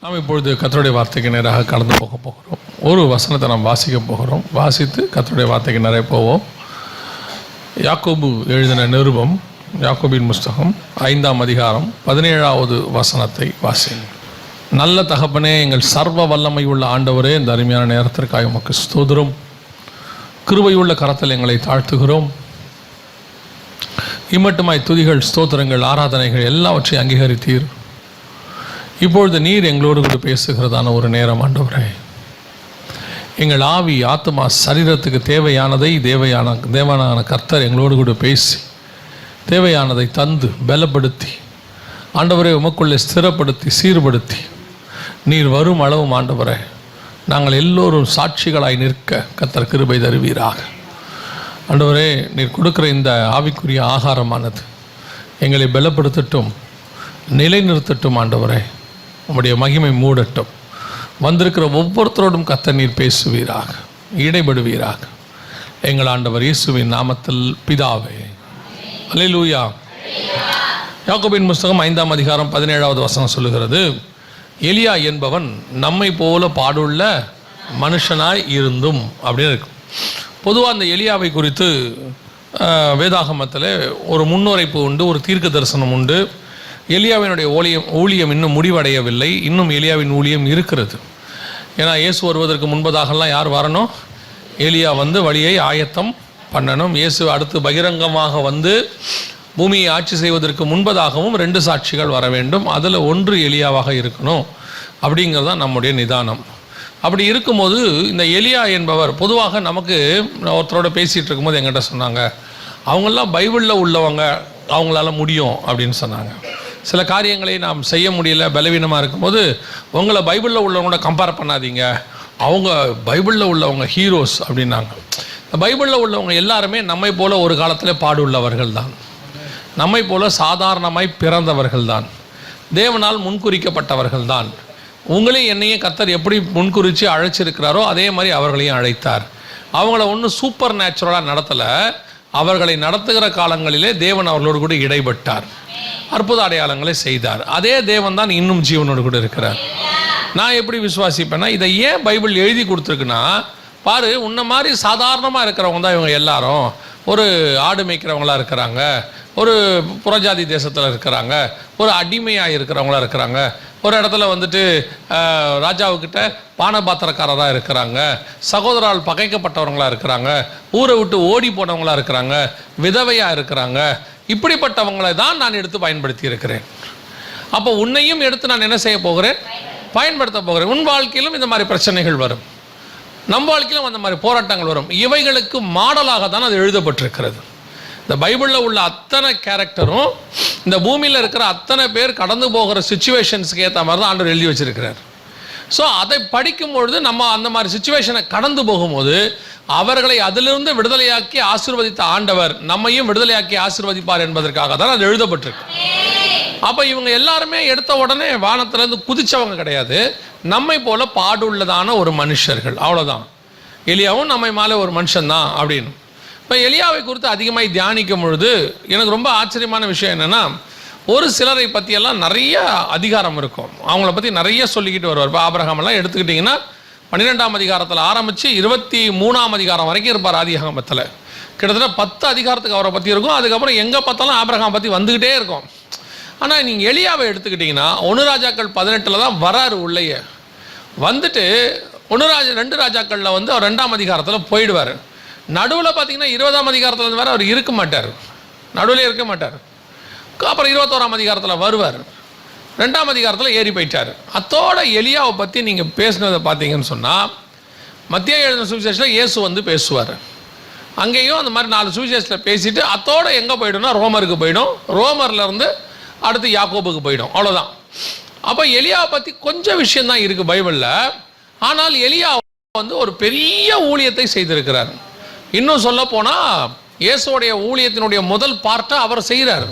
நாம் இப்பொழுது கர்த்தருடைய வார்த்தைக்கு நேராக கடந்து போகிறோம். ஒரு வசனத்தை நாம் வாசிக்க போகிறோம். வாசித்து கர்த்தருடைய வார்த்தைக்கு நிறைய போவோம். யாக்கோபு எழுதின நிருபம், யாக்கோபின் புஸ்தகம் 5ஆம் அதிகாரம் 17வது வசனத்தை வாசிங்க. நல்ல தகப்பனே, எங்கள் சர்வ வல்லமை உள்ள ஆண்டவரே, இந்த அருமையான நேரத்திற்காக உமக்கு ஸ்தோத்திரம். கிருபையுள்ள கரத்தில் எங்களை தாழ்த்துகிறோம். இம்மட்டுமாய் துதிகள், ஸ்தோத்திரங்கள், ஆராதனைகள் எல்லாவற்றையும் அங்கீகரித்தீர். இப்பொழுது நீர் எங்களோடு கூட பேசுகிறதான ஒரு நேரம் ஆண்டவரே. எங்கள் ஆவி, ஆத்மா, சரீரத்துக்கு தேவையானதை தேவனான கர்த்தர் எங்களோடு கூட பேசி தேவையானதை தந்து பலப்படுத்தி ஆண்டவரை உமக்குள்ளே ஸ்திரப்படுத்தி சீர்படுத்தி நீர் வரும் அளவும் ஆண்டவரே நாங்கள் எல்லோரும் சாட்சிகளாய் நிற்க கர்த்தர் கிருபை தருவீராக. ஆண்டவரே, நீர் கொடுக்குற இந்த ஆவிக்குரிய ஆகாரமானது எங்களை பலப்படுத்தட்டும், நிலைநிறுத்தட்டும். ஆண்டவரே, உம்முடைய மகிமை மூடட்டும். வந்திருக்கிற ஒவ்வொருத்தரோடும் கர்த்தர் நீர் பேசுவீராக, இடைபடுவீராக. எங்கள் ஆண்டவர் இயேசுவின் நாமத்தில் பிதாவே, அல்லேலூயா. யாக்கோபின் புஸ்தகம் 5ஆம் அதிகாரம் 17வது வசனம் சொல்லுகிறது, எலியா என்பவன் நம்மை போல பாடுள்ள மனுஷனாய் இருந்தும் அப்படின்னு இருக்கு. பொதுவாக அந்த எலியாவை குறித்து வேதாகமத்தில் ஒரு முன்னுரைப்பு உண்டு, ஒரு தீர்க்க தரிசனம் உண்டு. எலியாவினுடைய ஊழியம் இன்னும் முடிவடையவில்லை, இன்னும் எலியாவின் ஊழியம் இருக்கிறது. ஏன்னா இயேசு வருவதற்கு முன்பதாகலாம் யார் வரணும்? எலியா வந்து வழியை ஆயத்தம் பண்ணணும். இயேசு அடுத்து பகிரங்கமாக வந்து பூமியை ஆட்சி செய்வதற்கு முன்பதாகவும் 2 சாட்சிகள் வர வேண்டும். அதில் ஒன்று எலியாவாக இருக்கணும். அப்படிங்கிறது தான் நம்முடைய நிதானம். அப்படி இருக்கும்போது இந்த எலியா என்பவர் பொதுவாக நமக்கு ஒருத்தரோட பேசிகிட்டு இருக்கும்போது எங்கிட்ட சொன்னாங்க, அவங்களாம் பைபிளில் உள்ளவங்க, அவங்களால முடியும் அப்படின்னு சொன்னாங்க. சில காரியங்களை நாம் செய்ய முடியல, பலவீனமாக இருக்கும்போது உங்களை பைபிளில் உள்ளவங்களோட கம்பேர் பண்ணாதீங்க, அவங்க பைபிளில் உள்ளவங்க ஹீரோஸ் அப்படின்னாங்க. பைபிளில் உள்ளவங்க எல்லாருமே நம்மை போல ஒரு காலத்தில் பாடுள்ளவர்கள் தான், நம்மை போல சாதாரணமாய் பிறந்தவர்கள் தான், தேவனால் முன்குறிக்கப்பட்டவர்கள் தான். உங்களையும் என்னையும் கர்த்தர் எப்படி முன்குறித்து அழைச்சிருக்கிறாரோ அதே மாதிரி அவர்களையும் அழைத்தார். அவங்கள ஒன்றும் சூப்பர் நேச்சுரலாக நடத்தலை. அவர்களை நடத்துகிற காலங்களிலே தேவன் அவர்களோடு கூட இடைப்பட்டார், அற்புத அடையாளங்களை செய்தார். அதே தேவன் தான் இன்னும் ஜீவனோடு கூட இருக்கிறார். நான் எப்படி விசுவாசிப்பேன்னா, இதை ஏன் பைபிள் எழுதி கொடுத்துருக்குன்னா, பாரு, உன்ன மாதிரி சாதாரணமாக இருக்கிறவங்க தான் இவங்க எல்லாரும். ஒரு ஆடு மேய்க்கிறவங்களாக இருக்கிறாங்க, ஒரு புறஜாதி தேசத்தில் இருக்கிறாங்க, ஒரு அடிமையாக இருக்கிறவங்களா இருக்கிறாங்க, ஒரு இடத்துல வந்துட்டு ராஜாவுக்கிட்ட பானபாத்திரக்காரராக இருக்கிறாங்க, சகோதரால் பகைக்கப்பட்டவங்களாக இருக்கிறாங்க, ஊரை விட்டு ஓடி போனவங்களாக இருக்கிறாங்க, விதவையாக இருக்கிறாங்க. இப்படிப்பட்டவங்களை தான் நான் எடுத்து பயன்படுத்தி இருக்கிறேன். அப்போ உன்னையும் எடுத்து நான் என்ன செய்ய போகிறேன்? பயன்படுத்த போகிறேன். உன் வாழ்க்கையிலும் இந்த மாதிரி பிரச்சனைகள் வரும், நம் வாழ்க்கையிலும் அந்த மாதிரி போராட்டங்கள் வரும். இவைகளுக்கு மாடலாக தான் அது எழுதப்பட்டிருக்கிறது. இந்த பைபிளில் உள்ள அத்தனை கேரக்டரும் இந்த பூமியில் இருக்கிற அத்தனை பேர் கடந்து போகிற சுச்சுவேஷன்ஸுக்கு ஏற்ற மாதிரி தான் ஆண்டவர் எழுதி வச்சிருக்கிறார். ஸோ அதை படிக்கும் பொழுது நம்ம அந்த மாதிரி சுச்சுவேஷனை கடந்து போகும்போது அவர்களை அதிலிருந்து விடுதலையாக்கி ஆசீர்வதித்த ஆண்டவர் நம்மையும் விடுதலையாக்கி ஆசீர்வதிப்பார் என்பதற்காக தான் அது எழுதப்பட்டிருக்கு. அப்போ இவங்க எல்லாருமே எடுத்த உடனே வானத்திலேருந்து குதிச்சவங்க கிடையாது, நம்மை போல பாடுள்ளதான ஒரு மனுஷர்கள், அவ்வளோதான். எலியாவும் நம்மை மேலே ஒரு மனுஷன்தான் அப்படின்னு. இப்போ எலியாவை குறித்து அதிகமாக தியானிக்கும் பொழுது எனக்கு ரொம்ப ஆச்சரியமான விஷயம் என்னென்னா, ஒரு சிலரை பற்றியெல்லாம் நிறைய அதிகாரம் இருக்கும், அவங்கள பற்றி நிறைய சொல்லிக்கிட்டு வருவார். இப்போ ஆபிரகாமெல்லாம் எடுத்துக்கிட்டிங்கன்னா 12ஆம் அதிகாரத்தில் ஆரம்பித்து 23ஆம் அதிகாரம் வரைக்கும் இருப்பார் ஆதியாகமத்தில். கிட்டத்தட்ட 10 அதிகாரத்துக்கு அவரை பற்றி இருக்கும். அதுக்கப்புறம் எங்கே பார்த்தாலும் ஆபிரகாம் பற்றி வந்துக்கிட்டே இருக்கும். ஆனால் நீங்கள் எலியாவை எடுத்துக்கிட்டிங்கன்னா 1 ராஜாக்கள் 18 தான் வராரு உள்ளேயே. வந்துட்டு 2 ராஜாக்களில் வந்து அவர் 2ஆம் அதிகாரத்தில் போயிடுவார். நடுவில் பார்த்தீங்கன்னா 20ஆம் அதிகாரத்தில் வேறு அவர் இருக்க மாட்டார், நடுவில் இருக்க மாட்டார். அப்புறம் 21ஆம் அதிகாரத்தில் வருவார், 2ஆம் அதிகாரத்தில் ஏறி போயிட்டார். அத்தோட எலியாவை பற்றி நீங்கள் பேசுனதை பார்த்தீங்கன்னு சொன்னால், மத்திய எழுதின சுவிசேஷத்தில் இயேசு வந்து பேசுவார். அங்கேயும் அந்த மாதிரி 4 சுவிசேஷத்தில் பேசிட்டு அத்தோட எங்கே போய்டும்னா ரோமருக்கு போயிடும், ரோமர்லேருந்து அடுத்து யாக்கோபுக்கு போயிடும், அவ்வளோதான். அப்போ எலியாவை பற்றி கொஞ்சம் விஷயந்தான் இருக்குது பைபிளில். ஆனால் எலியா வந்து ஒரு பெரிய ஊழியத்தை செய்திருக்கிறார். இன்னும் சொல்ல போனால் இயேசுடைய ஊழியத்தினுடைய முதல் பார்ட்டை அவர் செய்கிறார்.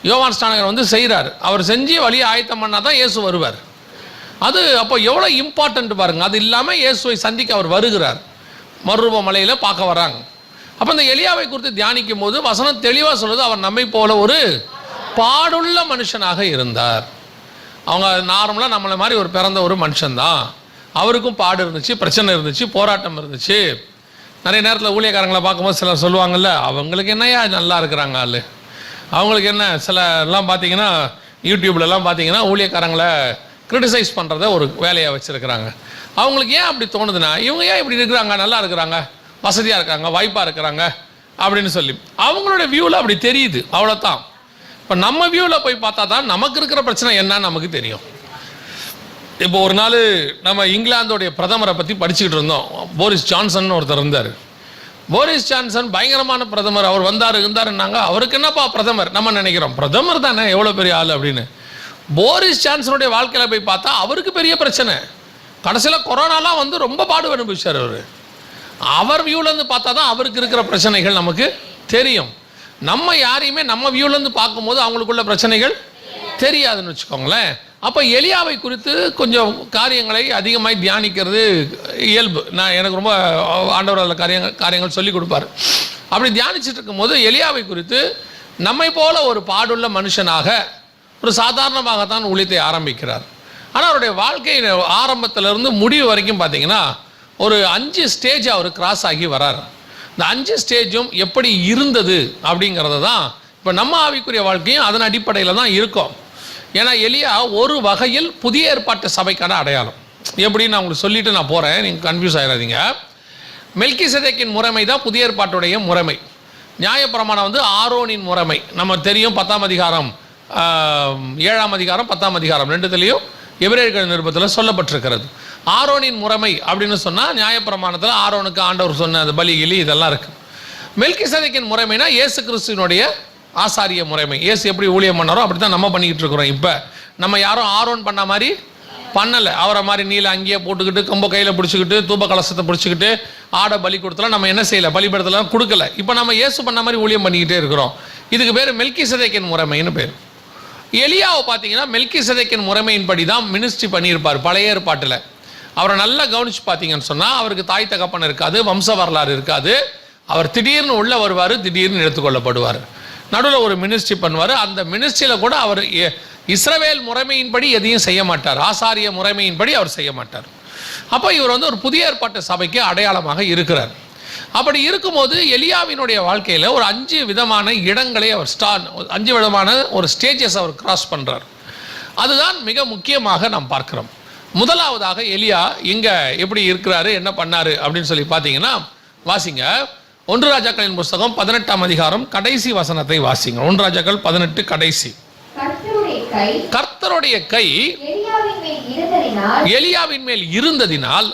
யோவான் ஸ்நானகர் வந்து செய்கிறார். அவர் செஞ்சு வழியை ஆயத்தம் பண்ணால் தான் இயேசு வருவார். அது அப்போ எவ்வளோ இம்பார்ட்டன்ட் பாருங்கள். அது இல்லாமல் இயேசுவை சந்திக்க அவர் வருகிறார், மறுரூப மலையில் பார்க்க வராங்க. அப்போ இந்த எலியாவை குறித்து தியானிக்கும் போது வசனம் தெளிவாக சொல்லுது, அவர் நம்மை போல ஒரு பாடுள்ள மனுஷனாக இருந்தார். அவங்க நார்மலாக நம்மளை மாதிரி ஒரு பிறந்த ஒரு மனுஷன்தான். அவருக்கும் பாடு இருந்துச்சு, பிரச்சனை இருந்துச்சு, போராட்டம் இருந்துச்சு. நிறைய நேரத்தில் ஊழியக்காரங்களை பார்க்கும்போது சிலர் சொல்லுவாங்கள்ல, அவங்களுக்கு என்னையா நல்லா இருக்கிறாங்க ஆள், அவங்களுக்கு என்ன. சிலர்லாம் பார்த்தீங்கன்னா யூடியூப்லலாம் பார்த்தீங்கன்னா ஊழியக்காரங்களை கிரிட்டிசைஸ் பண்ணுறத ஒரு வேலையாக வச்சுருக்கிறாங்க. அவங்களுக்கு ஏன் அப்படி தோணுதுன்னா, இவங்க ஏன் இப்படி இருக்கிறாங்க, நல்லா இருக்கிறாங்க, வசதியாக இருக்காங்க, வாய்ப்பாக இருக்கிறாங்க அப்படின்னு சொல்லி அவங்களோட வியூவில் அப்படி தெரியுது, அவ்வளோதான். இப்போ நம்ம வியூவில் போய் பார்த்தா தான் நமக்கு இருக்கிற பிரச்சனை என்னன்னு நமக்கு தெரியும். இப்போ ஒரு நாள் நம்ம இங்கிலாந்தோடைய பிரதமரை பற்றி படிச்சுக்கிட்டு இருந்தோம். போரிஸ் ஜான்சன் ஒருத்தர் இருந்தார். போரிஸ் ஜான்சன் பயங்கரமான பிரதமர். அவர் இருந்தாருன்னாங்க, அவருக்கு என்னப்பா பிரதமர் நம்ம நினைக்கிறோம், பிரதமர் தானே எவ்வளோ பெரிய ஆள் அப்படின்னு. போரிஸ் ஜான்சனுடைய வாழ்க்கையில் போய் பார்த்தா அவருக்கு பெரிய பிரச்சனை. கடைசியில் கொரோனாலாம் வந்து ரொம்ப பாடு அனுபவிச்சார் அவர். அவர் வியூலேருந்து பார்த்தா தான் அவருக்கு இருக்கிற பிரச்சனைகள் நமக்கு தெரியும். நம்ம யாரையுமே நம்ம வியூலேருந்து பார்க்கும்போது அவங்களுக்குள்ள பிரச்சனைகள் தெரியாதுன்னு வச்சுக்கோங்களேன். அப்போ எலியாவை குறித்து கொஞ்சம் காரியங்களை அதிகமாக தியானிக்கிறது இயல்பு. எனக்கு ரொம்ப ஆண்டவர் அதில் காரியங்கள் சொல்லி கொடுப்பார். அப்படி தியானிச்சுட்டு இருக்கும்போது எலியாவை குறித்து நம்மை போல ஒரு பாடுள்ள மனுஷனாக ஒரு சாதாரணமாகத்தான் ஊழியத்தை ஆரம்பிக்கிறார். ஆனால் அவருடைய வாழ்க்கை ஆரம்பத்திலிருந்து முடிவு வரைக்கும் பார்த்தீங்கன்னா ஒரு 5 ஸ்டேஜ் அவர் கிராஸ் ஆகி வரார். இந்த 5 ஸ்டேஜும் எப்படி இருந்தது அப்படிங்கிறது தான் இப்போ நம்ம ஆவிக்குரிய வாழ்க்கையும் அதன் அடிப்படையில் தான் இருக்கும். ஏன்னா எலியா ஒரு வகையில் புதிய ஏற்பாட்டு சபைக்கான அடையாளம். எப்படின்னு நான் உங்களுக்கு சொல்லிட்டு நான் போகிறேன், நீங்கள் கன்ஃபியூஸ் ஆகிடாதீங்க. மெல்கிசேதேக்கின் முறைமை தான் புதிய ஏற்பாட்டுடைய முறைமை. நியாயப்பிரமாணம் வந்து ஆரோனின் முறைமை. நம்ம தெரியும் 10ஆம் அதிகாரம் 7ஆம் அதிகாரம் 10ஆம் அதிகாரம் ரெண்டுத்துலேயும் எபிரேயர்கள் நிருபத்தில் சொல்லப்பட்டிருக்கிறது. ஆரோனின் முறைமை அப்படின்னு சொன்னால் நியாயப்பிரமாணத்தில் ஆரோனுக்கு ஆண்டவர் சொன்ன அந்த பலி கிளி இதெல்லாம் இருக்குது. மெல்கிசேதேக்கின் முறைமைனா இயேசு கிறிஸ்துவினுடைய ஆசாரிய முறைமை. இயேசு எப்படி ஊழியம் பண்ணாரோ அப்படி தான் நம்ம பண்ணிக்கிட்டு இருக்கிறோம். இப்போ நம்ம யாரும் ஆரோன் பண்ண மாதிரி பண்ணலை. அவரை மாதிரி நீல அங்கேயே போட்டுக்கிட்டு கொம்ப கையில் பிடிச்சிக்கிட்டு தூப கலசத்தை பிடிச்சிக்கிட்டு ஆடை பலி கொடுத்தலாம் நம்ம என்ன செய்யலை, பலிபடத்தெல்லாம் கொடுக்கல. இப்போ நம்ம இயேசு பண்ண மாதிரி ஊழியம் பண்ணிக்கிட்டே இருக்கிறோம். இதுக்கு பேர் மெல்கிசேதேக்கின் முறைமைன்னு பேர். எலியாவை பார்த்தீங்கன்னா மெல்கிசேதேக்கின் முறைமையின்படி தான் மினிஸ்ட்ரி பண்ணியிருப்பார் பழைய ஏற்பாட்டில். அவரை நல்லா கவனித்து பார்த்தீங்கன்னு சொன்னால் அவருக்கு தாய் தகப்பன் இருக்காது, வம்ச வரலாறு இருக்காது. அவர் திடீர்னு உள்ளே வருவார், திடீர்னு எடுத்துக்கொள்ளப்படுவார், நடுவில் ஒரு மினிஸ்ட்ரி பண்ணுவார். அந்த மினிஸ்ட்ரியில் கூட அவர் இஸ்ரவேல் முறைமையின்படி எதையும் செய்ய மாட்டார், ஆசாரிய முறைமையின்படி அவர் செய்ய மாட்டார். அப்போ இவர் வந்து ஒரு புதிய ஏற்பாட்டு சபைக்கு அடையாளமாக இருக்கிறார். அப்படி இருக்கும்போது எலியாவினுடைய வாழ்க்கையில் ஒரு 5 விதமான இடங்களை அவர் 5 விதமான ஒரு ஸ்டேஜஸ் அவர் கிராஸ் பண்ணுறார். அதுதான் மிக முக்கியமாக நாம் பார்க்கிறோம். முதலாவதாக எலியா இங்கே எப்படி இருக்கிறாரு, என்ன பண்ணாரு அப்படின்னு சொல்லி பார்த்தீங்கன்னா வாசிங்க. 1 ராஜாக்களின் புஸ்தகம் 18ஆம் அதிகாரம் கடைசி வசனத்தை வாசிங்க. 1 ராஜாக்கள் 18 கடைசி. கர்த்தருடைய கை எலியாவின் மேல் இருந்ததினால்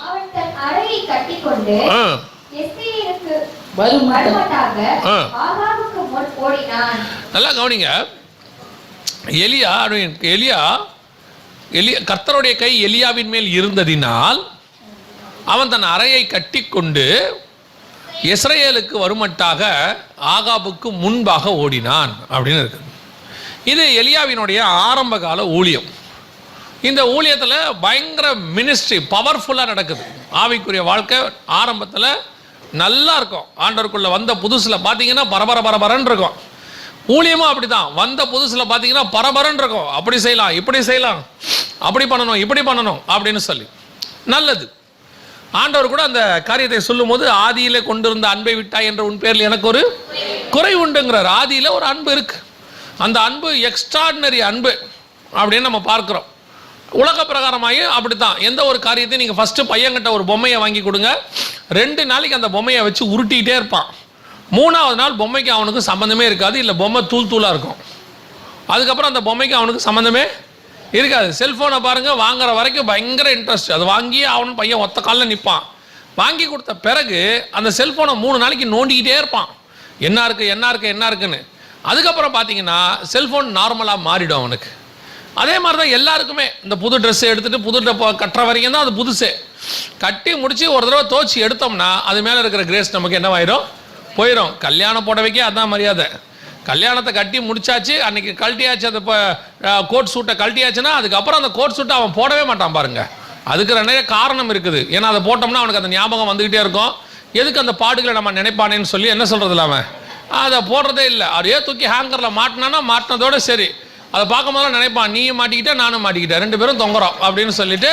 நல்லா கவனிங்க. எலியா கர்த்தருடைய கை எலியாவின் மேல் இருந்ததினால் அவன் தன் அறையை கட்டி கொண்டு இஸ்ரவேலுக்கு வருமட்டாக ஆகாபுக்கு முன்பாக ஓடினான் அப்படின்னு இருக்குது. இது எலியாவினுடைய ஆரம்ப கால ஊழியம். இந்த ஊழியத்தில் பயங்கர மினிஸ்ட்ரி பவர்ஃபுல்லாக நடக்குது. ஆவிக்குரிய வாழ்க்கை ஆரம்பத்தில் நல்லா இருக்கும். ஆண்டவருக்குள்ளே வந்த புதுசில் பார்த்தீங்கன்னா பரபரன்னு இருக்கும். ஊழியமும் அப்படி தான். வந்த புதுசில் பார்த்தீங்கன்னா பரபரன்னு இருக்கும். அப்படி செய்யலாம், இப்படி செய்யலாம், அப்படி பண்ணணும், இப்படி பண்ணணும் அப்படின்னு சொல்லி நல்லது. ஆண்டவர் கூட அந்த காரியத்தை சொல்லும் போது ஆதியில் கொண்டிருந்த அன்பை விட்டாய் என்ற உன் பேரில் எனக்கு ஒரு குறை உண்டுங்கிறார். ஆதியில் ஒரு அன்பு இருக்கு. அந்த அன்பு எக்ஸ்ட்ராடினரி அன்பு அப்படின்னு நம்ம பார்க்குறோம். உலக பிரகாரமாகி அப்படி தான். எந்த ஒரு காரியத்தையும் நீங்கள் ஃபஸ்ட்டு பையன்கிட்ட ஒரு பொம்மையை வாங்கி கொடுங்க, 2 நாளைக்கு அந்த பொம்மையை வச்சு உருட்டிகிட்டே இருப்பான். 3ஆவது நாள் பொம்மைக்கு அவனுக்கு சம்மந்தமே இருக்காது, இல்லை பொம்மை தூளாக இருக்கும். அதுக்கப்புறம் அந்த பொம்மைக்கு அவனுக்கு சம்மந்தமே இருக்காது. செல்ஃபோனை பாருங்கள், வாங்குற வரைக்கும் பயங்கர இன்ட்ரெஸ்ட். அது வாங்கி அவனு பையன் ஒத்த காலில் நிற்பான். வாங்கி கொடுத்த பிறகு அந்த செல்ஃபோனை 3 நாளைக்கு நோண்டிக்கிட்டே இருப்பான், என்ன இருக்குன்னு. அதுக்கப்புறம் பார்த்தீங்கன்னா செல்ஃபோன் நார்மலாக மாறிடும் அவனுக்கு. அதே மாதிரி தான் எல்லாருக்குமே. இந்த புது ட்ரெஸ்ஸை எடுத்துகிட்டு புது கட்டுற வரைக்கும் தான் அது புதுசு. கட்டி முடித்து ஒரு தடவை தோச்சி எடுத்தோம்னா அது மேலே இருக்கிற கிரேஸ் நமக்கு என்னவாயிரும், போயிடும். கல்யாண புடவைக்கே அதான் மரியாதை. கல்யாணத்தை கட்டி முடிச்சாச்சு, அன்றைக்கி கழட்டியாச்சு, அந்த கோட் சூட்டை கழட்டியாச்சுன்னா அதுக்கப்புறம் அந்த கோட் சூட்டை அவன் போடவே மாட்டான் பாருங்கள். அதுக்கு நிறைய காரணம் இருக்குது. ஏன்னா அதை போட்டோம்னா அவனுக்கு அந்த ஞாபகம் வந்துக்கிட்டே இருக்கும். எதுக்கு அந்த பாடுகளை நம்ம நினைப்பானேன்னு சொல்லி என்ன சொல்கிறது இல்லாமல் அதை போடுறதே இல்லை. அப்படியே தூக்கி ஹேங்கரில் மாட்டினான்னா மாட்டினதோடு சரி. அதை பார்க்கும் போதெல்லாம் நினைப்பான், நீயும் மாட்டிக்கிட்ட நானும் மாட்டிக்கிட்டேன், 2 பேரும் தொங்குறோம் அப்படின்னு சொல்லிட்டு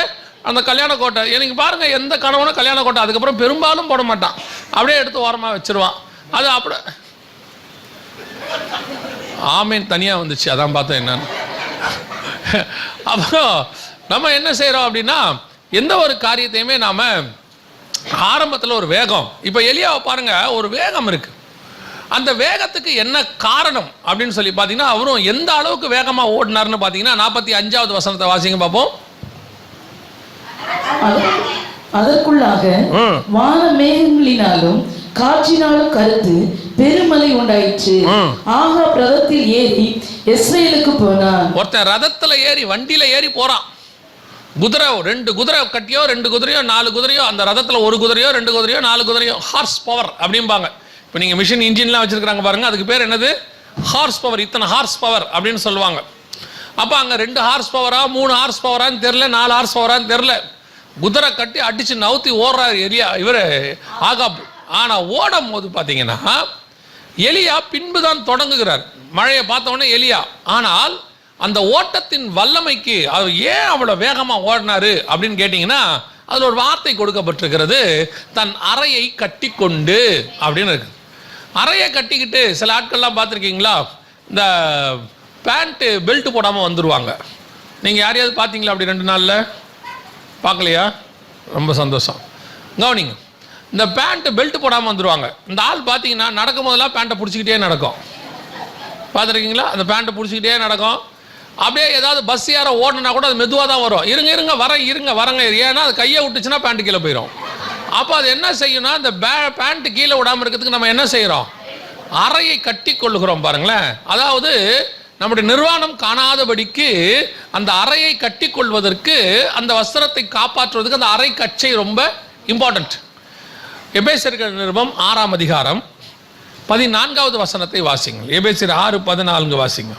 அந்த கல்யாண கோட்டை. எனக்கு பாருங்க, எந்த கணவனும் கல்யாண கோட்டை அதுக்கப்புறம் பெரும்பாலும் போட மாட்டான், அப்படியே எடுத்து ஓரமாக வச்சிருவான். அது அப்படி ஆமீன் தனியாக வந்துச்சு, அதான் பார்த்தேன் என்னன்னு. அப்போ நம்ம என்ன செய்கிறோம் அப்படின்னா, எந்த ஒரு காரியத்தையுமே நாம் ஆரம்பத்தில் ஒரு வேகம். இப்போ எலியாவை பாருங்க, ஒரு வேகம் இருக்கு. அந்த வேகத்துக்கு என்ன காரணம் அப்படின்னு சொல்லி பார்த்தீங்கன்னா, அவரும் எந்த அளவுக்கு வேகமாக ஓடினார்னு பார்த்தீங்கன்னா 45வது வசனத்தை வாசிங்க பார்ப்போம். அதற்குள்ளாக வான மேகங்களினாலும் காற்றினாலும் கருத்து பெருமழை உண்டாயிற்று. ஆகாப் ரதத்தில் ஏறி இஸ்ரேலுக்கு போனான். ஒருத்தன் ரதத்துல ஏறி வண்டியில ஏறி போறான். குதிரை 2 குதிரை கட்டியோ 2 குதிரையோ 4 குதிரையோ, அந்த ரதத்துல 1 குதிரையோ 2 குதிரையோ 4 குதிரையோ, ஹார்ஸ் பவர் அப்படிம்பாங்க. இப்போ நீங்க மிஷின் இன்ஜின்லாம் வச்சிருக்காங்க பாருங்க, அதுக்கு பேர் என்னது? Horse power. இத்தனை ஹார்ஸ் பவர் அப்படின்னு சொல்லுவாங்க. அப்போ அங்கே 2 ஹார்ஸ் பவரா 3 ஹார்ஸ் பவரான்னு தெரில, 4 ஹார்ஸ் பவரான்னு தெரில. குதிரை கட்டி அடிச்சு நவுத்தி ஓடுறாரு எலியா, இவர் ஆகாப். ஆனால் ஓடும் போது பார்த்தீங்கன்னா எலியா பின்பு தான் தொடங்குகிறார். மழையை பார்த்த உடனே எலியா. ஆனால் அந்த ஓட்டத்தின் வல்லமைக்கு அவர் ஏன் அவ்வளோ வேகமாக ஓடினாரு அப்படின்னு கேட்டிங்கன்னா, அதில் ஒரு வார்த்தை கொடுக்கப்பட்டிருக்கிறது, தன் அறையை கட்டி கொண்டு அப்படின்னு இருக்கு. அறையை கட்டிக்கிட்டு சில ஆட்கள்லாம் பார்த்துருக்கீங்களா, இந்த பேண்ட்டு பெல்ட் போடாமல் வந்துடுவாங்க. நீங்கள் யாரையாவது பார்த்தீங்களா அப்படி 2 நாளில்? பார்க்கலையா? ரொம்ப சந்தோஷம். கவனிங்க, இந்த பேண்ட்டு பெல்ட் போடாமல் வந்துடுவாங்க. இந்த ஆள் பார்த்தீங்கன்னா நடக்கும் போதெல்லாம் பேண்ட்டை பிடிச்சிக்கிட்டே நடக்கும். பார்த்துருக்கீங்களா? அந்த பேண்ட்டை பிடிச்சிக்கிட்டே நடக்கும். அப்படியே ஏதாவது பஸ் யாரை ஓடணுன்னா கூட அது மெதுவாக தான் வரும். இருங்க வரங்க. ஏன்னா அது கையை விட்டுச்சுன்னா பேண்ட்டு கீழே போயிடும். அப்போ அது என்ன செய்யணும்னா, இந்த பேண்ட்டு கீழே விடாமல் இருக்கிறதுக்கு நம்ம என்ன செய்கிறோம்? அறையை கட்டி கொள்ளுகிறோம் பாருங்களேன். அதாவது நம்முடைய நிர்வாணம் காணாதபடிக்கு அந்த அறையை கட்டி கொள்வதற்கு, அந்த வஸ்திரத்தை காப்பாற்றுவதற்கு அந்த அறை கச்சை ரொம்ப இம்பார்ட்டன்ட். எபேசியர்கள் நிருபம் 6ஆம் அதிகாரம் 14வது வசனத்தை வாசிங்க. எபேசியர் 6:14 வாசிங்க.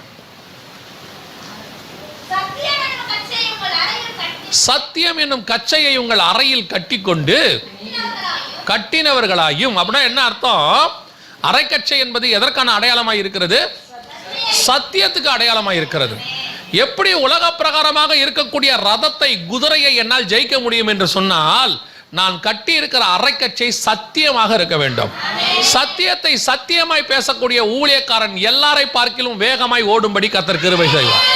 சத்தியம் என்னும் கச்சையை உங்கள் அறையில் கட்டிக்கொண்டு கட்டினவர்களாயும். அப்படின்னா என்ன அர்த்தம்? அரைக்கச்சை என்பது எதற்கான அடையாளமாய் இருக்கிறது? சத்தியத்துக்கு அடையாளமாய் இருக்கிறது. எப்படி உலக பிரகாரமாக இருக்கக்கூடிய ரதத்தை, குதிரையை என்னால் ஜெயிக்க முடியும் என்று சொன்னால், நான் கட்டி இருக்கிற அரைக்கச்சை சத்தியமாக இருக்க வேண்டும். சத்தியத்தை சத்தியமாய் பேசக்கூடிய ஊழியக்காரன் எல்லாரை பார்க்கிலும் வேகமாய் ஓடும்படி கர்த்தர் கிருபை செய்வார்.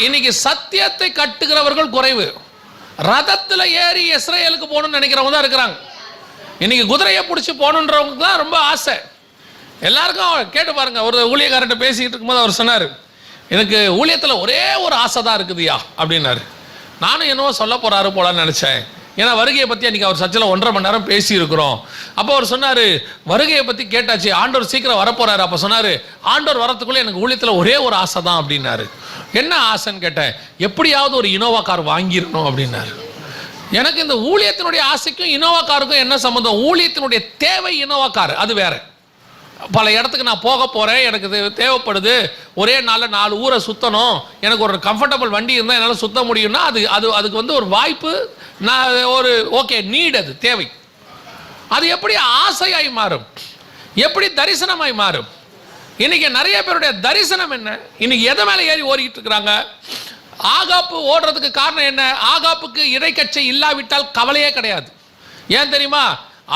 இன்னைக்கு சத்தியத்தை கட்டுகிறவர்கள் குறைவு. ரதத்தில் ஏறி இஸ்ரேலுக்கு போகணும்னு நினைக்கிறவங்க தான் இருக்கிறாங்க. இன்னைக்கு குதிரையை பிடிச்சி போகணுன்றவங்க தான் ரொம்ப ஆசை. எல்லாருக்கும் கேட்டு பாருங்க. ஒரு ஊழியக்காரர்கிட்ட பேசிக்கிட்டு இருக்கும்போது அவர் சொன்னார், எனக்கு ஊழியத்தில் ஒரே ஒரு ஆசை தான் இருக்குதுயா அப்படின்னாரு. நானும் என்னவோ சொல்ல போறாரு போலான்னு நினைச்சேன். ஏன்னா வருகையை பற்றி அன்றைக்கி அவர் சர்ச்சில் 1.5 மணி நேரம் பேசியிருக்கிறோம். அப்போ அவர் சொன்னார், வருகையை பற்றி கேட்டாச்சு, ஆண்டவர் சீக்கிரம் வரப்போறாரு. அப்போ சொன்னார், ஆண்டவர் வரத்துக்குள்ளே எனக்கு ஊழியத்தில் ஒரே ஒரு ஆசை தான் அப்படின்னாரு. என்ன ஆசைன்னு கேட்டேன். எப்படியாவது ஒரு இனோவா கார் வாங்கிடணும் அப்படின்னாரு. எனக்கு இந்த ஊழியத்தினுடைய ஆசைக்கும் இனோவா காருக்கும் என்ன சம்மந்தம்? ஊழியத்தினுடைய தேவை இனோவா கார், அது வேற. பல இடத்துக்கு நான் போக போகிறேன், எனக்கு தேவைப்படுது, ஒரே நாளில் 4 ஊரை சுற்றணும், எனக்கு ஒரு கம்ஃபர்டபுள் வண்டி இருந்தால் என்னால் சுற்ற முடியும்னா அதுக்கு வந்து ஒரு வாய்ப்பு, நான் ஒரு ஓகே நீட், அது தேவை. அது எப்படி ஆசையாய் மாறும்? எப்படி தரிசனமாய் மாறும்? இன்னைக்கு நிறைய பேருடைய தரிசனம் என்ன? இன்னைக்கு எதை மேலே ஏறி ஓடிக்கிட்டு இருக்கிறாங்க? ஆகாப்பு ஓடுறதுக்கு காரணம் என்ன? ஆகாப்புக்கு இடைக்கச்சை இல்லாவிட்டால் கவலையே கிடையாது. ஏன் தெரியுமா?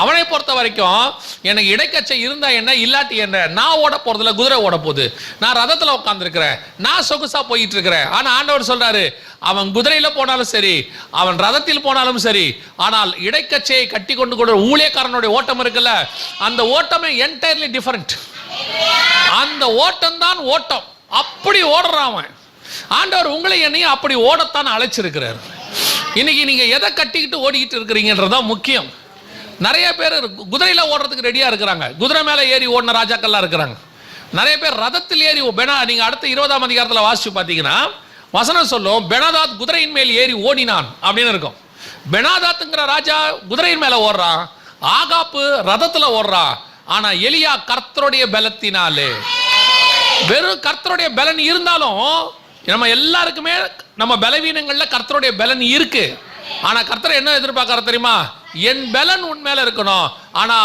அவனை பொறுத்த வரைக்கும் எனக்கு இடைக்கச்சை இருந்தா என்ன, இல்லாட்டி என்ன, நான் ஓட போறதில்ல, குதிரை ஓட போகுது, நான் ரதத்தில் உட்காந்துருக்கிறேன், நான் சொகுசா போயிட்டு இருக்கிறேன். ஆனா ஆண்டவர் சொல்றாரு, அவன் குதிரையில போனாலும் சரி, அவன் ரதத்தில் போனாலும் சரி, ஆனால் இடைக்கச்சையை கட்டி கொண்டு கூட ஊழியக்காரனுடைய ஓட்டம் இருக்குல்ல, அந்த ஓட்டமே என்டையர்லி டிஃபரெண்ட். அந்த ஓட்டம் தான் ஓட்டம். அப்படி ஓடுறான் அவன். ஆண்டவர் உங்களை என்னையும் அப்படி ஓடத்தான் அழைச்சிருக்கிறார். இன்னைக்கு நீங்க எதை கட்டிக்கிட்டு ஓடிக்கிட்டு இருக்கிறீங்கன்றதான் முக்கியம். நிறைய பேர் குதிரையில் ஓடுறதுக்கு ரெடியாக இருக்கிறாங்க. குதிரை மேலே ஏறி ஓடின ராஜாக்கள்லாம் இருக்கிறாங்க. நிறைய பேர் ரதத்தில் ஏறி நீங்கள் அடுத்த 20ஆம் அதிகாரத்தில் வாசிச்சு பார்த்தீங்கன்னா வசனம் சொல்லும், பெனாதாத் குதிரையின் மேல் ஏறி ஓடினான் அப்படின்னு இருக்கும். பெனாதாத்துங்கிற ராஜா குதிரையின் மேலே ஓடுறான், ஆகாப்பு ரதத்தில் ஓடுறான். ஆனால் எலியா கர்த்தருடைய பலத்தினாலே, வெறும் கர்த்தருடைய பலன் இருந்தாலும் நம்ம எல்லாருக்குமே நம்ம பலவீனங்கள்ல கர்த்தருடைய பலன் இருக்கு. ஆனா கர்த்தர் என்ன எதிர்பார்க்கற தெரியுமா? என் பலன் உன் மேல இருக்கணும், ஆனா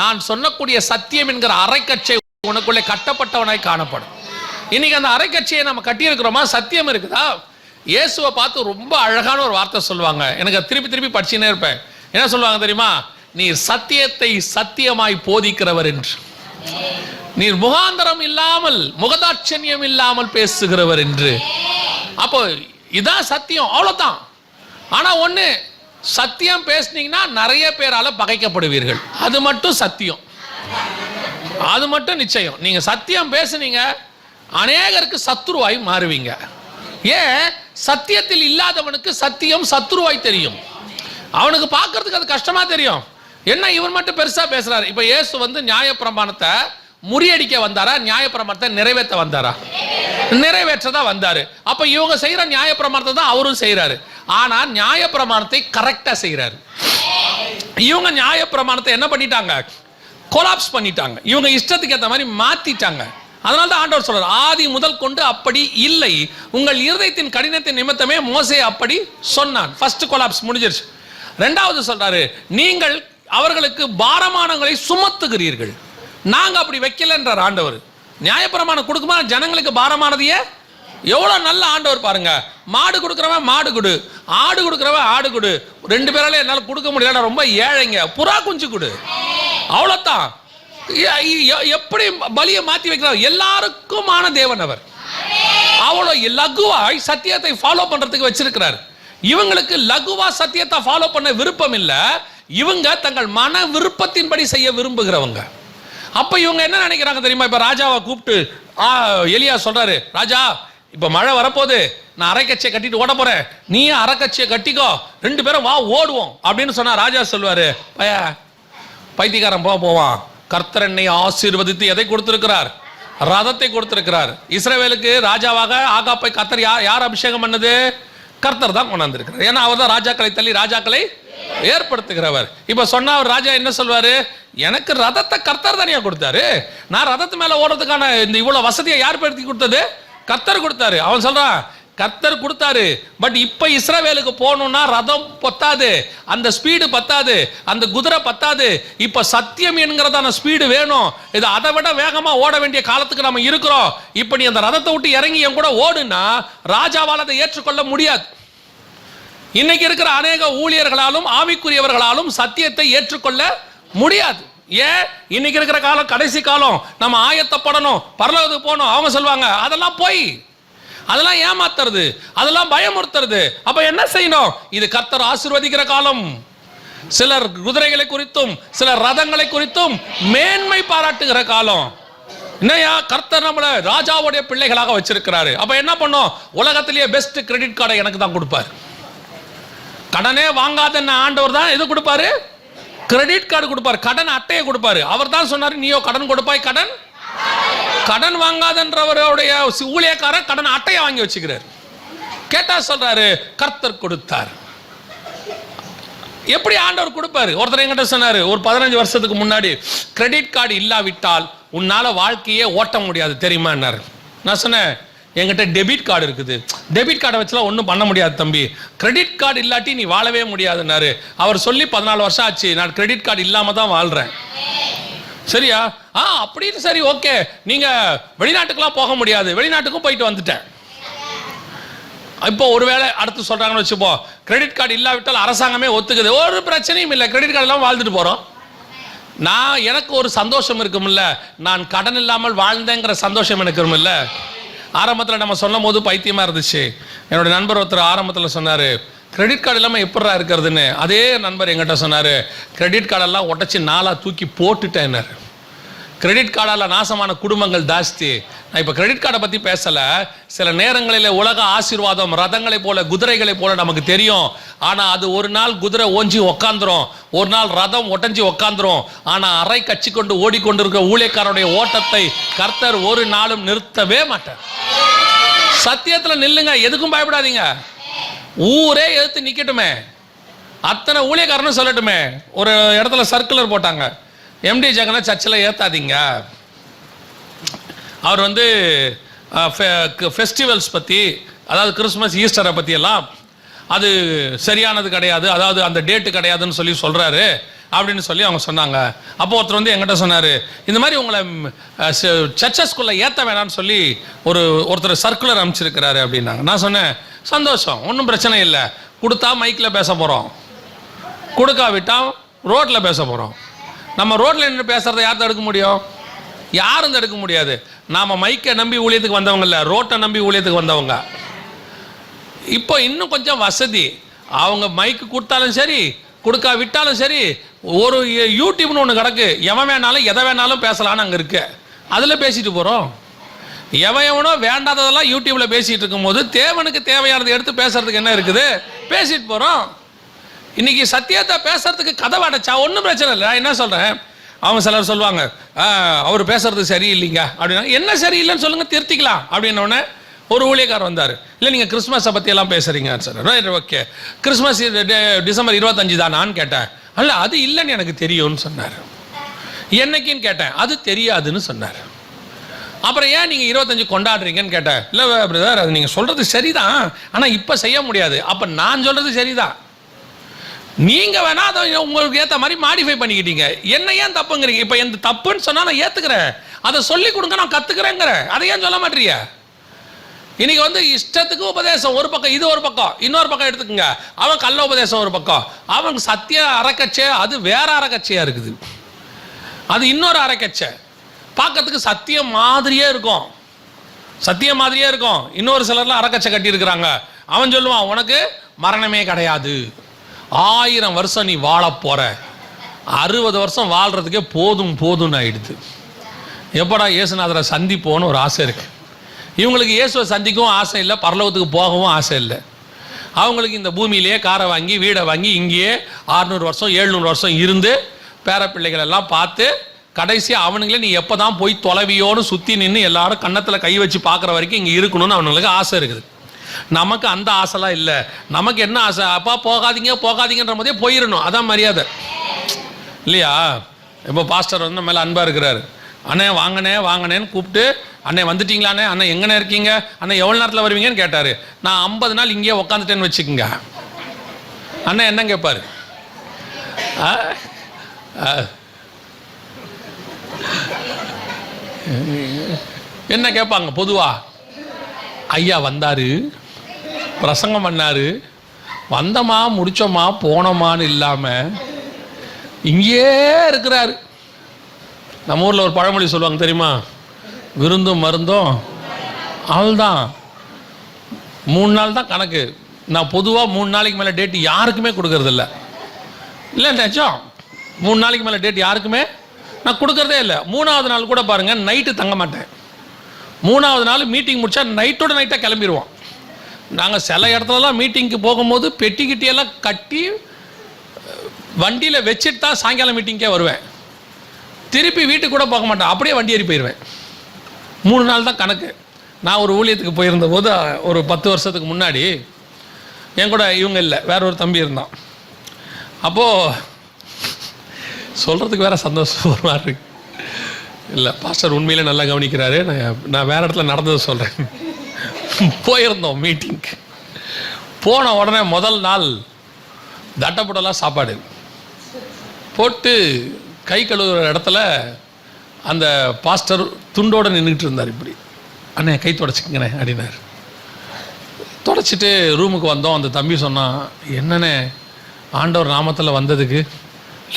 நான் சொன்னக்கூடிய சத்தியம் என்கிற அரைக்கச்சை உனக்குள்ளே கட்டப்பட்டவனாய் காணப்படும். இன்னைக்கு அந்த அரைக்கட்சியை நம்ம கட்டியிருக்கிறோமா? சத்தியம் இருக்குதா? இயேசுவை பார்த்து ரொம்ப அழகான ஒரு வார்த்தை சொல்லுவாங்க, எனக்கு திருப்பி திருப்பி படிச்சுன்னே இருப்பேன். என்ன சொல்லுவாங்க தெரியுமா? நீர் சத்தியத்தை சத்தியமாய் போதிக்கிறவர் என்று, நீர் முகாந்தரம் இல்லாமல் முகதாட்சண்யம் இல்லாமல் பேசுகிறவர் என்று. அப்போ இதான் சத்தியம், அவ்வளோதான். ஆனால் ஒன்று, சத்தியம் பேசுனீங்கன்னா நிறைய பேரால பகைக்கப்படுவீர்கள், அது மட்டும் சத்தியம், அது மட்டும் நிச்சயம். நீங்க சத்தியம் பேசுனீங்க, அநேகருக்கு சத்துருவாய் மாறுவீங்க. ஏன்? சத்தியத்தில் இல்லாதவனுக்கு சத்தியம் சத்துருவாய் தெரியும், அவனுக்கு பார்க்கறதுக்கு அது கஷ்டமா தெரியும். என்ன இவன் மட்டும் பெருசா பேசுறாரு? இப்ப இயேசு வந்து நியாயப்பிரமாணத்தை முறியடிக்க வந்தாரா, நியாயப்பிரமாணத்தை நிறைவேற்ற வந்தாரா? நிறைவேற்றதான் வந்தாரு. அப்ப இவங்க செய்யற நியாயப்பிரமாணத்தை தான் அவரும் செய்யறாரு. ஆனா நியாயப்பிரமாணத்தை கரெக்டா செய்யறாரு. இவங்க நியாயப்பிரமாணத்தை என்ன பண்ணிட்டாங்க? கொலாப்ஸ் பண்ணிட்டாங்க. இவங்க இஷ்டத்துக்கு ஏற்ற மாதிரி மாத்திட்டாங்க. அதனால தான் ஆண்டவர் சொல்றார், ஆதி முதல் கொண்டு அப்படி இல்லை, உங்கள் இருதயத்தின் கடினத்தின் நிமித்தமே மோசே அப்படி சொன்னான். ஃபர்ஸ்ட் கொலாப்ஸ் முடிஞ்சிருச்சு. ரெண்டாவது சொல்றாரு, நீங்கள் அவர்களுக்கு பாரமானங்களை சுமத்துகிறீர்கள், நாங்க அப்படி வைக்கலன்றார் ஆண்டவர். நியாயப்பிரமாணம் கொடுக்குமா ஜனங்களுக்கு பாரமானதையே? எவ்வளவு நல்ல ஆண்டவர் பாருங்க. மாடு கொடுக்குறவன் மாடு கொடு, ஆடு கொடுக்குறவன் ஆடு கொடு. ரெண்டு பேரால என்னால கொடுக்க முடியல, ரொம்ப ஏழைங்க, புறா குஞ்சு கொடு, அவ்வளவுதான். எப்படி பலியை மாத்தி வைக்கிறார்? எல்லாருக்குமான தேவன் அவர். அவ்வளவு லகுவாய் சத்தியத்தை ஃபாலோ பண்றதுக்கு வச்சிருக்கிறார். இவங்களுக்கு லகுவா சத்தியத்தை ஃபாலோ பண்ண விருப்பம் இல்ல, இவங்க தங்கள் மன விருப்பத்தின்படி செய்ய விரும்புகிறவங்க. அப்ப இவங்க என்ன நினைக்கிறாங்க தெரியுமா? இப்ப ராஜாவை கூப்பிட்டு எலியா சொல்றாரு, ராஜா இப்ப மழை வரப்போகுது, நான் அரைக்கட்சியை கட்டிட்டு ஓட போறேன், நீ அரைக்கட்சியை கட்டிக்கோ, ரெண்டு பேரும் வா ஓடுவோம் அப்படின்னு சொன்னா ராஜா சொல்லுவாரு, பைத்தியக்காரன் போவான். கர்த்தர் என்னை ஆசீர்வதித்து எதை கொடுத்திருக்கிறார்? ரதத்தை கொடுத்திருக்கிறார். இஸ்ரவேலுக்கு ராஜாவாக ஆகாப்பை கர்த்தர் யார் அபிஷேகம் பண்ணது? கர்த்தர் தான் கொண்டாந்துருக்கிறார். ஏன்னா அவர் தான் ராஜாக்களை தள்ளி ராஜாக்களை ஏற்படுத்துகிறவர். இப்ப சொன்னா அவர் ராஜா என்ன சொல்வாரு? எனக்கு ரதத்தை கர்த்தர் தானே கொடுத்தாரு, நான் ரதத்து மேல ஓடுறதுக்கான இந்த இவ்வளவு வசதியை யார் படுத்தி கொடுத்தது? கர்த்தர் கொடுத்தாரு. அவன் சொல்றான், கர்த்தர் கொடுத்தாரு, பட் இப்ப இஸ்ரவேலுக்கு போகணும்னா ரதம் பத்தாது, அந்த ஸ்பீடு பத்தாது, அந்த குதிரை பத்தாது, இப்ப சத்தியம் என்கிறதான ஸ்பீடு வேணும். இது அதை விட வேகமா ஓட வேண்டிய காலத்துக்கு நம்ம இருக்கிறோம். இப்ப நீ அந்த ரதத்தை விட்டு இறங்கி என் கூட ஓடுனா ராஜாவால் அதை ஏற்றுக்கொள்ள முடியாது. இன்னைக்கு இருக்கிற அநேக ஊழியர்களாலும் ஆவிக்குரியவர்களாலும் சத்தியத்தை ஏற்றுக்கொள்ள முடியாது. ஏன்? இன்னைக்கு இருக்கிற காலம் கடைசி காலம், நம்ம ஆயத்தப்படணும், பரலோகத்துக்கு போகணும். அவங்க சொல்லுவாங்க அதெல்லாம் போய், அதெல்லாம் ஏமாத்துறது, அதெல்லாம் பயமுறுத்துறது. அப்ப என்ன செய்யணும்? இது கர்த்தர் ஆசீர்வதிக்கிற காலம். சிலர் குதிரைகளை குறித்தும் சிலர் ரதங்களை குறித்தும் மேன்மை பாராட்டுகிற காலம். என்னையா, கர்த்தர் நம்மள ராஜாவுடைய பிள்ளைகளாக வச்சிருக்கிறாரு. அப்ப என்ன பண்ணும்? உலகத்திலேயே பெஸ்ட் கிரெடிட் கார்டை எனக்கு தான் கொடுப்பாரு. கடனே வாங்காத ஆண்டவர் தான் எது கொடுப்பாரு? கிரெடிட் கார்டு கொடுப்பாரு, கடன் அட்டையை கொடுப்பாரு. அவர் தான் சொன்னாரு, நீயோ கடன் கொடுப்பாய், கடன் வாங்காதன்றவருடைய ஊழியக்காரன் கடன் அட்டையை வாங்கி வச்சுக்கிறார். கேட்டா சொல்றாரு, கர்த்தர் கொடுத்தார். எப்படி ஆண்டவர் கொடுப்பாரு? ஒருத்தர் என்கிட்ட சொன்னாரு, ஒரு 15 வருஷத்துக்கு முன்னாடி, கிரெடிட் கார்டு இல்லாவிட்டால் உன்னால வாழ்க்கையே ஓட்ட முடியாது தெரியுமான்னாரு. நான் சொன்னேன், என்கிட்ட டெபிட் கார்டு இருக்குது, டெபிட் கார்டை வச்சுலாம் ஒன்றும் பண்ண முடியாது தம்பி, கிரெடிட் கார்டு இல்லாட்டி நீ வாழவே முடியாதுன்னாரு. அவர் சொல்லி 14 வருஷம் ஆச்சு, நான் கிரெடிட் கார்டு இல்லாம தான் வாழ்றேன். சரியா? அப்படின்னு சரி, ஓகே, நீங்க வெளிநாட்டுக்கெல்லாம் போக முடியாது, வெளிநாட்டுக்கும் போயிட்டு வந்துட்டேன். இப்போ ஒருவேளை அடுத்து சொல்றாங்கன்னு வச்சுப்போ, கிரெடிட் கார்டு இல்லாவிட்டால் அரசாங்கமே ஒத்துக்குது, ஒரு பிரச்சனையும் இல்லை, கிரெடிட் கார்டு எல்லாம் வாழ்ந்துட்டு போறோம். எனக்கு ஒரு சந்தோஷம் இருக்கும்ல, நான் கடன் இல்லாமல் வாழ்ந்தேங்கிற சந்தோஷம் எனக்கு இருக்கும்ல. ஆரம்பத்தில் நம்ம சொல்லும் போது பைத்தியமா இருந்துச்சு. என்னோட நண்பர் ஒருத்தர் ஆரம்பத்தில் சொன்னாரு, கிரெடிட் கார்டு இல்லாமல் எப்படா இருக்கிறதுன்னு. அதே நண்பர் எங்கிட்ட சொன்னாரு, கிரெடிட் கார்டெல்லாம் உடச்சி நாளா தூக்கி போட்டுட்டேன். கிரெடிட் கார்டால் நாசமான குடும்பங்கள் ஜாஸ்தி. நான் இப்போ கிரெடிட் கார்டை பற்றி பேசலை. சில நேரங்களில் உலக ஆசீர்வாதம் ரதங்களை போல குதிரைகளை போல நமக்கு தெரியும். ஆனால் அது ஒரு நாள் குதிரை ஓஞ்சி உக்காந்துரும், ஒரு நாள் ரதம் ஒட்டஞ்சி உக்காந்துரும். ஆனால் அரை கட்சி கொண்டு ஓடிக்கொண்டிருக்கிற ஊழியக்காரனுடைய ஓட்டத்தை கர்த்தர் ஒரு நாளும் நிறுத்தவே மாட்டார். சத்தியத்தில் நில்லுங்க, எதுக்கும் பயப்படாதீங்க. ஊரே எதிர்த்து நிக்கட்டுமே, அத்தனை ஊழியக்காரனும் சொல்லட்டுமே. ஒரு இடத்துல சர்க்குலர் போட்டாங்க, எம்டி ஜெகனை சர்ச்சில் ஏற்றாதீங்க. அவர் வந்து ஃபெஸ்டிவல்ஸ் பற்றி, அதாவது கிறிஸ்மஸ் ஈஸ்டரை பற்றியெல்லாம் அது சரியானது கிடையாது, அதாவது அந்த டேட்டு கிடையாதுன்னு சொல்கிறாரு. அப்படின்னு சொல்லி அவங்க சொன்னாங்க. அப்போ ஒருத்தர் வந்து என்கிட்ட சொன்னார், இந்த மாதிரி உங்களை சர்ச்சஸ்குள்ளே ஏற்ற வேணான்னு சொல்லி ஒருத்தர் சர்க்குலர் அனுப்பிச்சிருக்கிறாரு அப்படின்னாங்க. நான் சொன்னேன், சந்தோஷம், ஒன்றும் பிரச்சனை இல்லை. கொடுத்தா மைக்கில் பேச போகிறோம், கொடுக்காவிட்டால் ரோட்டில் பேச போகிறோம். நம்ம ரோட்டில் நின்று பேசுகிறத யார் தடுக்க முடியும்? யாரும் தடுக்க முடியாது. நாம் மைக்கை நம்பி ஊழியத்துக்கு வந்தவங்க இல்லை, ரோட்டை நம்பி ஊழியத்துக்கு வந்தவங்க. இப்போ இன்னும் கொஞ்சம் வசதி. அவங்க மைக்கு கொடுத்தாலும் சரி, கொடுக்கா விட்டாலும் சரி, ஒரு யூடியூப்னு ஒன்று கிடக்கு, எவன் வேணாலும் எதை வேணாலும் பேசலான்னு அங்கே இருக்கு. அதில் பேசிட்டு போகிறோம். எவனோ வேண்டாததெல்லாம் யூடியூப்பில் பேசிகிட்டு இருக்கும்போது தேவனுக்கு தேவையானதை எடுத்து பேசுறதுக்கு என்ன இருக்குது? பேசிட்டு போகிறோம். இன்னைக்கு சத்தியத்தை பேசுறதுக்கு கதவை அடைச்சா ஒன்றும் பிரச்சனை இல்லை. நான் என்ன சொல்கிறேன், அவங்க சிலர் சொல்லுவாங்க, அவர் பேசுறது சரியில்லைங்க அப்படின்னா. என்ன சரியில்லைன்னு சொல்லுங்கள், திருத்திக்கலாம் அப்படின்னோடனே ஒரு ஊழியக்காரர் வந்தார். இல்லை நீங்கள் கிறிஸ்மஸை பற்றியெல்லாம் பேசுகிறீங்க sir. Right, okay. Christmas December 25 தானான்னு கேட்டேன். அல்ல, அது இல்லைன்னு எனக்கு தெரியும்னு சொன்னார். என்னைக்குன்னு கேட்டேன், அது தெரியாதுன்னு சொன்னார். அப்புறம் ஏன் நீங்கள் 25 கொண்டாடுறீங்கன்னு கேட்டேன். இல்லை பிரதர், அது நீங்கள் சொல்கிறது சரிதான், ஆனால் இப்போ செய்ய முடியாது. அப்போ நான் சொல்கிறது சரிதான், நீங்கள் வேணா அதை உங்களுக்கு ஏற்ற மாதிரி மாடிஃபை பண்ணிக்கிட்டீங்க. என்ன ஏன் தப்புங்கிறீங்க? இப்போ எந்த தப்புன்னு சொன்னால் நான் ஏற்றுக்கிறேன், அதை சொல்லி கொடுங்க, நான் கற்றுக்கிறேங்கிறேன். அதை ஏன் சொல்ல மாட்டீங்க? இன்னைக்கு வந்து இஷ்டத்துக்கு உபதேசம் ஒரு பக்கம், இது ஒரு பக்கம், இன்னொரு பக்கம் எடுத்துக்கோங்க. அவன் கள்ள உபதேசம் ஒரு பக்கம், அவன் சத்திய அறக்கச்சை, அது வேற அறக்கச்சையா இருக்குது, அது இன்னொரு அறக்கச்சை. பார்க்கறதுக்கு சத்தியம் மாதிரியே இருக்கும், சத்தியம் மாதிரியே இருக்கும். இன்னொரு சிலர்லாம் அறக்கச்சை கட்டி இருக்கிறாங்க. அவன் சொல்லுவான், உனக்கு மரணமே கிடையாது, 1000 வருஷம் நீ வாழ போற, 60 வருஷம் வாழ்றதுக்கே போதும் போதும்னு ஆயிடுது. எப்படா இயேசுநாதரை சந்திப்போன்னு ஒரு ஆசை இருக்கு. இவங்களுக்கு இயேசுவை சந்திக்கவும் ஆசை இல்லை, பரலோகத்துக்கு போகவும் ஆசை இல்லை. அவங்களுக்கு இந்த பூமியிலேயே காரை வாங்கி வீடை வாங்கி இங்கேயே 600 வருஷம் 700 வருஷம் இருந்து பேர பிள்ளைகள் எல்லாம் பார்த்து கடைசியாக அவனுங்களே நீ எப்போ தான் போய் தொலைவியோன்னு சுற்றி நின்று எல்லாரும் கன்னத்தில் கை வச்சு பார்க்குற வரைக்கும் இங்கே இருக்கணும்னு அவனுங்களுக்கு ஆசை இருக்குது. நமக்கு அந்த ஆசைலாம் இல்லை. நமக்கு என்ன ஆசை? அப்பா போகாதீங்க போகாதீங்கன்ற போதே போயிடணும், அதான் மரியாதை இல்லையா? இப்போ பாஸ்டர் வந்து மேலே அன்பாக இருக்கிறாரு. அண்ணே வாங்கண்ணே வாங்கண்ணேன்னு கூப்பிட்டு, அண்ணே வந்துட்டீங்களாண்ணே, அண்ணே எங்கண்ணே இருக்கீங்க, அண்ணே எவ்வளோ நேரத்தில் வருவீங்கன்னு கேட்டார். நான் 50 நாள் இங்கேயே உக்காந்துட்டேன்னு வச்சுக்கோங்க. அண்ணே என்ன கேட்பார்? என்ன கேட்பாங்க பொதுவா? ஐயா வந்தார், பிரசங்கம் பண்ணார், வந்தோமா முடிச்சோமா போனோமான்னு இல்லாமல் இங்கேயே இருக்கிறாரு. நம்ம ஊரில் ஒரு பழமொழி சொல்லுவாங்க தெரியுமா? விருந்தும் மருந்தும் அவள்தான். 3 நாள் தான் கணக்கு. நான் பொதுவாக 3 நாளைக்கு மேலே டேட் யாருக்குமே கொடுக்கறது இல்லை. இல்லை நிஜம், 3 நாளைக்கு மேலே டேட் யாருக்குமே நான் கொடுக்கறதே இல்லை. 3ஆவது நாள் கூட பாருங்கள், நைட்டு தங்க மாட்டேன். 3ஆவது நாள் மீட்டிங் முடித்தா நைட்டோட நைட்டாக கிளம்பிடுவோம். நாங்கள் சில இடத்துலலாம் மீட்டிங்க்கு போகும்போது பெட்டிக்கிட்டியெல்லாம் கட்டி வண்டியில் வச்சுட்டு தான் சாயங்காலம் மீட்டிங்கே வருவேன். திருப்பி வீட்டுக்கு கூட போக மாட்டேன், அப்படியே வண்டி ஏறி போயிடுவேன். 3 நாள் தான் கணக்கு. நான் ஒரு ஊழியத்துக்கு போயிருந்த போது ஒரு 10 வருஷத்துக்கு முன்னாடி என் கூட இவங்க இல்லை, வேற ஒரு தம்பி இருந்தான். அப்போது சொல்கிறதுக்கு வேற சந்தோஷம் ஒரு மாதிரி இருக்கு. இல்லை பாஸ்டர் உண்மையிலே நல்லா கவனிக்கிறாரு. நான் வேறு இடத்துல நடந்ததை சொல்கிறேன். போயிருந்தோம் மீட்டிங்க்கு. போன உடனே முதல் நாள் தட்டப்புடலாம் சாப்பாடு போட்டு கை கழுவுற இடத்துல அந்த பாஸ்டர் துண்டோடு நின்றுட்டு இருந்தார். இப்படி அண்ணே கை தொடச்சிக்கங்கண்ணே அப்படின்னாரு. தொடச்சிட்டு ரூமுக்கு வந்தோம். அந்த தம்பி சொன்னான், என்னண்ணே ஆண்டவர் நாமத்தில் வந்ததுக்கு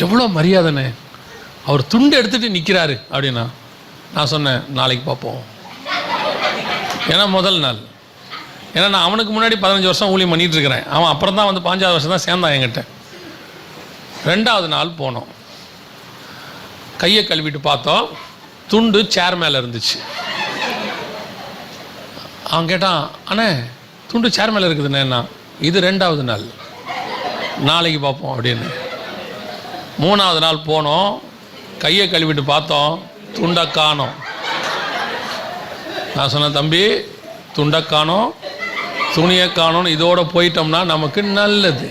எவ்வளோ மரியாதைண்ணே, அவர் துண்டு எடுத்துகிட்டு நிற்கிறாரு அப்படின்னா. நான் சொன்னேன், நாளைக்கு பார்ப்போம். ஏன்னா முதல் நாள், ஏன்னா நான் அவனுக்கு முன்னாடி 15 வருஷம் ஊழியம் பண்ணிகிட்டு இருக்கிறேன். அவன் அப்புறம் தான் வந்து 5ஆவது வருஷம் தான் சேர்ந்தான் என்கிட்ட. 2ஆவது நாள் போனோம், கையை கழுவிட்டு பார்த்தோம், துண்டு சேர் மேலே இருந்துச்சு. அவன் கேட்டான், அண்ணே துண்டு சேர் மேலே இருக்குதுண்ணேண்ணா. இது 2ஆவது நாள், நாளைக்கு பார்ப்போம் அப்படின்னு. 3ஆவது நாள் போனோம், கையை கழுவிட்டு பார்த்தோம், துண்டை காணோம். நான் சொன்னேன், தம்பி துண்டை காணோம், துணியை காணோன்னு இதோட போயிட்டோம்னா நமக்கு நல்லது.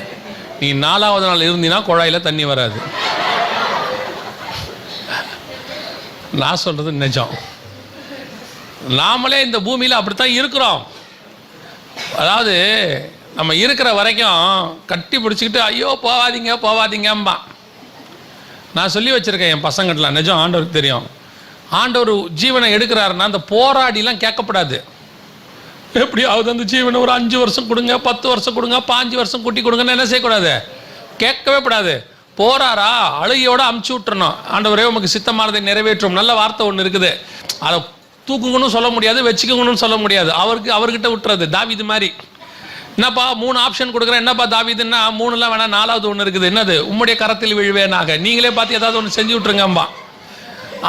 நீ 4ஆவது நாள் இருந்தீங்கன்னா குழாயில் தண்ணி வராது. நான் சொல்கிறது நிஜம். நாமளே இந்த பூமியில் அப்படித்தான் இருக்கிறோம். அதாவது நம்ம இருக்கிற வரைக்கும் கட்டி பிடிச்சிக்கிட்டு ஐயோ போவாதீங்க போவாதீங்கம்பா. நான் சொல்லி வச்சுருக்கேன் என் பசங்கள்லாம், நிஜம் ஆண்டவருக்கு தெரியும். ஆண்டவர் ஜீவனை எடுக்கிறாருன்னா அந்த போராடிலாம் கேட்கப்படாது. எப்படியாவது அந்த ஜீவனை ஒரு 5 வருஷம் கொடுங்க, 10 வருஷம் கொடுங்க, 5 வருஷம் கூட்டி கொடுங்கன்னு என்ன செய்யக்கூடாது, கேட்கவே கூடாது. போறாரா அழுகையோடு அமுச்சு விட்டுறணும். ஆண்டவரே உமக்கு சித்தமானதை நிறைவேற்றும். நல்ல வார்த்தை ஒன்று இருக்குது, அதை தூக்குங்கன்னு சொல்ல முடியாது, வச்சுக்கோங்கன்னு சொல்ல முடியாது. அவர்கிட்ட விட்டுறது. தாவீது மாதிரி, என்னப்பா 3 ஆப்ஷன் கொடுக்குறேன், என்னப்பா தாவீதுன்னா 3லாம் வேணா, 4வது ஒன்று இருக்குது, என்னது, உம்முடைய கரத்தில் விழுவேனாக, நீங்களே பார்த்து ஏதாவது ஒன்று செஞ்சு விட்ருங்கம்பா.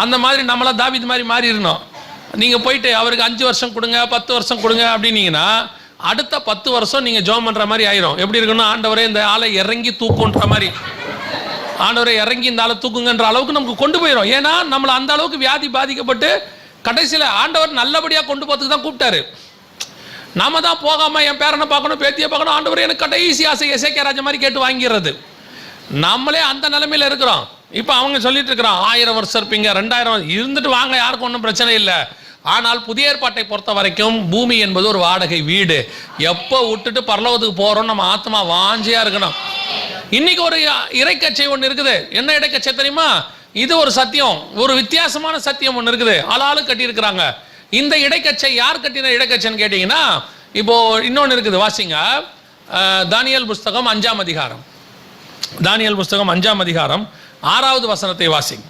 அந்த மாதிரி நம்மளாம் தாவீது மாதிரி மாறிடணும். நீங்கள் போயிட்டு அவருக்கு 5 வருஷம் கொடுங்க, 10 வருஷம் கொடுங்க அப்படின்னீங்கன்னா அடுத்த 10 வருஷம் நீங்கள் ஜோம் பண்ணுற மாதிரி ஆயிரும். எப்படி இருக்குன்னா, ஆண்டவரே இந்த ஆளை இறங்கி தூக்குன்ற மாதிரி, ஆண்டவரை இறங்கி இந்த ஆளை தூக்குங்கன்ற அளவுக்கு நமக்கு கொண்டு போயிடும். ஏன்னா நம்மளை அந்த அளவுக்கு வியாதி பாதிக்கப்பட்டு கடைசியில் ஆண்டவர் நல்லபடியாக கொண்டு போகிறதுக்கு தான் கூப்பிட்டாரு. நாம தான் போகாமல் என் பேரனை பார்க்கணும், பேத்தியை பார்க்கணும், ஆண்டவர் எனக்கு கடைசி ஆசை எசேக்கியா ராஜா மாதிரி கேட்டு வாங்கிடுறது. நம்மளே அந்த நிலைமையில் இருக்கிறோம். இப்போ அவங்க சொல்லிட்டு இருக்கிறோம் 1000 வருஷம் இருப்பீங்க, 2000 இருந்துட்டு வாங்க, யாருக்கும் ஒன்றும் பிரச்சனை இல்லை. ஆனால் புதிய ஏற்பாட்டை பொறுத்த வரைக்கும் பூமி என்பது ஒரு வாடகை வீடு. எப்போ விட்டுட்டு பரலோகத்துக்கு போகிறோம், நம்ம ஆத்மா வாஞ்சியாக இருக்கணும். இன்னைக்கு ஒரு இறைக்கச்சை ஒன்று இருக்குது. என்ன இடைக்கச்சை தெரியுமா? இது ஒரு சத்தியம், ஒரு வித்தியாசமான சத்தியம் ஒன்று இருக்குது. ஆளாளு கட்டியிருக்கிறாங்க. இந்த இடைக்கச்சை யார் கட்டின இடைக்கச்சைன்னு கேட்டிங்கன்னா, இப்போ இன்னொன்று இருக்குது, வாசிங்க. தானியேல் புஸ்தகம் 5ஆம் அதிகாரம். தானியேல் புஸ்தகம் 5ஆம் அதிகாரம் 6வது வசனத்தை வாசிங்க.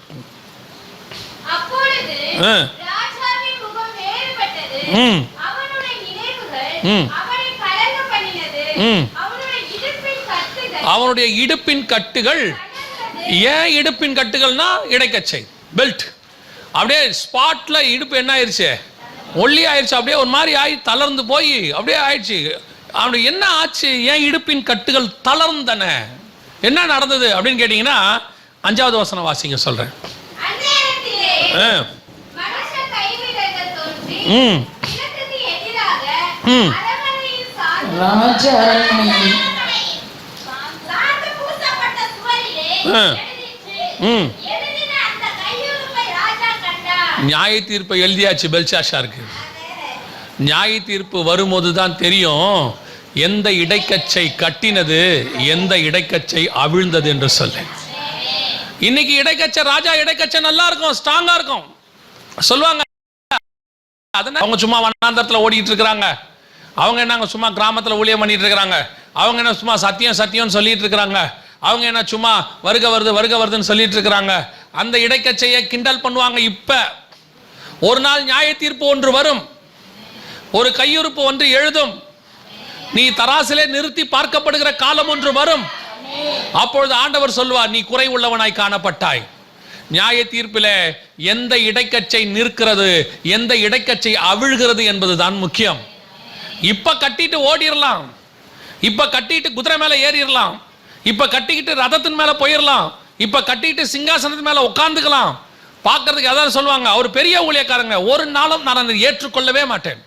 அவனுடைய இடுப்பின் கட்டுகள். ஏன் இடுப்பின் கட்டுகள்னா இடைக்கச்சை, பெல்ட். அப்படியே ஸ்பாட்ல இடுப்பு என்ன ஆயிடுச்சு, ஒல்லி ஆயிடுச்சு, அப்படியே ஒரு மாதிரி ஆகி தளர்ந்து போய் அப்படியே ஆயிடுச்சு. அவனுடைய என்ன ஆச்சு, ஏன் இடுப்பின் கட்டுகள் தளர்ந்தன, என்ன நடந்தது அப்படின்னு கேட்டீங்கன்னா 5வது வசனம் வாசிங்க, சொல்றேன். நியாய தீர்ப்பை எழுதியாச்சு பெல்ஷாசாருக்கு. நியாய தீர்ப்பு வரும்போது தான் தெரியும் எந்த இடைக்கச்சை கட்டினது, எந்த இடைக்கச்சை அவிழ்ந்தது என்று சொல்லு. இன்னைக்கு இடைக்கச்சை, ராஜா இடைக்கச்சை நல்லா இருக்கும், ஸ்ட்ராங்கா இருக்கும் சொல்லுவாங்க. அவங்க சும்மா வனாந்தரத்தில் ஓடிட்டு இருக்கிறாங்க, அவங்க என்ன சும்மா கிராமத்தில் ஊழியம் பண்ணிட்டு இருக்கிறாங்க, அவங்க என்ன சும்மா சத்தியம் சத்தியம்னு சொல்லிட்டு இருக்கிறாங்க, அவங்க என்ன சும்மா வருக வருது வருக வருதுன்னு சொல்லிட்டு இருக்கிறாங்க. அந்த இடைக்கச்சையை கிண்டல் பண்ணுவாங்க. இப்ப ஒரு நாள் நியாய தீர்ப்பு ஒன்று வரும், ஒரு கையுறுப்பு ஒன்று எழுதும், நீ தராசிலே நிறுத்தி பார்க்கப்படுகிற காலம் ஒன்று வரும். அப்பொழுது ஆண்டவர் சொல்வார், நீ குறை உள்ளவனாய் காணப்பட்டாய். நியாய தீர்ப்பில் எந்த இடைக்கச்சை நிற்கிறது, எந்த இடைக்கச்சை அவிழ்கிறது என்பதுதான் முக்கியம். இப்ப கட்டிட்டு ஓடிடலாம், இப்ப கட்டிட்டு குதிரை மேல ஏறிடலாம், இப்ப கட்டிக்கிட்டு ரதத்தின் மேல போயிடலாம், இப்ப கட்டிட்டு சிங்காசனத்தின் மேல உட்கார்ந்துக்கலாம். பார்க்கறதுக்கு அதான் சொல்லுவாங்க, அவர் பெரிய ஊழியக்காரங்க. ஒரு நாளும் நான் அதை ஏற்றுக்கொள்ளவே மாட்டேன்.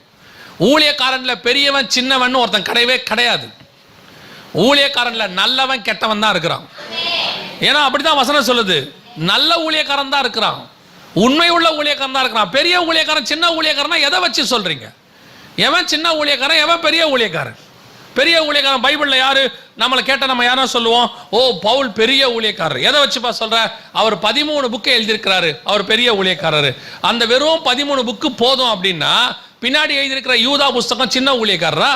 ஊழியக்காரன்ல பெரியவன் சின்னவன் ஒருத்தன் கிடையவே கிடையாது. ஊழியக்காரன்ல நல்லவன் கெட்டவன் தான் இருக்கிறான். ஏன்னா அப்படிதான் வசனம் சொல்லுது, நல்ல ஊழியக்காரன் தான் இருக்கிறான், உண்மை உள்ள ஊழியக்காரன் தான் இருக்கிறான். பெரிய ஊழியக்காரன் சின்ன ஊழியக்காரன் எதை வச்சு சொல்றீங்க? எவன் சின்ன ஊழியக்காரன், எவன் பெரிய ஊழியக்காரன்? பெரிய ஊழியக்காரன் பைபிள்ல யாரு? நம்மளை கேட்ட நம்ம யாரா சொல்லுவோம், ஓ பவுல் பெரிய ஊழியக்காரர். எதை வச்சுப்பா சொல்ற? அவர் 13 புக்கை எழுதியிருக்கிறாரு, அவர் பெரிய ஊழியக்காரர். அந்த வெறும் 13 புக்கு போதும் அப்படின்னா பின்னாடி எழுதியிருக்கிற யூதா புஸ்தகம் சின்ன ஊழியக்காரரா?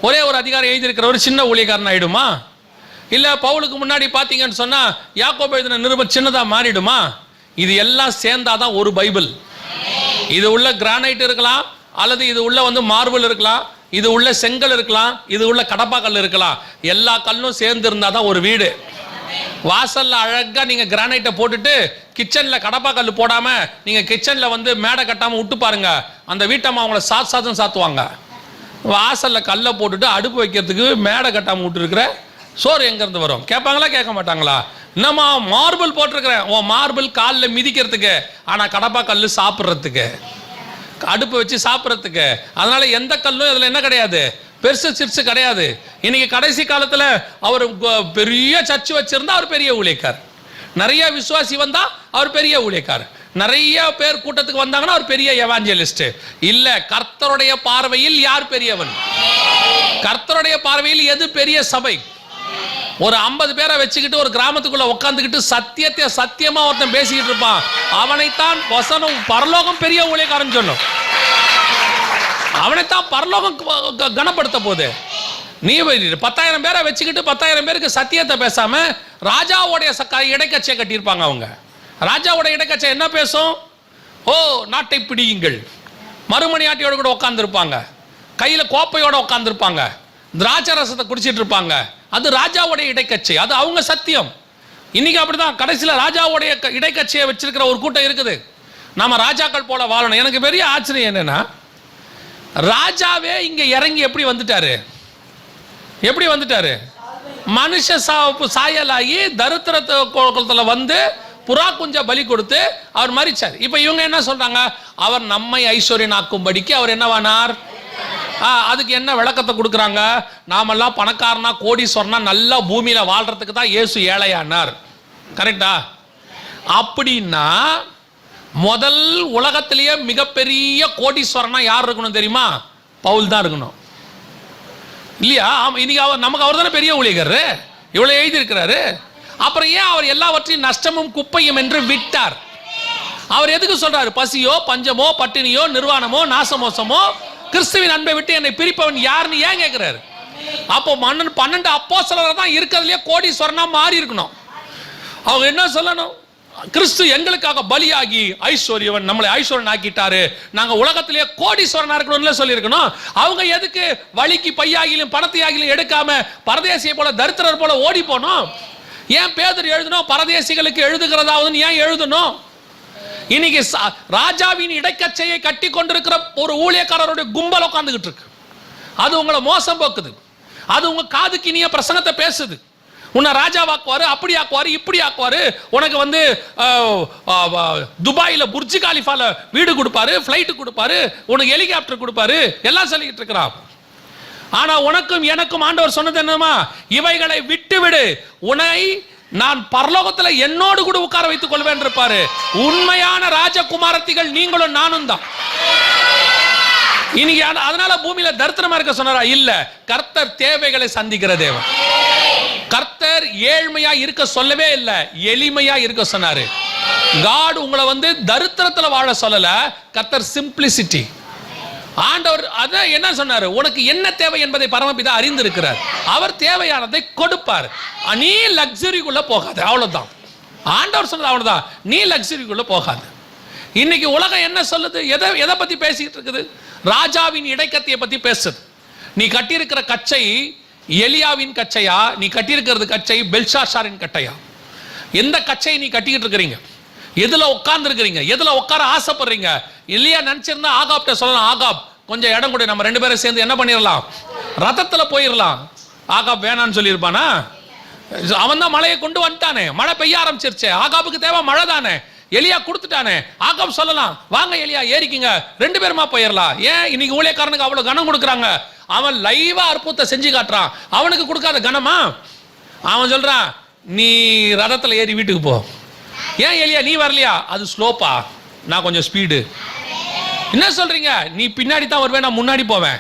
ஒரே ஒரு அதிகாரம் எழுதியிருக்கிறவர் சின்ன ஊழியக்காரன் ஆயிடுமா? இல்ல பவுலுக்கு முன்னாடி பாத்தீங்கன்னு சொன்னா யாக்கோபு எழுதின நிருபம் சின்னதா மாறிடுமா? இது எல்லாம் சேர்ந்தாதான் ஒரு பைபிள். இது உள்ள கிரானைட் இருக்கலாம், அல்லது இது உள்ள மார்பிள் இருக்கலாம், இது உள்ள செங்கல் இருக்கலாம், இது உள்ள கடப்பா கல் இருக்கலாம். எல்லா கல்லும் சேர்ந்து இருந்தாதான் ஒரு வீடு. வாசல்ல அழகா நீங்க கிரானைட்டை போட்டுட்டு கிச்சன்ல கடப்பா கல் போடாம நீங்க கிச்சன்ல மேடை கட்டாம விட்டு பாருங்க, அந்த வீட்டம்மா அவங்கள சாத்தும் சாத்துவாங்க. வாசல்ல கல்லை போட்டுட்டு அடுப்பு வைக்கிறதுக்கு மேடை கட்டாம விட்டு இருக்கிற சோறு எங்க இருந்து வரும்? கேட்பாங்களா கேட்க மாட்டாங்களா? என்னம்மா மார்பிள் போட்டிருக்கிறேன், ஓ மார்பிள் காலில் மிதிக்கிறதுக்கு, ஆனா கடப்பா கல் சாப்பிட்றதுக்கு, அடுப்பு வச்சு சாப்பிட்றதுக்கு. அதனால எந்த கல்லும் இதுல என்ன கிடையாது, பெருசு சிறுசு கிடையாது. இன்னைக்கு கடைசி காலத்துல அவர் பெரிய சர்ச்சு வச்சிருந்தா அவர் பெரிய ஊழியக்கார், நிறைய விசுவாசி வந்தா அவர் பெரிய ஊழியக்கார், நிறைய பேர் கூட்டத்துக்கு வந்தாங்கன்னா அவர் பெரிய எவாஞ்சலிஸ்ட். இல்ல, கர்த்தருடைய பார்வையில் யார் பெரியவன்? கர்த்தருடைய பார்வையில் எது பெரிய சபை? ஒரு 50 பேரை வச்சுக்கிட்டு ஒரு கிராமத்துக்குள்ள உட்காந்துக்கிட்டு சத்தியத்தை சத்தியமா ஒருத்தன் பேசிக்கிட்டு இருப்பான். அவனைத்தான் வசனம் பரலோகம் பெரிய ஊழியக்காரன் சொல்லும். அவனைத்தான் பரலோகம் கனப்படுத்த போகுது. நீ 10,000 பேரை வச்சுக்கிட்டு 10,000 பேருக்கு சத்தியத்தை பேசாம ராஜாவுடைய இடைக்கச்சையை கட்டியிருப்பாங்க. அவங்க ராஜாவோட இடைக்கச்சை என்ன பேசும்? ஓ நாட்டை பிடியுங்கள். மறுமணியாட்டியோட கூட உட்காந்துருப்பாங்க, கையில கோப்பையோட உட்காந்துருப்பாங்க, திராட்சை ரசத்தை குடிச்சிட்டு இருப்பாங்க. அது ராஜாவுடைய இடைக்கச்சை, அது அவங்க சத்தியம். இன்னைக்கு அப்படிதான். கடைசியில் ராஜாவுடைய இடைக்கச்சையை வச்சிருக்கிற ஒரு கூட்டம் இருக்குது. நாம ராஜாக்கள் போல வாழணும். எனக்கு பெரிய ஆச்சரியம் என்னன்னா, ராஜாவே இங்க இறங்கி எப்படி வந்துட்டாரு? எப்படி வந்துட்டாரு? மனுஷ சாயலாகி தரித்திரத்துல வந்து புறா குஞ்ச பலி கொடுத்து அவர் மரிச்சார். இப்ப இவங்க என்ன சொல்றாங்க? அவர் நம்மை ஐஸ்வர்யனாக்கும்படிக்கு அவர் என்னவானார்? அதுக்கு என்ன விளக்கத்தை கொடுக்குறாங்க? நாமெல்லாம் பணக்காரனா கோடீஸ்வரனா நல்லா பூமியில வாழ்றதுக்கு தான் இயேசு ஏழையானார். கரெக்டா? அப்படின்னா முதல் உலகத்திலேயே மிகப்பெரிய கோடீஸ்வரனா யார் இருக்கணும் தெரியுமா? பவுல் தான் இருக்கணும், இல்லையா? இன்னைக்கு நமக்கு அவர் தானே பெரிய ஊழியர், இவ்வளவு எழுதி இருக்கிறாரு. அப்புறம் ஏன் அவர் எல்லாவற்றையும் நஷ்டமும் குப்பையும் என்று விட்டார்? அவர் எதுக்கு சொல்றாரு? பசியோ பஞ்சமோ பட்டினியோ நிர்வாணமோ நாசமோசமோ கிறிஸ்துவின் அன்பை விட்டு என்னை பிரிப்பவன் யாருன்னு ஏன் கேட்கிறாரு? அப்போ 12 அப்போஸ்தலர் தான் இருக்கிறதுலே கோடீஸ்வரனா மாறி இருக்கணும். அவங்க என்ன சொல்லணும்? கிறிஸ்து எங்களுக்காக பலியாகி ஐஸ்வர்யவன், நம்மளை ஐஸ்வர்யன் ஆக்கிட்டாரு, நாங்க உலகத்திலேயே கோடீஸ்வரனா இருக்கணும்னு சொல்லியிருக்கணும். அவங்க எதுக்கு வழிக்கு பையாகிலும் பணத்தையாகிலும் எடுக்காம பரதேசியை போல தரித்திரர் போல ஓடி போனோம்? ஏன் பேதுரு எழுதணும் பரதேசிகளுக்கு எழுதுகிறதாவது? ஏன் எழுதணும்? இன்னைக்கு ராஜாவின் இடைக்கச்சையை கட்டி கொண்டிருக்கிற ஒரு ஊழியக்காரருடைய கும்பல் உட்கார்ந்துகிட்டு இருக்கு. அது உங்களை மோசம் போக்குது. அது உங்க காதுக்கு இனிய பிரசங்கத்தை பேசுது. உன்னை ராஜாவாக்குவாரு, அப்படி ஆக்குவாரு, இப்படி ஆக்குவாரு. உனக்கு வந்து துபாயில புர்ஜ் காலிஃபால வீடு கொடுப்பாரு, பிளைட் கொடுப்பாரு, உனக்கு ஹெலிகாப்டர் கொடுப்பாரு, எல்லாம் சொல்லிக்கிட்டு இருக்கிறான். ஆனா உனக்கும் எனக்கும் ஆண்டவர் சொன்னது என்னமா? இவைகளை விட்டு விடு, உன்னை நான் பரலோகத்துல என்னோடு கூட உட்கார வைத்துக் கொள்வேன் இருப்பாரு. உண்மையான ராஜகுமாரத்திகள் நீங்களும் நானும் தான். இன்னைக்கு அதனால பூமியில தரித்திரமா இருக்க சொன்னாரா? இல்ல. கர்த்தர் தேவைகளை சந்திக்கிற தேவன். கர்த்தர் ஏழ்மையா இருக்க சொல்லவே இல்ல, எளிமையா இருக்க சொன்னாரு. காட் உங்களை வந்து தரித்திரத்துல வாழ சொல்லல, கர்த்தர் சிம்பிளிசிட்டி. ஆண்டவர் அதான் என்ன சொன்னாரு? உனக்கு என்ன தேவை என்பதை பரமபிதா அறிந்திருக்கிறார், அவர் தேவையானதை கொடுப்பார். நீ லக்ஸரிக்குள்ள போகாது, அவ்வளவுதான். ஆண்டவர் சொன்னது அவ்வளவுதான், நீ லக்ஸரிக்குள்ள போகாது. இன்னைக்கு உலகம் என்ன சொல்லுது? எதை பத்தி பேசிட்டு இருக்குது? ராஜாவின் இடைக்கத்தியை பத்தி பேசுது. நீ கட்டியிருக்கிற கச்சை எலியாவின் கச்சையா? நீ கட்டியிருக்கிறது கச்சை பெல்ஷாசாரின் கட்டையா? எந்த கச்சையை நீ கட்டிக்கிட்டு இருக்கிறீங்க? எதுல உட்கார்ந்து இருக்கிறீங்க? எதுல உட்கார ஆசைப்படுறீங்க? இல்லையா நினைச்சிருந்தா ஆகாப்ட சொல்லலாம், ஆகாப் கொஞ்சம் இடம் கூட, நம்ம 2 பேரும் சேர்ந்து என்ன பண்ணிடலாம்? ரதத்துல போயிடலாம். ஆகாப் வேணான்னு சொல்லியிருப்பானா? அவன் தான் மழையை கொண்டு வந்துட்டானே, மழை பெய்ய ஆரம்பிச்சிருச்சு. ஆகாப்புக்கு தேவை மழை தானே, எலியா கொடுத்துட்டானே. ஆகாப் சொல்லலாம், வாங்க எலியா ஏறிக்கிங்க, 2 பேருமா போயிடலாம். ஏன் இன்னைக்கு ஊழியக்காரனுக்கு அவ்வளவு கனம் கொடுக்குறாங்க? அவன் லைவா அற்புதத்தை செஞ்சு காட்டுறான், அவனுக்கு கொடுக்காத கனமா? அவன் சொல்றான், நீ ரதத்துல ஏறி வீட்டுக்கு போ. ஏன் எலியா நீ வரலையா? அது ஸ்லோப்பா, நான் கொஞ்சம் ஸ்பீடு. என்ன சொல்றீங்க? நீ பின்னாடி தான் வருவேன், நான் முன்னாடி போவேன்.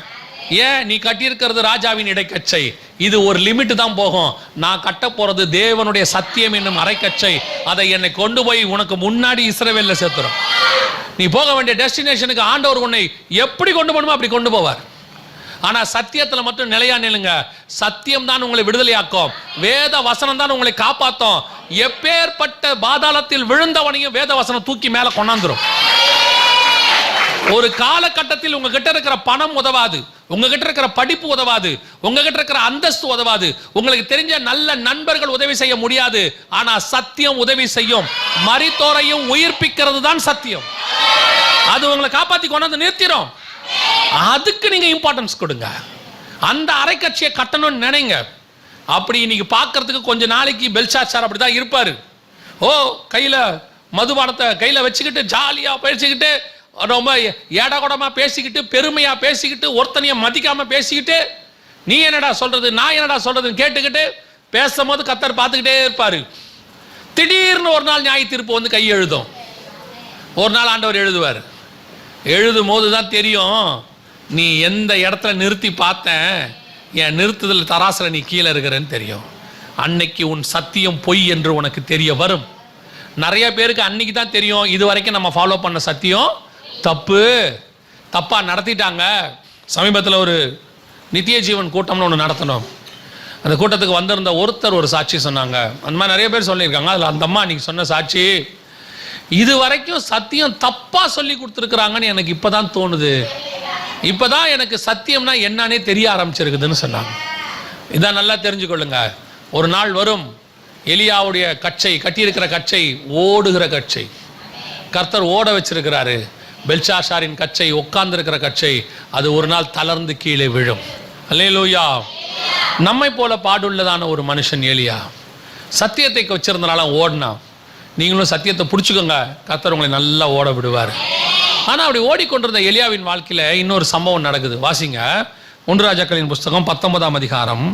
ஏன்? நீ கட்டியிருக்கிறது ராஜாவின் இடைக்கச்சை, இது ஒரு லிமிட் தான் போகும். நான் கட்ட போறது தேவனுடைய சத்தியம் என்னும் அரைக்கச்சை, அதை என்னை கொண்டு போய் உனக்கு முன்னாடி இஸ்ரவேல்ல சேர்த்துரும். நீ போக வேண்டிய டெஸ்டினேஷனுக்கு ஆண்டவர் உன்னை எப்படி கொண்டு போகணுமோ அப்படி கொண்டு போவார். ஆனா சத்தியத்துல மட்டும் நிலையா நில்லுங்க. சத்தியம் தான் உங்களை விடுதலையாக்கும், வேத வசனம் தான் உங்களை காப்பாத்தும். எப்பேற்பட்ட பாதாளத்தில் விழுந்தவனையும் வேத வசனம் தூக்கி மேல கொண்டாந்துரும். ஒரு காலகட்டத்தில் உங்ககிட்ட இருக்கிற பணம் உதவாது, உங்ககிட்ட இருக்கிற படிப்பு உதவாது, உங்ககிட்ட இருக்கிற அந்தஸ்து உதவாது, உங்களுக்கு தெரிஞ்ச நல்ல நண்பர்கள் உதவி செய்ய முடியாது. ஆனா சத்தியம் உதவி செய்யும். மரித்தோரையும் உயிர்ப்பிக்கிறது தான் சத்தியம். அது உங்களை காப்பாத்தி கொண்டாந்து நிறுத்திடும். அதுக்கு நீங்க இம்பார்ட்டன்ஸ் கொடுங்க. அந்த அரைக்கட்சியை கட்டணும்னு நினைங்க. அப்படி இன்னைக்கு பார்க்கறதுக்கு கொஞ்ச நாளைக்கு பெல்ஷாத்சார் அப்படிதான் இருப்பாரு. ஓ கையில மதுபானத்தை கையில வச்சுக்கிட்டு ஜாலியா பேசிக்கிட்டு, ரொம்ப ஏடாகூடமா பேசிக்கிட்டு, பெருமையா பேசிக்கிட்டு, ஒருத்தனைய மதிக்காம பேசிக்கிட்டு, நீ என்னடா சொல்றது நான் என்னடா சொல்றதுன்னு கேட்டுக்கிட்டு பேசும்போது கர்த்தர் பார்த்துக்கிட்டே இருப்பாரு. திடீர்னு ஒரு நாள் நியாய தீர்ப்பு வந்து கை எழுதும். ஒரு நாள் ஆண்டவர் எழுதுவார். எழுதும் போது தான் தெரியும், நீ எந்த இடத்துல நிறுத்தி பார்த்தேன், என் நிறுத்துதல் தராசுல நீ கீழே இருக்கிறன்னு தெரியும். அன்னைக்கு உன் சத்தியம் பொய் என்று உனக்கு தெரிய வரும். நிறைய பேருக்கு அன்னைக்கு தான் தெரியும் இது வரைக்கும் நம்ம ஃபாலோ பண்ண சத்தியம் தப்பாக நடத்திட்டாங்க. சமீபத்தில் ஒரு நித்திய ஜீவன் கூட்டம்னு ஒன்று நடத்தணும். அந்த கூட்டத்துக்கு வந்திருந்த ஒருத்தர் ஒரு சாட்சி சொன்னாங்க. அந்த மாதிரி நிறைய பேர் சொல்லியிருக்காங்க. அதில் அந்த அம்மா அன்றைக்கி சொன்ன சாட்சி, இது வரைக்கும் சத்தியம் தப்பாக சொல்லி கொடுத்துருக்குறாங்கன்னு எனக்கு இப்போ தான் தோணுது, இப்போ தான் எனக்கு சத்தியம்னா என்னன்னே தெரிய ஆரம்பிச்சிருக்குதுன்னு சொன்னாங்க. இதான் நல்லா தெரிஞ்சுக்கொள்ளுங்க, ஒரு நாள் வரும் எலியாவுடைய கச்சை, கட்டியிருக்கிற கச்சை ஓடுகிற கச்சை, கர்த்தர் ஓட வச்சிருக்கிறாரு. பெல்ஷாசாரின் கச்சை, உட்கார்ந்துருக்கிற கச்சை, அது ஒரு நாள் தளர்ந்து கீழே விழும். அல்லேலூயா. நம்மை போல பாடுள்ளதான ஒரு மனுஷன் எலியா, சத்தியத்தை வச்சிருந்தனால ஓடினா. நீங்களும் சத்தியத்தை பிடிச்சிக்கோங்க, கர்த்தர் உங்களை நல்லா ஓட விடுவார். ஆனால் அப்படி ஓடிக்கொண்டிருந்த எலியாவின் வாழ்க்கையில் இன்னொரு சம்பவம் நடக்குது. வாசிங்க 1 ராஜாக்களின் புஸ்தகம் 19ஆம் அதிகாரம்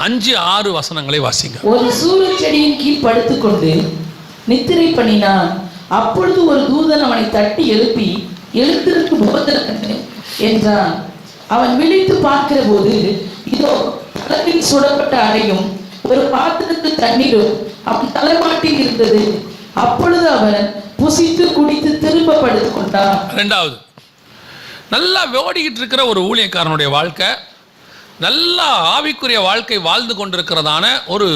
5-6 வசனங்களை வாசிங்க. ஒரு சூரச் செடியின் கீழ் படுத்துக்கொண்டு நித்திரை பண்ணினான். அப்பொழுது ஒரு தூதன் அவனை தட்டி எழுப்பி, எழுந்திருக்கு போதகனே என்றான். அவன் விழித்து பார்க்கிற போது, இதோ தலையில் சுடப்பட்ட அறையும் ஒரு பாத்திரத்தில் தண்ணீரும் அவன் தலைமாட்டில் இருந்தது. அப்பொழுது அவன் புசித்து குடித்து திரும்ப படுத்துக் கொண்டான். ரெண்டாவது, நல்லா ஓடிக்கிட்டு இருக்கிற ஒரு ஊழியக்காரனுடைய வாழ்க்கை, நல்லா ஆவிக்குரிய வாழ்க்கை வாழ்ந்து கொண்டிருக்கிறதான ஒரு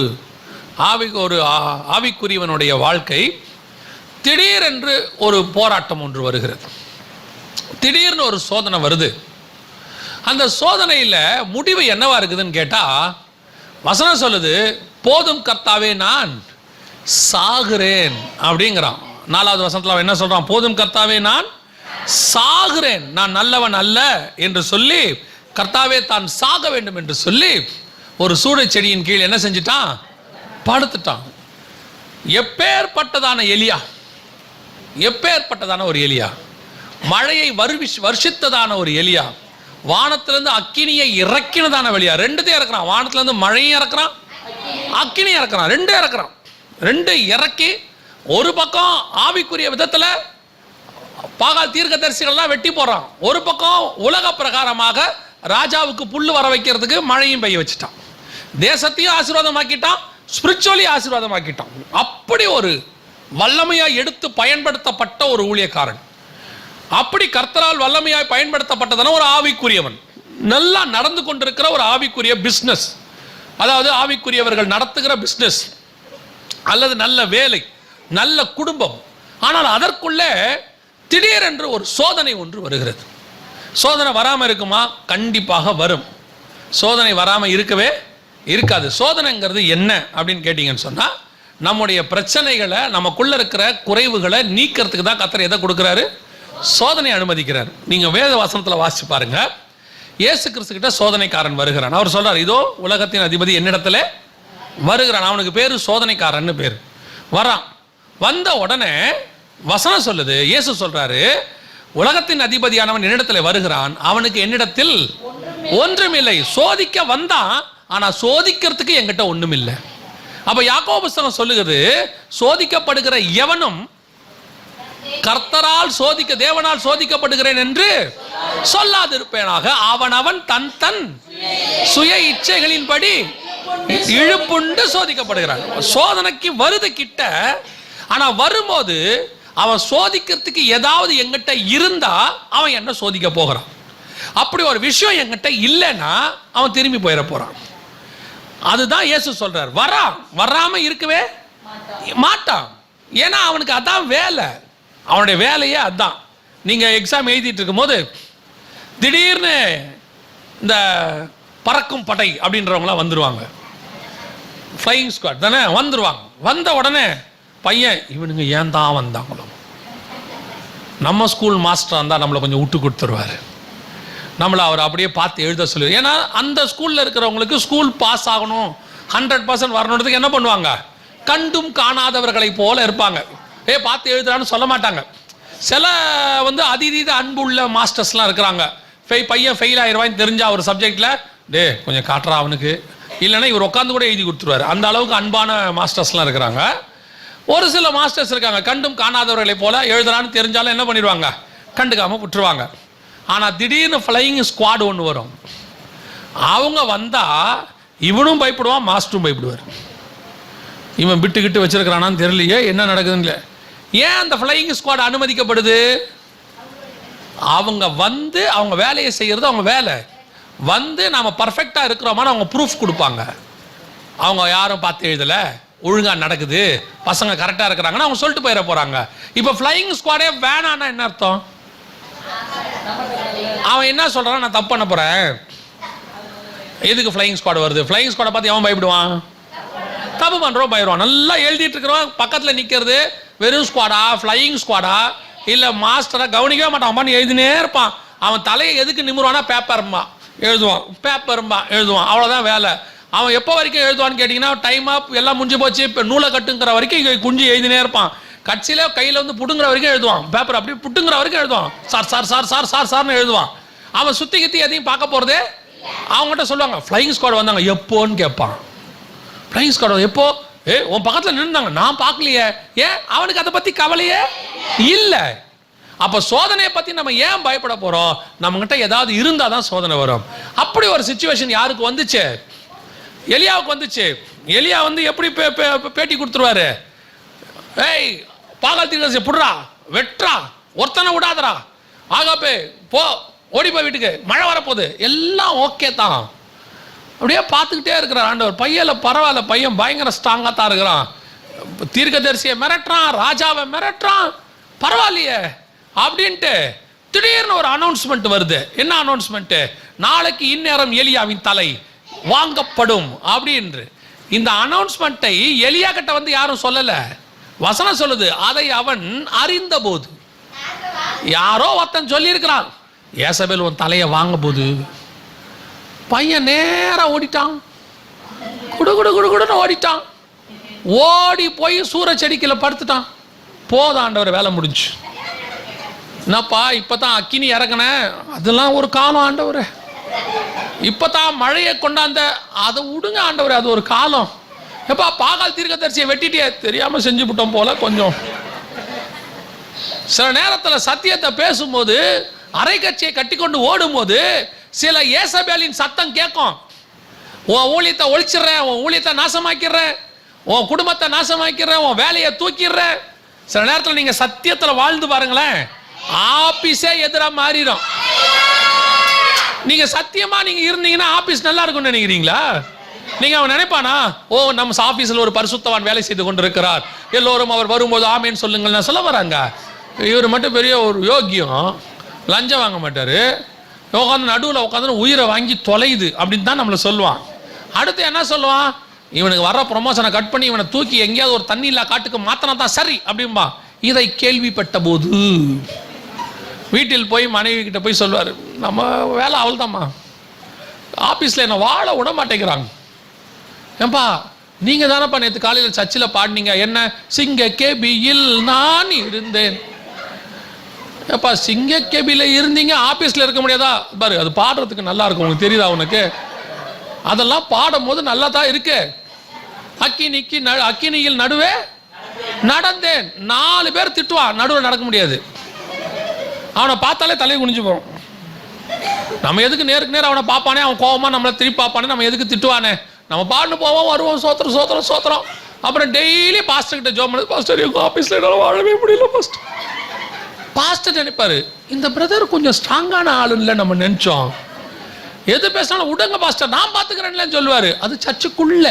ஆவிக்குரியவனுடைய வாழ்க்கை, திடீரென்று ஒரு போராட்டம் ஒன்று வருகிறது. திடீர்னு ஒரு சோதனை வருது. அந்த சோதனையில் முடிவு என்னவா இருக்குதுன்னு கேட்டால், வசனம் சொல்லுது, போதும் கர்த்தாவே நான் சாகுறேன் அப்படிங்கிறான். 4வது வசனத்தில் அவன் என்ன சொல்றான்? போதும் கர்த்தாவே நான் சாகுறேன், நான் நல்லவன் அல்ல என்று சொல்லி, கர்த்தாவே தான் சாக வேண்டும் என்று சொல்லி ஒரு சூடச் செடியின் கீழ் என்ன செஞ்சிட்டான்? படுத்துட்டான். எப்பேற்பட்டதான எலியா, எப்பேற்பட்டதான ஒரு எலியா, மழையை வருஷித்ததான ஒரு எலியா, வானத்திலிருந்து அக்கினியை இறக்கினதான வெளியா. ரெண்டுத்தையும் இறக்குறான். வானத்திலிருந்து மழையும் இறக்குறான், அக்கினியும் இறக்குறான். ரெண்டு இறக்கி, ஒரு பக்கம் ஆவிக்குரிய விதத்தில் பாகால் தீர்க்கதரிசிகள்லாம் வெட்டி போடுறான், ஒரு பக்கம் உலக பிரகாரமாக ராஜாவுக்கு புல்லு வர வைக்கிறதுக்கு மழையும் பெய்ய வச்சுட்டான். தேசத்தையும் ஆசீர்வாதமாக்கிட்டான், ஸ்பிரிச்சுவலி ஆசீர்வாதமாக்கிட்டான். அப்படி ஒரு வல்லமையாய் எடுத்து பயன்படுத்தப்பட்ட ஒரு ஊழியக்காரன், அப்படி கர்த்தரால் வல்லமையாய் பயன்படுத்தப்பட்டதான ஒரு ஆவிக்குரியவன், நல்லா நடந்து கொண்டிருக்கிற ஒரு ஆவிக்குரிய பிஸ்னஸ், அதாவது ஆவிக்குரியவர்கள் நடத்துகிற பிஸ்னஸ் அல்லது நல்ல வேலை, நல்ல குடும்பம். ஆனால் அதற்குள்ளே திடீரென்று ஒரு சோதனை ஒன்று வருகிறது. சோதனை வராமல் இருக்குமா? கண்டிப்பாக வரும். சோதனை வராமல் இருக்கவே இருக்காது. சோதனைங்கிறது என்ன அப்படின்னு கேட்டிங்கன்னு சொன்னால், நம்முடைய பிரச்சனைகளை, நமக்குள்ளே இருக்கிற குறைவுகளை நீக்கிறதுக்கு தான் கர்த்தர் எதை கொடுக்குறாரு? சோதனை அனுமதிக்கிறார். நீங்கள் வேத வசனத்தில் வாசிச்சு பாருங்க. இயேசு கிறிஸ்துக்கிட்ட சோதனைக்காரன் வருகிறான். அவர் சொல்றார், இதோ உலகத்தின் அதிபதி என்னிடத்துல வருகிறான். அவனுக்கு பேரு சோதனைக்காரன் பேர். வரான். வந்த உடனே வசனம் சொல்லுது, இயேசு சொல்றாரு, உலகத்தின் அதிபதியானவன் என்னிடத்துல வருகிறான், அவனுக்கு என்னிடத்தில் ஒன்றுமில்லை. சோதிக்க வந்தான், ஆனா சோதிக்கிறதுக்கு என்கிட்ட ஒண்ணும் இல்லை. அப்ப யாக்கோபு புஸ்தகம் சொல்லுகிறது, சோதிக்கப்படுகிற எவனும் கர்த்தரால் தேவனால் சோதிக்கப்படுகிறேன் என்று சொல்லாதிருப்பேனாக, அவன் தன் சுய இச்சைகளின்படி இழுப்புண்டு சோதிக்கப்படுகிறான். சோதனைக்கு வருது கிட்ட, ஆனா வரும்போது அவன் சோதிக்கிறதுக்கு ஏதாவது எங்கிட்ட இருந்தா அவன் என்ன சோதிக்க போகிறான். அப்படி ஒரு விஷயம் எங்கிட்ட இல்லைன்னா அவன் திரும்பி போயிட போறான். அதுதான் இயேசு சொல்றார், வராம இருக்கவே மாட்டான். ஏன்னா அவனுக்கு அதான் வேலை, அவனுடைய வேலையே அதான். நீங்க எக்ஸாம் எழுதிட்டு இருக்கும் போது திடீர்னு இந்த பறக்கும் படை அப்படின்றவங்களாம் வந்துருவாங்க, ஃப்ளையிங் ஸ்குவாட் தானே வந்துருவாங்க. வந்த உடனே பையன், இவனுங்க ஏன் தான் வந்தாங்களோ, நம்ம ஸ்கூல் மாஸ்டராக இருந்தால் நம்மளை கொஞ்சம் விட்டு கொடுத்துருவார், நம்மளை அவர் அப்படியே பார்த்து எழுத சொல்லுவார். ஏன்னா அந்த ஸ்கூலில் இருக்கிறவங்களுக்கு ஸ்கூல் பாஸ் ஆகணும், 100% வரணுன்றதுக்கு என்ன பண்ணுவாங்க, கண்டும் காணாதவர்களை போல இருப்பாங்க. பார்த்து எழுதுறான்னு சொல்ல மாட்டாங்க. சில அதீத அன்பு உள்ள மாஸ்டர்ஸ்லாம் இருக்கிறாங்க. பையன் ஃபெயில் ஆயிடுவான்னு தெரிஞ்சா ஒரு சப்ஜெக்டில், கொஞ்சம் காட்டுறா அவனுக்கு, இல்லைன்னா இவர் உட்காந்து கூட எழுதி கொடுத்துருவார். அந்த அளவுக்கு அன்பான மாஸ்டர்ஸ்லாம் இருக்கிறாங்க. ஒரு சில மாஸ்டர்ஸ் இருக்காங்க, கண்டும் காணாதவர்களை போல, எழுதுறான்னு தெரிஞ்சாலும் என்ன பண்ணிடுவாங்க, கண்டுக்காமல் விட்டுருவாங்க. ஆனால் திடீர்னு ஃப்ளையிங் ஸ்குவாட் ஒன்று வரும். அவங்க வந்தால் இவனும் பயப்படுவான், மாஸ்டரும் பயப்படுவார். இவன் விட்டுக்கிட்டு வச்சிருக்கிறானான்னு தெரியலையே, என்ன நடக்குதுன்னு இல்லை. ஏன் அந்த ஃப்ளையிங் ஸ்குவாட் அனுமதிக்கப்படுது? அவங்க வந்து அவங்க வேலையை செய்கிறது அவங்க வேலை. வந்து நாம் பர்ஃபெக்டாக இருக்கிறோமான்னு அவங்க ப்ரூஃப் கொடுப்பாங்க. அவங்க யாரும் பார்த்து எழுதலை, ஒழுங்காக நடக்குது, பசங்க கரெக்டாக இருக்கிறாங்கன்னு அவங்க சொல்லிட்டு போயிட போகிறாங்க. இப்போ ஃப்ளையிங் ஸ்குவாடே வேணான்னா என்ன அர்த்தம்? அவன் என்ன சொல்கிறான், நான் தப்பு பண்ண போகிறேன், எதுக்கு ஃப்ளையிங் ஸ்குவாட் வருது? ஃப்ளையிங் ஸ்குவாடை பார்த்து அவன் பயப்படுவான், தப்பு பண்ணுறோம் பயப்படுவான். நல்லா எழுதிட்டு இருக்கிறவன் பக்கத்தில் நிற்கிறது வெறும் ஸ்குவாடா, ஃப்ளையிங் ஸ்குவாடா, இல்லை மாஸ்டரா கவனிக்கவே மாட்டான். அவன் எழுதினே இருப்பான். அவன் தலையை எதுக்கு நிமிருவானா, பேப்பர்மா எழுதுவான், பேப்பர்மா எழுதுவான், அவ்வளோதான் வேலை. அவன் எப்போ வரைக்கும் எழுதுவான்னு கேட்டிங்கன்னா, டைம் அப் எல்லாம் முடிஞ்சு போச்சு, இப்போ நூலை கட்டுங்கிற வரைக்கும் இங்கே குஞ்சு எழுதினே இருப்பான். கட்சியில் கையில் வந்து புட்டுங்கிற வரைக்கும் எழுதுவான், பேப்பர் அப்படி புட்டுங்கிற வரைக்கும் எழுதுவான், sir sir sir sir sir சார்னு எழுதுவான். அவன் சுற்றி கித்தி எதையும் பார்க்க போகிறதே. அவங்ககிட்ட சொல்லுவாங்க ஃப்ளையிங் ஸ்குவாட் வந்தாங்க எப்போன்னு கேட்பான். ஃப்ளையிங் ஸ்குவாட் எப்போ? உன் பக்கத்தில் நின்றுந்தாங்க, நான் பார்க்கலையே. ஏன்? அவனுக்கு அதை பற்றி கவலையே இல்லை. அப்போ சோதனையை பற்றி நம்ம ஏன் பயப்பட போகிறோம்? நம்மகிட்ட ஏதாவது இருந்தால் தான் சோதனை வரும். அப்படி ஒரு சிச்சுவேஷன் யாருக்கு வந்துச்சு? எலியாவுக்கு வந்துச்சு. எலியா வந்து எப்படி பேட்டி கொடுத்துருவாரு? ஏய் பாகால் தீர்க்கதரிசி புடுறா, வெட்டுறா, ஒருத்தனை விடாதரா, ஆகாப்பே போ, ஓடி போய் வீட்டுக்கு, மழை வரப்போகுது, எல்லாம் ஓகே தான். அப்படியே பார்த்துக்கிட்டே இருக்கிறார் ஆண்டவர். பையனில் பரவாயில்ல, பையன் பயங்கர ஸ்ட்ராங்காக தான் இருக்கிறான். தீர்க்கதரிசியை மிரட்டுறான், ராஜாவை மிரட்டுறான், பரவாயில்லையே அப்படின்ட்டு திடீர்னு ஒரு அனௌன்ஸ்மெண்ட் வருது. என்ன அனௌன்ஸ்மெண்ட்டு? நாளைக்கு இந்நேரம் எலியாவின் தலை வாங்கப்படும் அப்படின்னு. இந்த அனௌன்ஸ்மெண்ட்டை எலியா கிட்ட வந்து யாரும் சொல்லலை. வசனம் சொல்லுது, அதை அவன் அறிந்த போது. யாரோ ஒருத்தன் சொல்லி இருக்கிறான், ஏசபேல் உன் தலையை வாங்க போது. பையன் நேரா ஓடிட்டான், குடு குடு குடு குடுன்னு ஓடிட்டான். ஓடி போய் சூற செடிக்கல படுத்துட்டான். போதும் ஆண்டவர், வேலை முடிஞ்சு. என்னப்பா இப்பதான் அக்கினி இறக்குனேன், அதெல்லாம் ஒரு காலம் ஆண்டவர். இப்பதான் மழையை கொண்டாந்த, அதை விடுங்க ஆண்டவர், அது ஒரு காலம். எப்பா பாகால் தீர்க்கதரிசியை வெட்டிட்டே, தெரியாம செஞ்சு விட்டோம் போல கொஞ்சம். சில நேரத்தில் சத்தியத்தை பேசும்போது, அரைக்கட்சியை கட்டி கொண்டு ஓடும் போது சில ஏசபேலின் சத்தம் கேட்கும். உன் ஊழியத்தை ஒழிச்சிடுறேன், உன் ஊழியத்தை நாசமாக்கிடுறேன், உன் குடும்பத்தை நாசமாக்கிடுறேன், உன் வேலையை தூக்கிடுறேன். சில நேரத்தில் நீங்க சத்தியத்தில் வாழ்ந்து பாருங்களேன், ஆபீஸே எதிராக மாறிடும். நீங்க சத்தியமா நீங்க இருந்தீங்கன்னா ஆபீஸ் நல்லா இருக்கும்னு நினைக்கிறீங்களா? நீங்க அவன் நினைப்பானா, ஓ நம்ம ஆபீஸ்ல ஒரு பரிசுத்தவான் வேலை செய்து கொண்டிருக்கிறார், எல்லோரும் அவர் வரும்போது ஆமேன்னு சொல்லுங்கள் சொல்ல வராங்க. இவர் மட்டும் பெரிய ஒரு யோக்கியம், லஞ்சம் வாங்க மாட்டாரு, உட்காந்து நடுவில் உட்காந்து உயிரை வாங்கி தொலையுது அப்படின்னு தான் நம்மளை சொல்லுவான். அடுத்து என்ன சொல்லுவான், இவனுக்கு வர ப்ரொமோஷனை கட் பண்ணி இவனை தூக்கி எங்கேயாவது ஒரு தண்ணி இல்லா காட்டுக்கு மாத்தினா தான் சரி அப்படின்பா. இதை கேள்விப்பட்ட போது வீட்டில் போய் மனைவி கிட்ட போய் சொல்லுவார், நம்ம வேலை அவள் தான்மா, ஆஃபீஸில் என்னை வாழ விட மாட்டேங்கிறாங்க. ஏன்பா நீங்கள் தானப்பா நேற்று காலையில் சர்ச்சில் பாடினீங்க, என்ன சிங்க கேபியில் நான் இருந்தேன். ஏப்பா சிங்க கேபியில் இருந்தீங்க, ஆஃபீஸில் இருக்க முடியாதா? பாரு அது பாடுறதுக்கு நல்லா இருக்கும், உங்களுக்கு தெரியுதா உனக்கு? அதெல்லாம் பாடும் போது நல்லா தான் இருக்கு. அக்கினியில் நடுவே நடந்தேன். 4 பேர் திட்டுவான், நடுவில் நடக்க முடியாது. அவனை பார்த்தாலே தலையை குனிஞ்சு போகும். நம்ம எதுக்கு நேருக்கு நேரம் அவனை பார்ப்பானே, அவன் கோவமா நம்மளை திருப்பி பார்ப்பானே, நம்ம எதுக்கு திட்டுவானே? நம்ம பாட்டு போவோம் வருவோம், சோத்திரம் சோத்திரம் சோத்திரம். அப்புறம் டெய்லி பாஸ்டர் கிட்ட ஜோம் பண்ணது, பாஸ்டர் எங்கள் ஆஃபீஸில் என்னால் வாழவே முடியல பாஸ்டர். பாஸ்டர் நினைப்பாரு, இந்த பிரதர் கொஞ்சம் ஸ்ட்ராங்கான ஆளு இல்லை நம்ம நினைச்சோம், எது பேசினாலும் விடுங்க பாஸ்டர் நான் பார்த்துக்கிறேன்னு சொல்லுவாரு. அது சர்ச்சுக்குள்ள,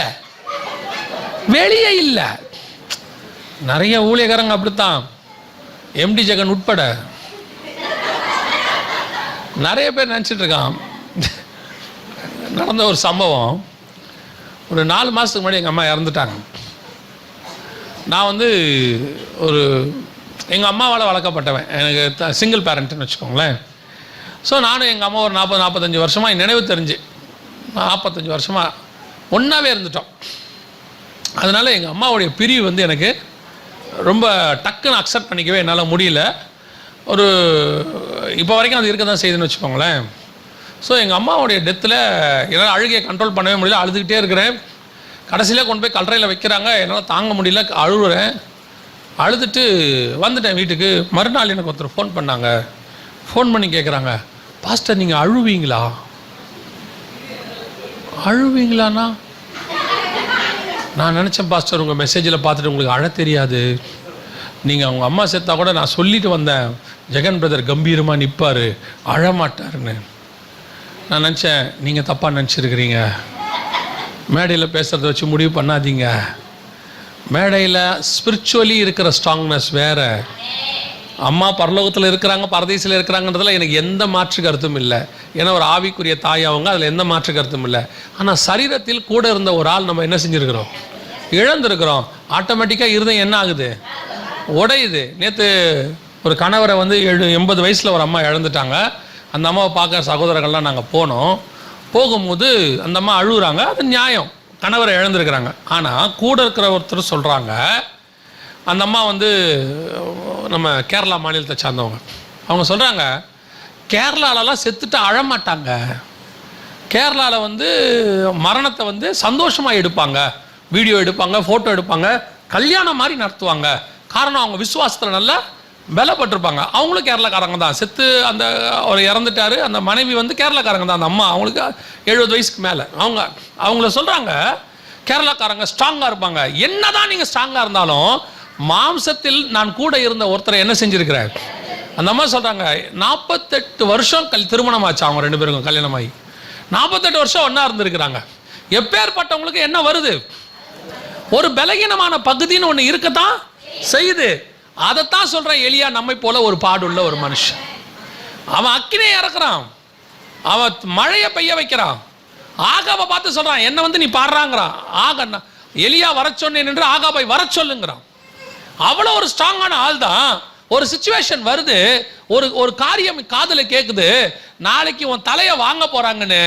வெளியே இல்லை. நிறைய ஊழியக்காரங்க அப்படித்தான், எம்டி ஜெகன் உட்பட நிறைய பேர் நினச்சிட்டு இருக்கான். நடந்த ஒரு சம்பவம், ஒரு 4 மாதத்துக்கு முன்னாடி எங்கள் அம்மா இறந்துட்டாங்க. நான் வந்து ஒரு எங்கள் அம்மாவால் வளர்க்கப்பட்டவன், எனக்கு சிங்கிள் பேரண்ட்டுன்னு வச்சுக்கோங்களேன். ஸோ நானும் எங்கள் அம்மா ஒரு 40-45 வருஷமாக நினைவு தெரிஞ்சு 45 வருஷமாக ஒன்றாவே இருந்துட்டோம். அதனால் எங்கள் அம்மாவுடைய பிரிவு வந்து எனக்கு ரொம்ப டக்குன்னு அக்செப்ட் பண்ணிக்கவே என்னால் முடியல. ஒரு இப்போ வரைக்கும் அது இருக்க தான் செய்யுதுன்னு வச்சுக்கோங்களேன். ஸோ எங்கள் அம்மாவுடைய டெத்தில் என்னால் அழுகையை கண்ட்ரோல் பண்ணவே முடியல, அழுதுகிட்டே இருக்கிறேன். கடைசியில் கொண்டு போய் கல்லறையில் வைக்கிறாங்க, என்னால் தாங்க முடியல, அழுகுறேன். அழுதுட்டு வந்துட்டேன் வீட்டுக்கு. மறுநாள் எனக்கு ஒருத்தர் ஃபோன் பண்ணாங்க. ஃபோன் பண்ணி கேட்குறாங்க, பாஸ்டர் நீங்கள் அழுவீங்களா? அழுவீங்களாண்ணா? நான் நினச்சேன் பாஸ்டர் உங்கள் மெசேஜில் பார்த்துட்டு உங்களுக்கு அழ தெரியாது, நீங்கள் அவங்க அம்மா செத்தா கூட நான் சொல்லிட்டு வந்தேன் ஜெகன் பிரதர் கம்பீரமாக நிற்பார் அழமாட்டாருன்னு. நான் நினச்சேன் நீங்கள் தப்பாக நினச்சிருக்கிறீங்க. மேடையில் பேசுகிறத வச்சு முடிவு பண்ணாதீங்க. மேடையில் ஸ்பிரிச்சுவலி இருக்கிற ஸ்ட்ராங்னஸ் வேறு. அம்மா பரலோகத்தில் இருக்கிறாங்க, பரதேசில் இருக்கிறாங்கன்றதுல எனக்கு எந்த மாற்று கருத்தும் இல்லை. ஏன்னா ஒரு ஆவிக்குரிய தாய் அவங்க, அதில் எந்த மாற்று கருத்தும் இல்லை. ஆனால் சரீரத்தில் கூட இருந்த ஒரு ஆள் நம்ம என்ன செஞ்சுருக்கிறோம்? இழந்திருக்கிறோம். ஆட்டோமேட்டிக்காக இருந்தது என்ன ஆகுது? உடையுது. நேற்று ஒரு கணவரை வந்து 80 வயசில் ஒரு அம்மா இழந்துட்டாங்க. அந்த அம்மாவை பார்க்குற சகோதரர்கள்லாம் நாங்கள் போனோம். போகும்போது அந்த அம்மா அழுகுறாங்க. அது நியாயம், கணவரை இழந்திருக்கிறாங்க. ஆனால் கூட இருக்கிற ஒருத்தர் சொல்கிறாங்க, அந்த அம்மா வந்து நம்ம கேரளா மாநிலத்தை சார்ந்தவங்க. அவங்க சொல்கிறாங்க, கேரளாலலாம் செத்துட்டு அழமாட்டாங்க, கேரளாவில் வந்து மரணத்தை வந்து சந்தோஷமாக எடுப்பாங்க, வீடியோ எடுப்பாங்க, ஃபோட்டோ எடுப்பாங்க, கல்யாணம் மாதிரி நடத்துவாங்க. காரணம் அவங்க விசுவாசத்தில் நல்லா பலப்பட்டிருப்பாங்க. அவங்களும் கேரளாக்காரங்க தான். செத்து அந்த அவர் இறந்துட்டார். அந்த மனைவி வந்து கேரளாக்காரங்க தான். அந்த அம்மா அவங்களுக்கு 70 வயசுக்கு மேலே. அவங்கள சொல்கிறாங்க, கேரளாக்காரங்க ஸ்ட்ராங்காக இருப்பாங்க. என்ன தான் நீங்கள் ஸ்ட்ராங்காக இருந்தாலும் மாம்சத்தில் நான் கூட இருந்த ஒருத்தரை என்ன செஞ்சுருக்கிறேன்? அந்த அம்மா சொல்கிறாங்க, 48 வருஷம் திருமணம் ஆச்சு அவங்க 2 பேருக்கும். கல்யாணமாகி 48 வருஷம் ஒன்றா இருந்திருக்கிறாங்க. எப்பேற்பட்டவங்களுக்கு என்ன வருது? ஒரு பலகீனமான பகுதின்னு ஒன்று இருக்கத்தான் செய்யுது. அதைத்தான் சொல்கிறேன், எலியா நம்மை போல ஒரு பாடுள்ள ஒரு மனுஷன். அவன் அக்கினியை இறக்குறான், அவன் மழையை பெய்ய வைக்கிறான். ஆகாபை பார்த்து சொல்கிறான், என்ன வந்து நீ பாடுறாங்கிறான். எலியா வர சொன்னேன் என்று ஆகாபை வர சொல்லுங்கிறான். அவ்வளோ ஒரு ஸ்ட்ராங்கான ஆள் தான். ஒரு சிச்சுவேஷன் வருது, ஒரு காரியம் காதில் கேட்குது, நாளைக்கு உன் தலையை வாங்க போறாங்கன்னு.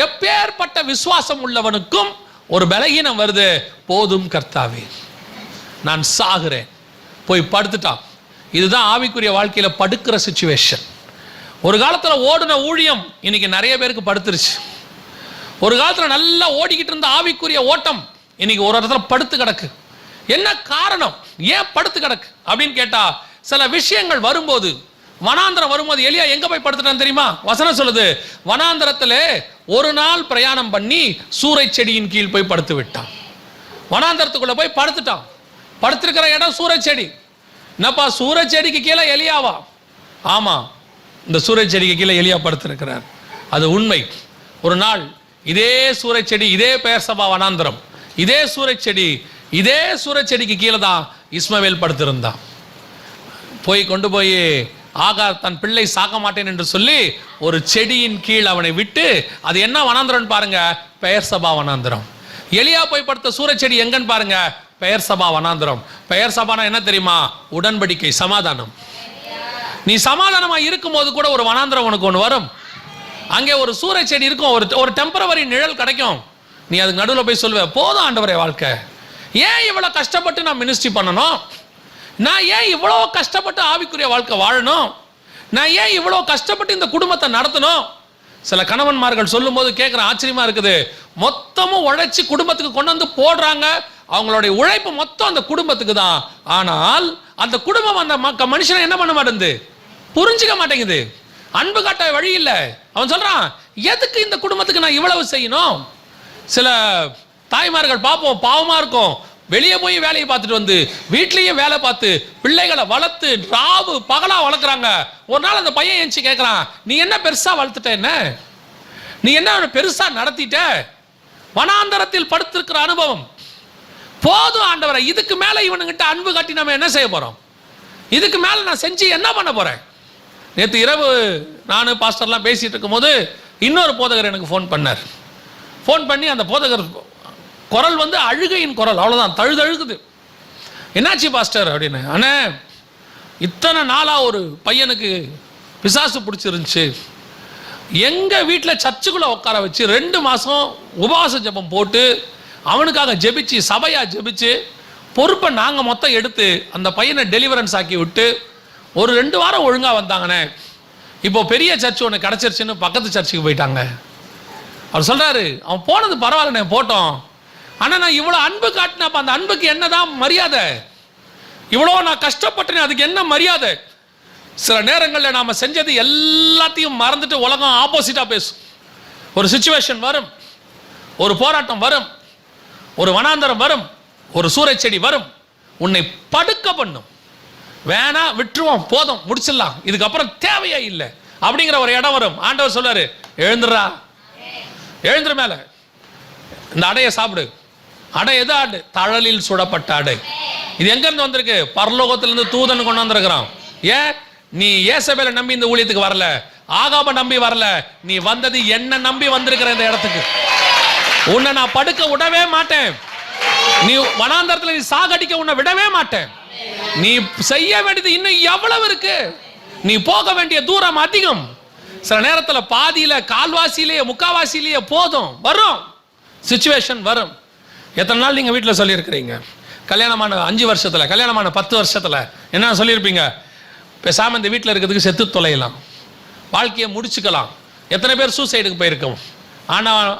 எப்பேற்பட்ட விசுவாசம் உள்ளவனுக்கும் ஒரு பலகீனம் வருது. போதும் கர்த்தாவே, நான் சாகுறேன், போய் படுத்துட்டான். இதுதான் ஆவிக்குரிய வாழ்க்கையில் படுக்கிற சிச்சுவேஷன். ஒரு காலத்தில் ஓடின ஊழியம் இன்னைக்கு நிறைய பேருக்கு படுத்துருச்சு. ஒரு காலத்தில் நல்லா ஓடிக்கிட்டு இருந்த ஆவிக்குரிய ஓட்டம் இன்னைக்கு ஒரு இடத்துல படுத்து கிடக்கு. என்ன காரணம்? ஏன் படுத்து கிடக்கு அப்படின்னு கேட்டா, சில விஷயங்கள் வரும்போது, வனாந்தரம் வரும்போது எலியா எங்க போய் படுத்துட்டான் தெரியுமா? வசனம் சொல்லுது, வனாந்தரத்திலே ஒரு நாள் பிரயாணம் பண்ணி சூறை செடியின் கீழ் போய் படுத்து விட்டான். வனாந்தரத்துக்குள்ள போய் படுத்துட்டான். படுத்திருக்கிற இடம் சூறை செடி. என்னப்பா சூறை செடிக்கு கீழே எலியாவா? ஆமா, இந்த சூறை செடிக்கு கீழே எலியா படுத்திருக்கிறார். அது உண்மை. ஒரு நாள் இதே சூறை செடி, இதே பெயர்சபா வனாந்தரம், இதே சூறை செடி, இதே சூறை செடிக்கு கீழே தான் இஸ்மவேல் படுத்திருந்தான். கொண்டு போய் ஆகார் தன் பிள்ளை சாக்க மாட்டேன் என்று சொல்லி ஒரு செடியின் கீழ் அவனை விட்டு, அது என்ன வனாந்தரம் பாருங்க? பெயர்சபா வனாந்தரம். எலியா போய் படுத்த சூறை செடி எங்கன்னு பாருங்க? பெயர்சபா வனாந்தரம். பெயர்சபானா என்ன தெரியுமா? உடன்படிக்கை, சமாதானம். நீ சமாதானமா இருக்கும் போது கூட ஒரு வனாந்தரம் உனக்கு ஒன்று வரும். அங்கே ஒரு சூறை செடி இருக்கும், ஒரு டெம்பரவரி நிழல் கிடைக்கும். நீ அதுக்கு நடுவில் போய் சொல்லுவ, போதும் ஆண்டவரே வாழ்க்கை, ஏன் இவ்வளோ கஷ்டப்பட்டு நான் மினிஸ்ட்ரி பண்ணணும்? நான் ஏன் இவ்வளோ கஷ்டப்பட்டு ஆவிக்குரிய வாழ்க்கை வாழணும்? நான் ஏன் இவ்வளோ கஷ்டப்பட்டு இந்த குடும்பத்தை நடத்தணும்? சில கணவன்மார்கள் சொல்லும் போது கேட்குற ஆச்சரியமா இருக்குது. மொத்தமும் உழைச்சி குடும்பத்துக்கு கொண்டு வந்து போடுறாங்க. அவங்களுடைய உழைப்பு மொத்தம் அந்த குடும்பத்துக்கு தான். ஆனால் அந்த குடும்பம் அந்த மனுஷனை என்ன பண்ண மாட்டேங்குது? புரிஞ்சுக்க மாட்டேங்குது. அன்பு காட்ட வழி இல்லை. அவன் சொல்றான், எதுக்கு இந்த குடும்பத்துக்கு நான் இவ்வளவு செய்யணும்? சில தாய்மார்கள் பார்ப்போம், பாவமா இருக்கும். வெளியே போய் வேலையை பார்த்துட்டு வந்து வீட்லேயும் வேலை பார்த்து பிள்ளைகளை வளர்த்து ராவு பகலா வளர்க்குறாங்க. ஒரு நாள் அந்த பையன் எஞ்சி கேட்குறான், நீ என்ன பெருசா வளர்த்துட்ட? என்ன நீ என்ன பெருசா நடத்திட்ட? வனாந்தரத்தில் படுத்திருக்கிற அனுபவம் போதும் ஆண்டவரை. இதுக்கு மேல இவனுங்கிட்ட அன்பு காட்டி நம்ம என்ன செய்ய போறோம்? இதுக்கு மேல நான் செஞ்சு என்ன பண்ண போறேன்? நேற்று இரவு நான் பாஸ்டர்லாம் பேசிட்டு இருக்கும் போது இன்னொரு போதகர் எனக்கு ஃபோன் பண்ணார். ஃபோன் பண்ணி அந்த போதகர் குரல் வந்து அழுகையின் குரல், அவ்வளோதான், தழுதழுகுது. என்னாச்சு பாஸ்டர் அப்படின்னு. அண்ணே, இத்தனை நாளாக ஒரு பையனுக்கு பிசாசு பிடிச்சிருந்துச்சு. எங்கள் வீட்டில் சர்ச்சுக்குள்ளே உட்கார வச்சு 2 மாதம் உபவாச ஜெபம் போட்டு அவனுக்காக ஜெபிச்சு, சபையாக ஜெபிச்சு, பொறுப்பை நாங்கள் மொத்தம் எடுத்து அந்த பையனை டெலிவரன்ஸ் ஆக்கி விட்டு ஒரு 2 வாரம் ஒழுங்காக வந்தாங்கண்ணே. இப்போ பெரிய சர்ச் ஒன்று கிடச்சிருச்சுன்னு பக்கத்து சர்ச்சுக்கு போயிட்டாங்க. அவர் சொல்கிறாரு, அவன் போனது பரவாயில்லண்ணே, போட்டோம். ஆனால் நான் இவ்வளோ அன்பு காட்டினப்ப அந்த அன்புக்கு என்னதான் மரியாதை? இவ்வளோ நான் கஷ்டப்பட்டேன், அதுக்கு என்ன மரியாதை? சில நேரங்களில் நாம் செஞ்சது எல்லாத்தையும் மறந்துட்டு உலகம் ஆப்போசிட்டாக பேசும். ஒரு சிச்சுவேஷன் வரும், ஒரு போராட்டம் வரும், ஒரு வனாந்தரம் வரும், ஒரு சூறைச்செடி வரும், உன்னை படுக்க பண்ணும். வேணா விட்டுருவோம், போதும், முடிச்சிடலாம், இதுக்கப்புறம் தேவையே இல்லை அப்படிங்கிற ஒரு இடம் வரும். ஆண்டவர் சொல்றாரு, எழுந்துடுறா, எழுந்துரு, மேல இந்த அடையை சாப்பிடு. அடை எது ஆடு? தழலில் சுடப்பட்ட அடை. இது எங்க இருந்து வந்திருக்கு? பரலோகத்திலிருந்து தூதன் கொண்டு வந்திருக்கிறான். ஏன்? நீ ஏசபேலை நம்பி இந்த ஊழியத்துக்கு வரல, ஆகாப நம்பி வரல, நீ வந்தது என்ன நம்பி வந்திருக்கிற இந்த இடத்துக்கு. உன்னை நான் படுக்க விடவே மாட்டேன், நீ வனாந்தரத்தில் நீ சாகடிக்க உன்னை விடவே மாட்டேன். நீ செய்ய வேண்டியது இன்னும் எவ்வளவு இருக்கு, நீ போக வேண்டிய தூரம் அதிகம். சில நேரத்தில் பாதியில, கால்வாசியிலேயே, முக்காவாசியிலேயே போதும், வரும் சிச்சுவேஷன் வரும். எத்தனை நாள் நீங்க வீட்டில் சொல்லியிருக்கிறீங்க? கல்யாணமான 5 வருஷத்துல, கல்யாணமான 10 வருஷத்துல என்ன சொல்லியிருப்பீங்க? பேசாம இந்த வீட்டில் இருக்கிறதுக்கு செத்து தொலையலாம், வாழ்க்கையை முடிச்சுக்கலாம். எத்தனை பேர் சூசைடுக்கு போயிருக்கோம்?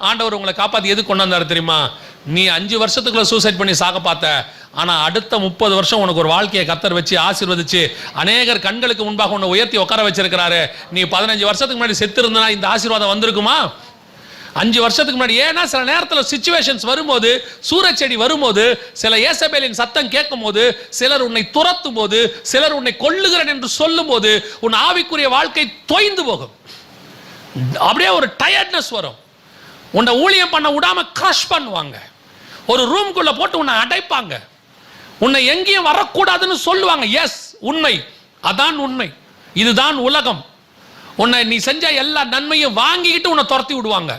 ஆண்டவர் உங்களை காப்பாற்றி எது கொண்டு வந்தாரு தெரியுமா? நீ 5 வருஷத்துக்குள்ள சூசைட் பண்ணி சாக பார்த்த, ஆனா அடுத்த 30 வருஷம் உனக்கு ஒரு வாழ்க்கையை கர்த்தர் வச்சு ஆசீர்வதிச்சு அநேகர் கண்களுக்கு முன்பாக உன்னை உயர்த்தி உட்கார வச்சிருக்கிறாரு. நீ 15 வருஷத்துக்கு முன்னாடி செத்து இருந்தா இந்த ஆசீர்வாதம் வந்திருக்குமா? 5 வருஷத்துக்கு முன்னாடி. ஏன்னா சில நேரத்தில் சிச்சுவேஷன்ஸ் வரும்போது, சூறைச்செடி வரும்போது, சில ஏசபேலின் சத்தம் கேட்கும் போது, சிலர் உன்னை துரத்தும் போது, சிலர் உன்னை கொல்லுகிறேன் என்று சொல்லும் போது, உன் ஆவிக்குரிய வாழ்க்கை தொய்ந்து போகும். அப்படியே ஒரு டயர்ட்னஸ் வரும். உன்னை ஊழியம் பண்ண விடாம கிரஷ் பண்ணுவாங்க. ஒரு ரூம்குள்ள போட்டு உன்னை அடைப்பாங்க. உன்னை எங்கேயும் வரக்கூடாதுன்னு சொல்லுவாங்க. எஸ், உண்மை, அதான் உண்மை, இதுதான் உலகம். உன்னை நீ செஞ்ச எல்லா நன்மையும் வாங்கிக்கிட்டு உன்னை துரத்தி விடுவாங்க.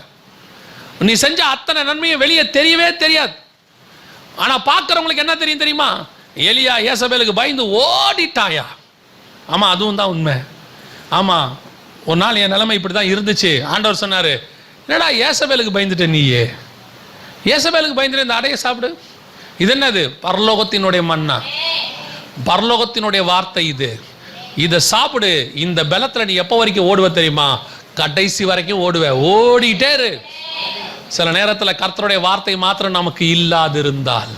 நீ செஞ்ச அத்தனை நன்மையும் வெளியே தெரியவே தெரியாது. ஆனா பார்க்கிறவங்களுக்கு என்ன தெரியும் தெரியுமா? எலியா ஏசபேலுக்கு பயந்து ஓடிட்டாயா. ஆமா, அதுவும் தான் உண்மை. ஆமா, ஒரு நாள் என் நிலைமை இப்படிதான் இருந்துச்சு. ஆண்டவர் சொன்னாரு, என்னடா ஏசபேலுக்கு பயந்துட்ட நீயே? ஏசபேலுக்கு பயந்துட்டு இந்த அடையை சாப்பிடு. இது என்னது? பரலோகத்தினுடைய மன்னா, பரலோகத்தினுடைய வார்த்தை இது. இதை சாப்பிடு. இந்த பலத்துல நீ எப்போ வரைக்கும் ஓடுவ தெரியுமா? கடைசி வரைக்கும் ஓடுவ. ஓடிட்டே இரு. சில நேரத்தில் கர்த்தருடைய வார்த்தை மாத்திரம் நமக்கு இல்லாதிருந்தால்,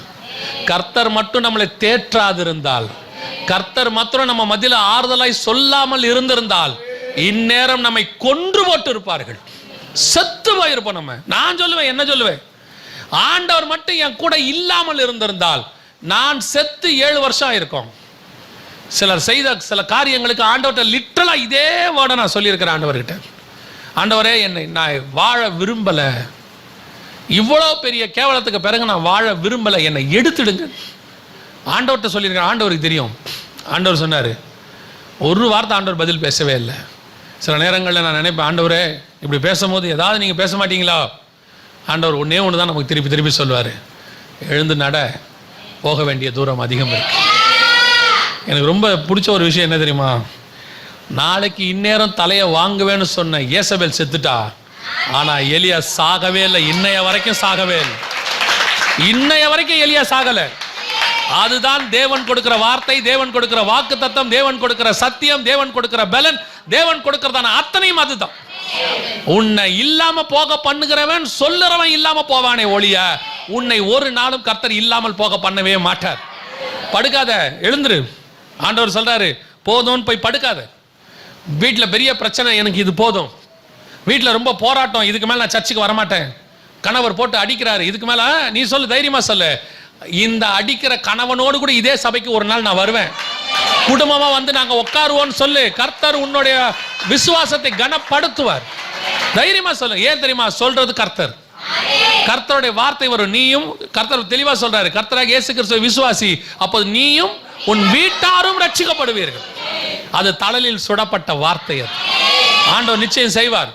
கர்த்தர் மட்டும் நம்மளை தேற்றாதிருந்தால், கர்த்தர் மாத்திரம் நம்ம மத்தியில் ஆறுதலாய் சொல்லாமல் இருந்திருந்தால், இந்நேரம் நம்மை கொன்று போட்டு இருப்பார்கள், செத்து போயிருப்போம் நம்ம. நான் சொல்லுவேன், என்ன சொல்லுவேன், ஆண்டவர் மட்டும் என் கூட இல்லாமல் இருந்திருந்தால் நான் செத்து 7 வருஷம் ஆயிருக்கும். சிலர் செய்த சில காரியங்களுக்கு ஆண்டவர்கிட்ட லிட்டரலா இதே வேர்டை நான் சொல்லியிருக்கிறேன். ஆண்டவர்கிட்ட, ஆண்டவரே என்னை நான் வாழ விரும்பல, இவ்வளோ பெரிய கேவலத்துக்கு பிறகு நான் வாழ விரும்பல, என்னை எடுத்துடுங்க. ஆண்டவர்கிட்ட சொல்லியிருக்கிறேன். ஆண்டவருக்கு தெரியும். ஆண்டவர் சொன்னார், ஒரு வார்த்தை ஆண்டவர் பதில் பேசவே இல்லை. சில நேரங்களில் நான் நினைப்பேன், ஆண்டவரே இப்படி பேசும்போது ஏதாவது நீங்கள் பேச மாட்டீங்களா? ஆண்டவர் ஒன்றே ஒன்று தான் நமக்கு திருப்பி திருப்பி சொல்லுவார், எழுந்து நட, போக வேண்டிய தூரம் அதிகம் இருக்கு. எனக்கு ரொம்ப பிடிச்ச ஒரு விஷயம் என்ன தெரியுமா? நாளைக்கு இந்நேரம் தலையை வாங்குவேன்னு சொன்ன ஏசபேல் செத்துட்டா, ஆனா எலியா சாகவே இல்லை. இன்னைய வரைக்கும் சாகவே இல்லை. இன்னைய வரைக்கும் எலியா சாகல. அதுதான் தேவன் கொடுக்கிற வார்த்தை, தேவன் கொடுக்கிற வாக்கு தத்தம், தேவன் கொடுக்கிற சத்தியம், தேவன் கொடுக்கிற பலன், தேவன் கொடுக்கிறதான அத்தனையும் அதுதான். உன்னை இல்லாம போக பண்ணுகிறவன் சொல்லுறவன் இல்லாம போவானே ஒழிய, உன்னை ஒரு நாளும் கர்த்தர் இல்லாமல் போக பண்ணவே மாட்டார். படுக்காத, எழுந்துரு. ஆண்டவர் சொல்றாரு, போதும்னு போய் படுக்காத. வீட்டில் பெரிய பிரச்சனை, எனக்கு இது போதும். வீட்டில் ரொம்ப போராட்டம், இதுக்கு மேலே நான் சர்ச்சுக்கு வரமாட்டேன். கணவர் போட்டு அடிக்கிறாரு, இதுக்கு மேலே நீ சொல்லு, தைரியமா சொல்லு, இந்த அடிக்கிற கணவனோடு கூட இதே சபைக்கு ஒரு நாள் நான் வருவேன், குடும்பமா வந்து நாங்க உட்காருவோம்னு சொல்லு. கர்த்தர் உன்னுடைய விசுவாசத்தை கனப்படுத்துவார். தைரியமா சொல்லு. ஏன் தெரியுமா? சொல்றது கர்த்தர். கர்த்தருடைய வார்த்தை வரும். நீயும், கர்த்தர் தெளிவா சொல்றாரு, கர்த்தராக இயேசு கிறிஸ்துவை விசுவாசி, அப்போது நீயும் உன் வீட்டாரும் ரட்சிக்கப்படுவீர்கள். அது தழலில் சுடப்பட்ட வார்த்தை. அது ஆண்டவர் நிச்சயம் செய்வார்.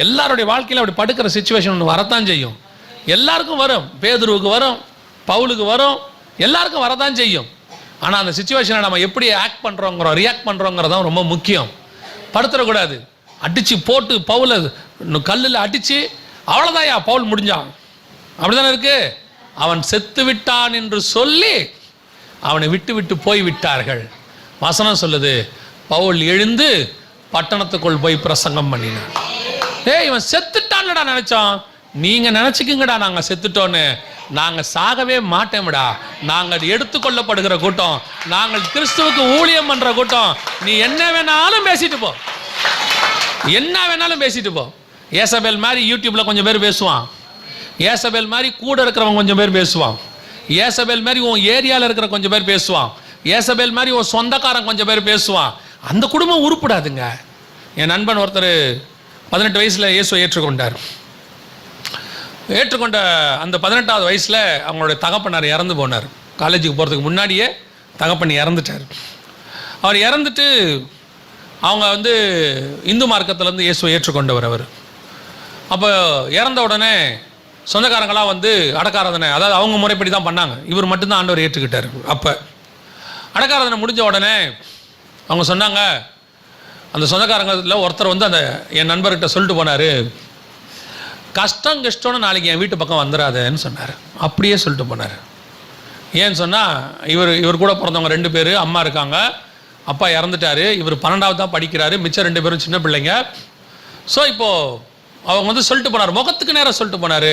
எல்லாருடைய வாழ்க்கையில அப்படி படுக்கிற சிச்சுவேஷன் ஒன்று வரத்தான் செய்யும். எல்லாருக்கும் வரும். பேதுருவுக்கு வரும், பவுலுக்கு வரும், எல்லாருக்கும் வரதான் செய்யும். ஆனால் அந்த சிச்சுவேஷனை நம்ம எப்படி ஆக்ட் பண்ணுறோங்கிறோம், ரியாக்ட் பண்ணுறோங்கிறதான் ரொம்ப முக்கியம். படுத்துடக்கூடாது. அடித்து போட்டு பவுலை கல்லில் அடித்து அவ்வளோதாயா பவுல் முடிஞ்சான், அப்படிதானே இருக்கு. அவன் செத்து விட்டான் என்று சொல்லி அவனை விட்டு விட்டு போய் விட்டார்கள். வசனம் சொல்லுது, பவுல் எழுந்து பட்டணத்துக்குள் போய் பிரசங்கம் பண்ணினான். இவன் செத்துட்டான்டா நினைச்சோம். நீங்க நினைச்சுக்குங்கடா நாங்க செத்துட்டோன்னு. நாங்க சாகவே மாட்டோம்டா. நாங்கள் எடுத்துக்கொள்ளப்படுகிற கூட்டம், நாங்கள் கிறிஸ்துவுக்கு ஊழியம் பண்ற கூட்டம். நீ என்ன வேணாலும் பேசிட்டு போ, என்ன வேணாலும் பேசிட்டு போ. ஏசபேல் மாதிரி யூடியூப்ல கொஞ்சம் பேர் பேசுவான், ஏசபேல் மாதிரி கூட இருக்கிறவங்க கொஞ்சம் பேர் பேசுவான், ஏசபேல் மாதிரி உன் ஏரியாவில் இருக்கிற கொஞ்சம் பேர் பேசுவான், ஏசபேல் மாதிரி உன் சொந்தக்காரன் கொஞ்சம் பேர் பேசுவான். அந்த குடும்பம் உருப்படாதுங்க. என் நண்பன் ஒருத்தர் 18 வயசில் இயேசுவை ஏற்றுக்கொண்டார். ஏற்றுக்கொண்ட அந்த 18வது வயசில் அவங்களுடைய தகப்பனார் இறந்து போனார். காலேஜுக்கு போகிறதுக்கு முன்னாடியே தகப்பன் இறந்துட்டார். அவர் இறந்துட்டு அவங்க வந்து இந்து மார்க்கத்திலேருந்து இயேசுவை ஏற்றுக்கொண்டவர் அவர். அப்போ இறந்த உடனே சொந்தக்காரங்களாம் வந்து அடக்காராதனை, அதாவது அவங்க முறைப்படி தான் பண்ணாங்க. இவர் மட்டும்தான் ஆண்டவர் ஏற்றுக்கிட்டார். அப்போ அடக்காராதனை முடிஞ்ச உடனே அவங்க சொன்னாங்க, அந்த சொந்தக்காரங்களில் ஒருத்தர் வந்து அந்த என் நண்பர்கிட்ட சொல்லிட்டு போனார், கஷ்டம்னு நாளைக்கு என் வீட்டு பக்கம் வந்துடாதேன்னு சொன்னார். அப்படியே சொல்லிட்டு போனார். ஏன்னு சொன்னால் இவர் கூட பிறந்தவங்க 2 பேர், அம்மா இருக்காங்க, அப்பா இறந்துட்டார், இவர் 12வது தான் படிக்கிறாரு, மிச்சம் 2 பேரும் சின்ன பிள்ளைங்க. ஸோ இப்போது அவங்க வந்து சொல்லிட்டு போனார், முகத்துக்கு நேரம் சொல்லிட்டு போனார்,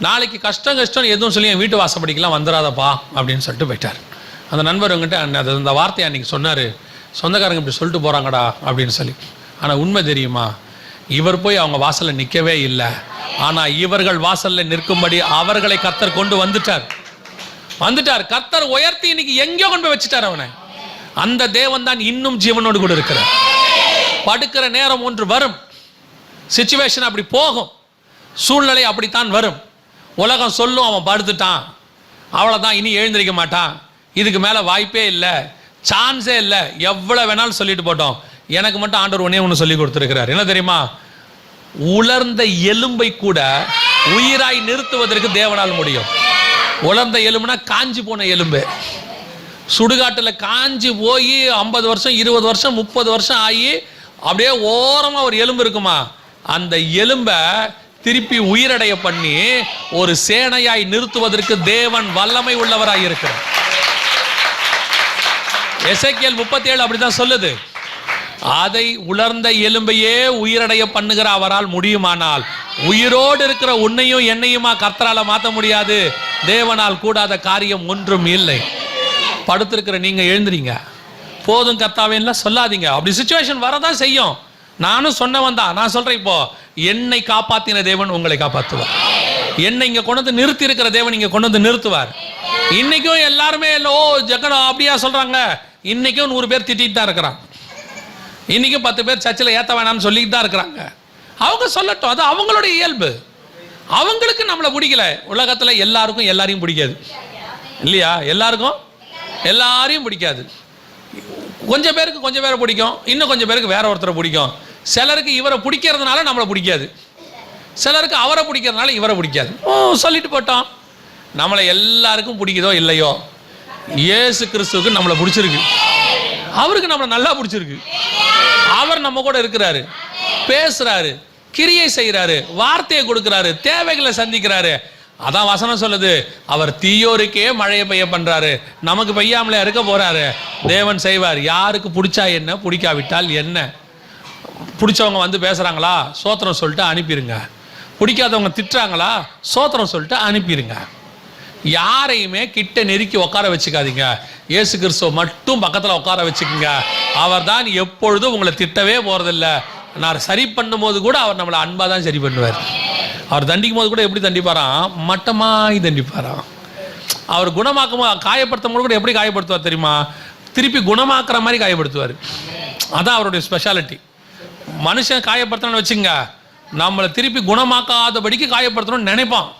நாளைக்கு கஷ்டம் எதுவும் சொல்லி என் வீட்டு வாசப்படிக்கெலாம் வந்துடாதப்பா அப்படின்னு சொல்லிட்டு போயிட்டார். அந்த நண்பர் அவங்ககிட்ட அந்த வார்த்தையை அன்றைக்கி சொன்னார், சொந்தக்காரங்க இப்படி சொல்லிட்டு போகிறாங்கடா அப்படின்னு சொல்லி. ஆனால் உண்மை தெரியுமா, இவர் போய் அவங்க வாசலில் நிற்கவே இல்லை. ஆனால் இவர்கள் வாசலில் நிற்கும்படி அவர்களை கர்த்தர் கொண்டு வந்துட்டார். கர்த்தர் உயர்த்தி இன்னைக்கு எங்கேயோ கொண்டு போய் வச்சுட்டார் அவனை. அந்த தேவன் தான் இன்னும் ஜீவனோடு கூட இருக்கிறார். படுக்கிற நேரம் ஒன்று வரும், சிச்சுவேஷன் அப்படி போகும், சூழ்நிலை அப்படித்தான் வரும். உலகம் சொல்லும் அவன் படுத்துட்டான், அவ்வளோதான், இனி எழுந்திருக்க மாட்டான், இதுக்கு மேலே வாய்ப்பே இல்லை, சான்ஸே இல்லை, எவ்வளோ வேணாலும் சொல்லிட்டு போட்டோம். எனக்கு மட்டும் ஆண்டவர் ஒன்று சொல்லி கொடுத்துருக்கிறார். என்ன தெரியுமா, உலர்ந்த எலும்பை கூட உயிராய் நிறுத்துவதற்கு தேவனால் முடியும். உலர்ந்த எலும்புனா காஞ்சி போன எலும்பு, சுடுகாட்டில் காஞ்சி போய் 50 வருஷம் 20 வருஷம் 30 வருஷம் ஆகி அப்படியே ஓரமாக ஒரு எலும்பு இருக்குமா, அந்த எலும்பை திருப்பி உயிரடைய பண்ணி ஒரு சேனையாய் நிறுத்துவதற்கு தேவன் வல்லமை உள்ளவராய் இருக்கிறார். எசேக்கியேல் 37 அப்படிதான் சொல்லுது. அதை உலர்ந்த எலும்பையே உயிரடைய பண்ணுகிற அவரால் முடியுமானால் உயிரோடு இருக்கிற உன்னையும் என்னையுமா கர்த்தரால மாற்ற முடியாது. தேவனால் கூடாத காரியம் ஒன்றும் இல்லை. படுத்திருக்கிற நீங்க எழுந்துறீங்க, போதும் கர்த்தாவேன்னு சொல்லாதீங்க. அப்படி சிச்சுவேஷன் வரதான் செய்யும். நானும் சொன்னவன் தான். நான் சொல்றேன், இப்போ என்னை காப்பாத்தின தேவன் உங்களை காப்பாற்றுவார். என்னை இங்க கொண்டு வந்து நிறுத்தி இருக்கிற தேவன் இங்க கொண்டு வந்து நிறுத்துவார். இன்னைக்கும் எல்லாருமே ஜெகன் அப்படியா சொல்றாங்க, இன்னைக்கும் 100 பேர் திட்டிட்டு தான் இருக்கிறாங்க, இன்னைக்கும் 10 பேர் சர்ச்சில் ஏற்ற வேணாம்னு சொல்லிட்டு தான் இருக்கிறாங்க. அவங்க சொல்லட்டும், அது அவங்களுடைய இயல்பு. அவங்களுக்கு நம்மளை பிடிக்கல. உலகத்தில் எல்லாருக்கும் எல்லாரையும் பிடிக்காது இல்லையா? எல்லாருக்கும் எல்லாரையும் பிடிக்காது. கொஞ்சம் பேருக்கு கொஞ்சம் பேரை பிடிக்கும், இன்னும் கொஞ்சம் பேருக்கு வேற ஒருத்தரை பிடிக்கும். சிலருக்கு இவரை பிடிக்கிறதுனால நம்மளை பிடிக்காது, சிலருக்கு அவரை பிடிக்கிறதுனால இவரை பிடிக்காது. சொல்லிட்டு போட்டோம். நம்மளை எல்லாருக்கும் பிடிக்குதோ இல்லையோ, இயேசு கிறிஸ்துவுக்கு நம்மளை பிடிச்சிருக்கு, அவருக்கு நம்மளை நல்லா பிடிச்சிருக்கு. அவர் நம்ம கூட இருக்கிறாரு, பேசுறாரு, கிரியை செய்கிறாரு, வார்த்தையை கொடுக்கிறாரு, தேவைகளை சந்திக்கிறாரு. அதான் வசனம் சொல்லுது, அவர் தீயோருக்கே மழையை பெய்ய பண்றாரு, நமக்கு பெய்யாமலே இருக்க போறாரு. தேவன் செய்வார். யாருக்கு பிடிச்சா என்ன, பிடிக்காவிட்டால் என்ன. பிடிச்சவங்க வந்து பேசுறாங்களா, சோத்திரம் சொல்லிட்டு அனுப்பிடுங்க. பிடிக்காதவங்க திட்டுறாங்களா, சோத்திரம் சொல்லிட்டு அனுப்பிடுங்க. யாரையுமே கிட்ட நெருக்கி உட்கார வச்சுக்காதீங்க. இயேசு கிறிஸ்துவ மட்டும் பக்கத்தில் உட்கார வச்சுக்கோங்க. அவர் தான் எப்பொழுதும் உங்களை திட்டவே போறதில்ல. நான் சரி பண்ணும் போது கூட அவர் நம்மளை அன்பா தான் சரி பண்ணுவார். அவர் தண்டிக்கும் போது கூட எப்படி தண்டிப்பாராம், மட்டமாய் தண்டிப்பாராம். அவர் குணமாக்கும் காயப்படுத்தும் போது கூட எப்படி காயப்படுத்துவார் தெரியுமா, திருப்பி குணமாக்குற மாதிரி காயப்படுத்துவார். அதான் அவருடைய ஸ்பெஷாலிட்டி. மனுஷன் காயப்படுத்தணும்னு வச்சுங்க, நம்மளை திருப்பி குணமாக்காதபடிக்கு காயப்படுத்தணும்னு நினைப்பான்.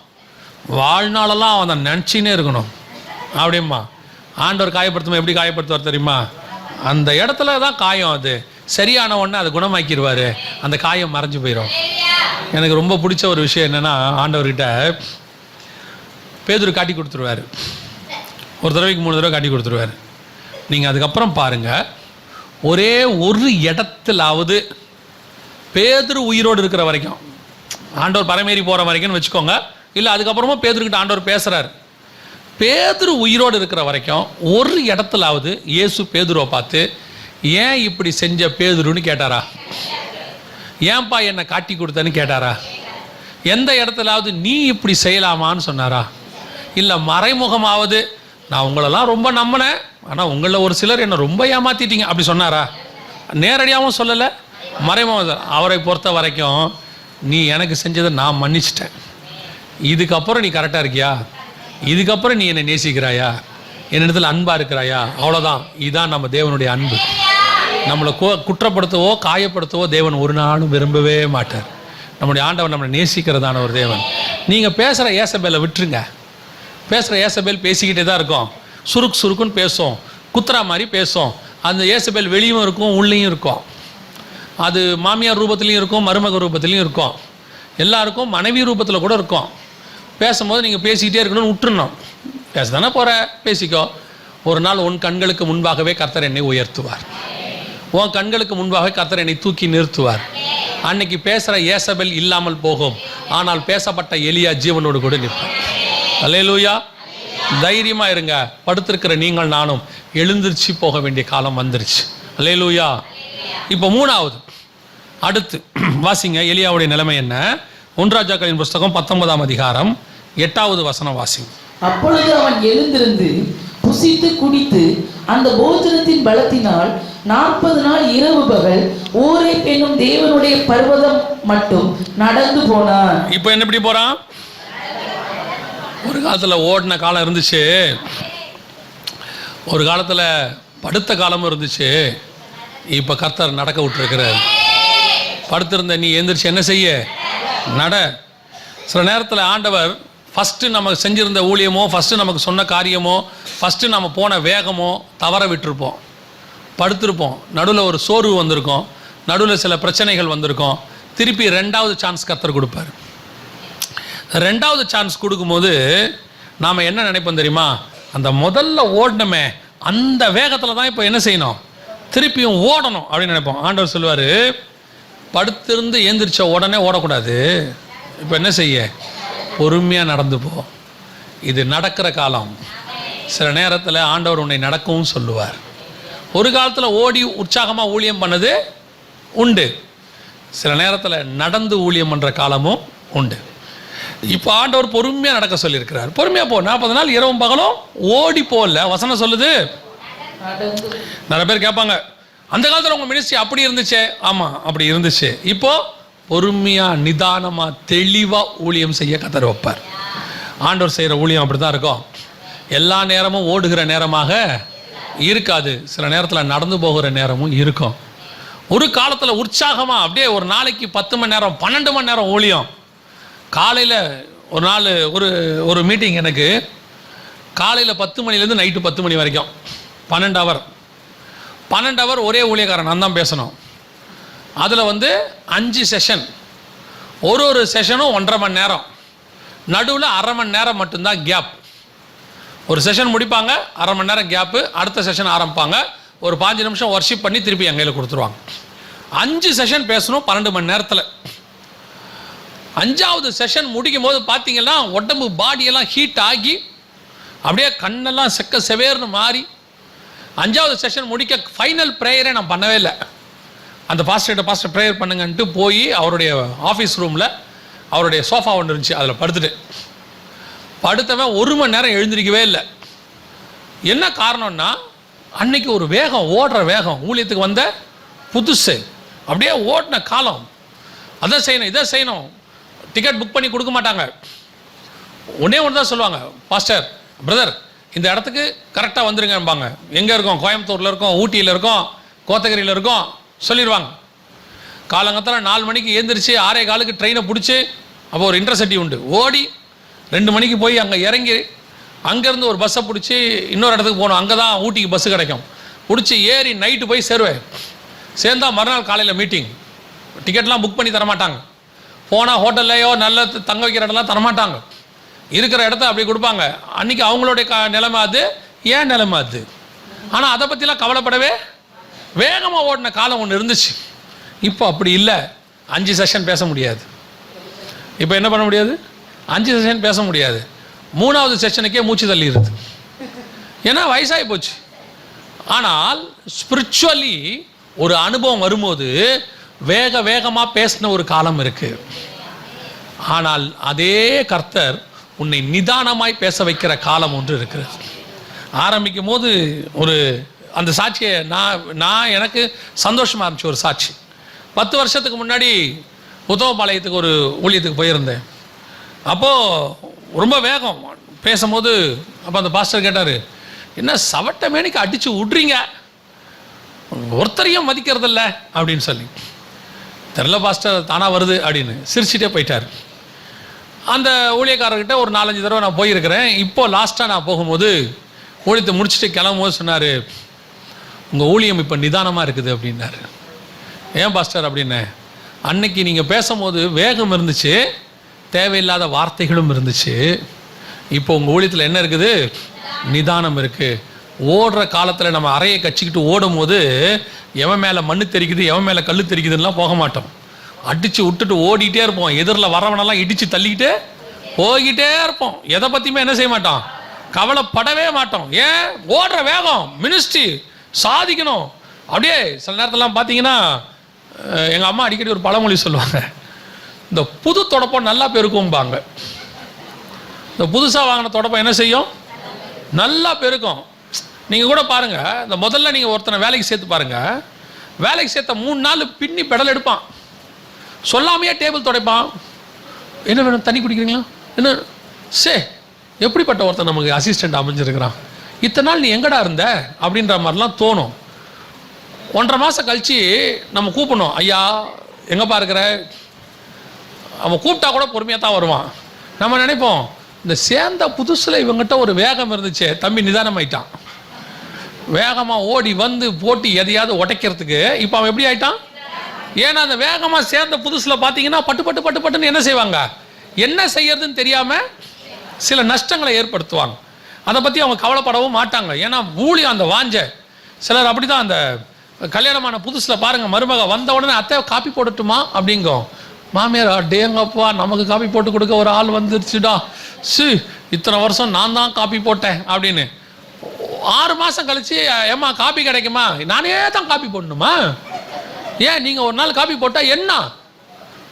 வாழ்நாளெல்லாம் அவன் நினச்சினே இருக்கணும் அப்படிமா. ஆண்டவர் காயப்படுத்தும் எப்படி காயப்படுத்துவார் தெரியுமா, அந்த இடத்துல தான் காயம், அது சரியான உடனே அதை குணமாக்கிடுவார், அந்த காயம் மறைஞ்சு போயிடும். எனக்கு ரொம்ப பிடிச்ச ஒரு விஷயம் என்னென்னா, ஆண்டவர்கிட்ட பேதுரு காட்டி கொடுத்துருவார். ஒரு தடவைக்கு 3 தடவை காட்டி கொடுத்துருவார். நீங்கள் அதுக்கப்புறம் பாருங்கள், ஒரே ஒரு இடத்துலாவது பேதுரு உயிரோடு இருக்கிற வரைக்கும், ஆண்டவர் பரமேறி போகிற வரைக்கும்னு வச்சுக்கோங்க, இல்லை அதுக்கப்புறமா பேதுருக்கிட்ட ஆண்டவர் பேசுகிறார். பேதுரு உயிரோடு இருக்கிற வரைக்கும் ஒரு இடத்துலாவது இயேசு பேதுருவை பார்த்து, ஏன் இப்படி செஞ்ச பேதுருன்னு கேட்டாரா? ஏன்பா என்னை காட்டி கொடுத்தன்னு கேட்டாரா? எந்த இடத்துலாவது நீ இப்படி செய்யலாமான்னு சொன்னாரா? இல்லை மறைமுகமாவது, நான் உங்களெல்லாம் ரொம்ப நம்பினேன், ஆனால் உங்களில் ஒரு சிலர் என்னை ரொம்ப ஏமாத்திட்டீங்க அப்படி சொன்னாரா? நேரடியாகவும் சொல்லலை, மறைமுகம். அவரை பொறுத்த வரைக்கும், நீ எனக்கு செஞ்சதை நான் மன்னிச்சிட்டேன், இதுக்கப்புறம் நீ கரெக்டாக இருக்கியா, இதுக்கப்புறம் நீ என்னை நேசிக்கிறாயா, என்னிடத்தில் அன்பாக இருக்கிறாயா, அவ்வளோதான். இதுதான் நம்ம தேவனுடைய அன்பு. நம்மளை குற்றப்படுத்தவோ காயப்படுத்தவோ தேவன் ஒரு நாளும் விரும்பவே மாட்டார். நம்முடைய ஆண்டவன் நம்மளை நேசிக்கிறதான ஒரு தேவன். நீங்கள் பேசுகிற ஏசபேலை விட்டுருங்க. பேசுகிற ஏசபேல் பேசிக்கிட்டே தான் இருக்கும், சுருக்குன்னு பேசும், குத்துறா மாதிரி பேசும். அந்த ஏசபேல் வெளியும் இருக்கும் உள்ளேயும் இருக்கும். அது மாமியார் ரூபத்துலேயும் இருக்கும், மருமக ரூபத்துலேயும் இருக்கும், எல்லாருக்கும் மனைவி ரூபத்தில் கூட இருக்கும். பேசும்போது நீங்கள் பேசிக்கிட்டே இருக்கணும்னு விட்டுருணும். பேசதானே போகிற, பேசிக்கோ. ஒரு நாள் உன் கண்களுக்கு முன்பாகவே கர்த்தர் என்னை உயர்த்துவார், உன் கண்களுக்கு முன்பாகவே கர்த்தர் என்னை தூக்கி நிறுத்துவார். அன்னைக்கு பேசுகிற ஏசபேல் இல்லாமல் போகும், ஆனால் பேசப்பட்ட எலியா ஜீவனோடு கூட நிற்பார். அல்லேலூயா. தைரியமாக இருங்க. படுத்திருக்கிற நீங்கள் நானும் எழுந்திருச்சு போக வேண்டிய காலம் வந்துருச்சு. அல்லேலூயா. இப்போ மூணாவது, அடுத்து வாசிங்க. எலியாவுடைய நிலைமை என்ன? 1 ராஜாக்களின் புஸ்தகம் 19ஆம் அதிகாரம் 8வது வசனம் வாசிங்க. அப்பொழுது அவன் எழுந்திருந்து புசித்து குடித்து அந்த போஜனத்தின் பலத்தினால் 40 நாள் இரவு பகல் ஓரேப் என்னும் தேவனுடைய பர்வதம் மட்டும் நடந்து போனான். இப்போ என்ன இப்படி போறான்? ஒரு காலத்தில் ஓடின காலம் இருந்துச்சு, ஒரு காலத்தில் படுத்த காலமும் இருந்துச்சு. இப்போ கர்த்தர் நடக்க விட்டுருக்கிறார். படுத்திருந்த நீ எந்திரிச்சு என்ன செய்ய? நட. சில நேரத்தில் ஆண்டவர் ஃபஸ்ட்டு நம்ம செஞ்சிருந்த ஊழியமோ, ஃபஸ்ட்டு நமக்கு சொன்ன காரியமோ, ஃபஸ்ட்டு நம்ம போன வேகமோ தவற விட்டுருப்போம். படுத்திருப்போம், நடுவில் ஒரு சோர்வு வந்திருக்கும், நடுவில் சில பிரச்சனைகள் வந்திருக்கும். திருப்பி 2வது சான்ஸ் கர்த்தர் கொடுப்பார். 2வது சான்ஸ் கொடுக்கும்போது நாம் என்ன நினைப்போம் தெரியுமா? அந்த முதல்ல ஓடணுமே அந்த வேகத்தில் தான் இப்போ என்ன செய்யணும், திருப்பியும் ஓடணும் அப்படின்னு நினைப்போம். ஆண்டவர் சொல்லுவார், படுத்திருந்து ஏந்திரிச்ச உடனே ஓடக்கூடாது. இப்போ என்ன செய்ய? பொறுமையாக நடந்து போ. இது நடக்கிற காலம். சில நேரத்தில் ஆண்டவர் உன்னை நடக்கவும் சொல்லுவார். ஒரு காலத்தில் ஓடி உற்சாகமாக ஊழியம் பண்ணது உண்டு, சில நேரத்தில் நடந்து ஊழியம் பண்ணுற காலமும் உண்டு. இப்போ ஆண்டவர் பொறுமையாக நடக்க சொல்லியிருக்கிறார். பொறுமையாக போ. 40 நாள் இரவும் பகலும் ஓடி போகல, வசனம் சொல்லுது. நிறைய பேர் கேட்பாங்க, அந்த காலத்தில் உங்கள் மினிஸ்ட்ரி அப்படி இருந்துச்சே. ஆமாம், அப்படி இருந்துச்சு. இப்போ பொறுமையாக நிதானமாக தெளிவாக ஊழியம் செய்ய கர்த்தர் வைப்பார். ஆண்டவர் செய்கிற ஊழியம் அப்படி தான் இருக்கும். எல்லா நேரமும் ஓடுகிற நேரமாக இருக்காது, சில நேரத்தில் நடந்து போகிற நேரமும் இருக்கும். ஒரு காலத்தில் உற்சாகமாக அப்படியே ஒரு நாளைக்கு 10 மணி நேரம் 12 மணி நேரம் ஊழியம். காலையில் ஒரு நாள் ஒரு மீட்டிங் எனக்கு, காலையில் 10 மணிலேருந்து நைட்டு 10 மணி வரைக்கும் 12 ஹவர் ஒரே ஊழியக்காரன் நான் தான் பேசணும். அதில் 5 செஷன், ஒரு செஷனும் 1.5 மணி நேரம், நடுவில் 1/2 மணி நேரம் மட்டும்தான் கேப். ஒரு செஷன் முடிப்பாங்க, 1/2 மணி நேரம் கேப்பு, அடுத்த செஷன் ஆரம்பிப்பாங்க, ஒரு 5 நிமிஷம் வர்ஷிப் பண்ணி திருப்பி என் கையில் கொடுத்துருவாங்க. 5 செஷன் பேசணும் 12 மணி நேரத்தில். 5வது செஷன் முடிக்கும் போது பார்த்தீங்கன்னா உடம்பு பாடியெல்லாம் ஹீட் ஆகி அப்படியே கண்ணெல்லாம் செக்க செவேர்னு மாறி, 5வது செஷன் முடிக்க ஃபைனல் ப்ரேயரே நான் பண்ணவே இல்லை. அந்த பாஸ்டர் ப்ரேயர் பண்ணுங்கன்ட்டு போய் அவருடைய ஆஃபீஸ் ரூமில் அவருடைய சோஃபா ஒன்று இருந்துச்சு, அதில் படுத்தவன் 1 மணி நேரம் எழுந்திரிக்கவே இல்லை. என்ன காரணம்னா அன்னைக்கு ஒரு வேகம், ஓடுற வேகம், ஊழியத்துக்கு வந்த புதுசு, அப்படியே ஓடின காலம். அதை செய்யணும் இதை செய்யணும், டிக்கெட் புக் பண்ணி கொடுக்க மாட்டாங்க. ஒன்றே ஒன்று தான் சொல்லுவாங்க, பாஸ்டர் பிரதர் இந்த இடத்துக்கு கரெக்டாக வந்துருங்கம்பாங்க. எங்கே இருக்கோம்? கோயம்புத்தூரில் இருக்கோம், ஊட்டியில் இருக்கோம், கோத்தகிரியில் இருக்கோம் சொல்லிடுவாங்க. காலங்கத்தில் 4 மணிக்கு ஏந்திரிச்சு 6:15 ட்ரெயினை பிடிச்சி, அப்போ ஒரு இன்டர்சிட்டி உண்டு, ஓடி 2 மணிக்கு போய் அங்கே இறங்கி அங்கேருந்து ஒரு பஸ்ஸை பிடிச்சி இன்னொரு இடத்துக்கு போகணும். அங்கே தான் ஊட்டிக்கு பஸ்ஸு கிடைக்கும். பிடிச்சி ஏறி நைட்டு போய் சேருவேன். சேர்ந்தா மறுநாள் காலையில் மீட்டிங். டிக்கெட்லாம் புக் பண்ணி தரமாட்டாங்க. போனால் ஹோட்டல்லையோ நல்ல தங்க வைக்கிற இடம்லாம் தரமாட்டாங்க. இருக்கிற இடத்த அப்படி கொடுப்பாங்க. அன்றைக்கி அவங்களுடைய நிலைமை அது, ஏன் நிலைமை அது. ஆனால் அதை பற்றிலாம் கவலைப்படவே வேகமாக ஓடின காலம் ஒன்று இருந்துச்சு. இப்போ அப்படி இல்லை. 5 செஷன் பேச முடியாது. இப்போ என்ன பண்ண முடியாது? 5 செஷன் பேச முடியாது. 3வது செஷனுக்கே மூச்சு தள்ளிடுது, ஏன்னா வயசாகி போச்சு. ஆனால் ஸ்பிரிச்சுவலி ஒரு அனுபவம் வரும்போது வேகமாக பேசின ஒரு காலம் இருக்குது. ஆனால் அதே கர்த்தர் உன்னை நிதானமாய் பேச வைக்கிற காலம் ஒன்று இருக்கிறது. ஆரம்பிக்கும் போது அந்த சாட்சியை நான் எனக்கு சந்தோஷமாக இருந்துச்சு. ஒரு சாட்சி, 10 வருஷத்துக்கு முன்னாடி உத்தவபாளையத்துக்கு ஒரு ஊழியத்துக்கு போயிருந்தேன். அப்போது ரொம்ப வேகம் பேசும்போது அப்போ அந்த பாஸ்டர் கேட்டார், என்ன சவட்ட மேனிக்கு அடித்து விட்றீங்க, ஒருத்தரையும் மதிக்கிறதில்ல அப்படின்னு சொல்லி. தெரில பாஸ்டர், தானாக வருது அப்படின்னு சிரிச்சிட்டே போயிட்டார். அந்த ஊழியக்காரர்கிட்ட ஒரு 4-5 தடவை நான் போயிருக்கிறேன். இப்போது லாஸ்ட்டாக நான் போகும்போது ஊழியத்தை முடிச்சுட்டு கிளம்பும்போது சொன்னார், உங்கள் ஊழியம் இப்போ நிதானமாக இருக்குது அப்படின்னாரு. ஏன் பாஸ்டர் அப்படின்னு, அன்னைக்கு நீங்கள் பேசும்போது வேகம் இருந்துச்சு, தேவையில்லாத வார்த்தைகளும் இருந்துச்சு. இப்போ உங்கள் ஊழியத்தில் என்ன இருக்குது? நிதானம் இருக்குது. ஓடுற காலத்தில் நம்ம அறையை கச்சிக்கிட்டு ஓடும் போது எவன் மேலே மண்ணு தெரிக்குது, எவன் மேலே கல் தெரிக்குதுன்னெலாம் போக மாட்டோம். அடித்து விட்டுட்டு ஓடிக்கிட்டே இருப்போம். எதிரில் வரவனெல்லாம் இடித்து தள்ளிக்கிட்டு போய்கிட்டே இருப்போம். எதை பற்றியுமே என்ன செய்ய மாட்டோம், கவலைப்படவே மாட்டோம். ஏன்? ஓடுற வேகம், மினிஸ்ட்ரி சாதிக்கணும். அப்படியே சில நேரத்திலாம் பார்த்தீங்கன்னா எங்கள் அம்மா அடிக்கடி ஒரு பழமொழி சொல்லுவாங்க, இந்த புது தொடப்பம் நல்லா பெருக்கும்பாங்க. இந்த புதுசாக வாங்கின தொடப்பம் என்ன செய்யும்? நல்லா பெருக்கும். நீங்கள் கூட பாருங்கள், இந்த முதல்ல நீங்கள் ஒருத்தனை வேலைக்கு சேர்த்து பாருங்கள், வேலைக்கு சேர்த்த 3 நாள் பின்னி பெடல் எடுப்பான், சொல்லாமையே டேபிள் துடைப்பான். என்ன வேணும், தண்ணி குடிக்கிறீங்களா, என்ன சே, எப்படிப்பட்ட ஒருத்தன் நமக்கு அசிஸ்டண்ட் அமைஞ்சிருக்கிறான், இத்தனை நாள் நீ எங்கடா இருந்த அப்படின்ற மாதிரிலாம் தோணும். 1.5 மாதம் கழித்து நம்ம கூப்பிடணும், ஐயா எங்கப்பா இருக்கிற, அவன் கூப்பிட்டா கூட பொறுமையாக தான் வருவான். நம்ம நினைப்போம், இந்த சேர்ந்த புதுசில் இவங்ககிட்ட ஒரு வேகம் இருந்துச்சு, தம்பி நிதானமாயிட்டான், வேகமாக ஓடி வந்து போட்டி எதையாவது உடைக்கிறதுக்கு. இப்போ அவன் எப்படி ஆயிட்டான்? ஏன்னா அந்த வேகமாக சேர்ந்த புதுசில் பார்த்தீங்கன்னா பட்டு பட்டு பட்டு பட்டுன்னு என்ன செய்வாங்க, என்ன செய்யறதுன்னு தெரியாமல் சில நஷ்டங்களை ஏற்படுத்துவாங்க. அதை பற்றி அவங்க கவலைப்படவும் மாட்டாங்க. ஏன்னா ஊழியம் அந்த வாஞ்ச. சிலர் அப்படி தான், அந்த கல்யாணமான புதுசில் பாருங்கள், மருமக வந்த உடனே அத்தை காப்பி போடட்டுமா அப்படிங்கும். மாமியார், டேங்கப்பா நமக்கு காப்பி போட்டு கொடுக்க ஒரு ஆள் வந்துருச்சுடா, இத்தனை வருஷம் நான் தான் காப்பி போட்டேன் அப்படின்னு. 6 மாதம் கழிச்சு, ஏம்மா காப்பி கிடைக்குமா, நானே தான் காப்பி போடணுமா? ஏன் நீங்கள் ஒரு நாள் காப்பி போட்டால் என்ன,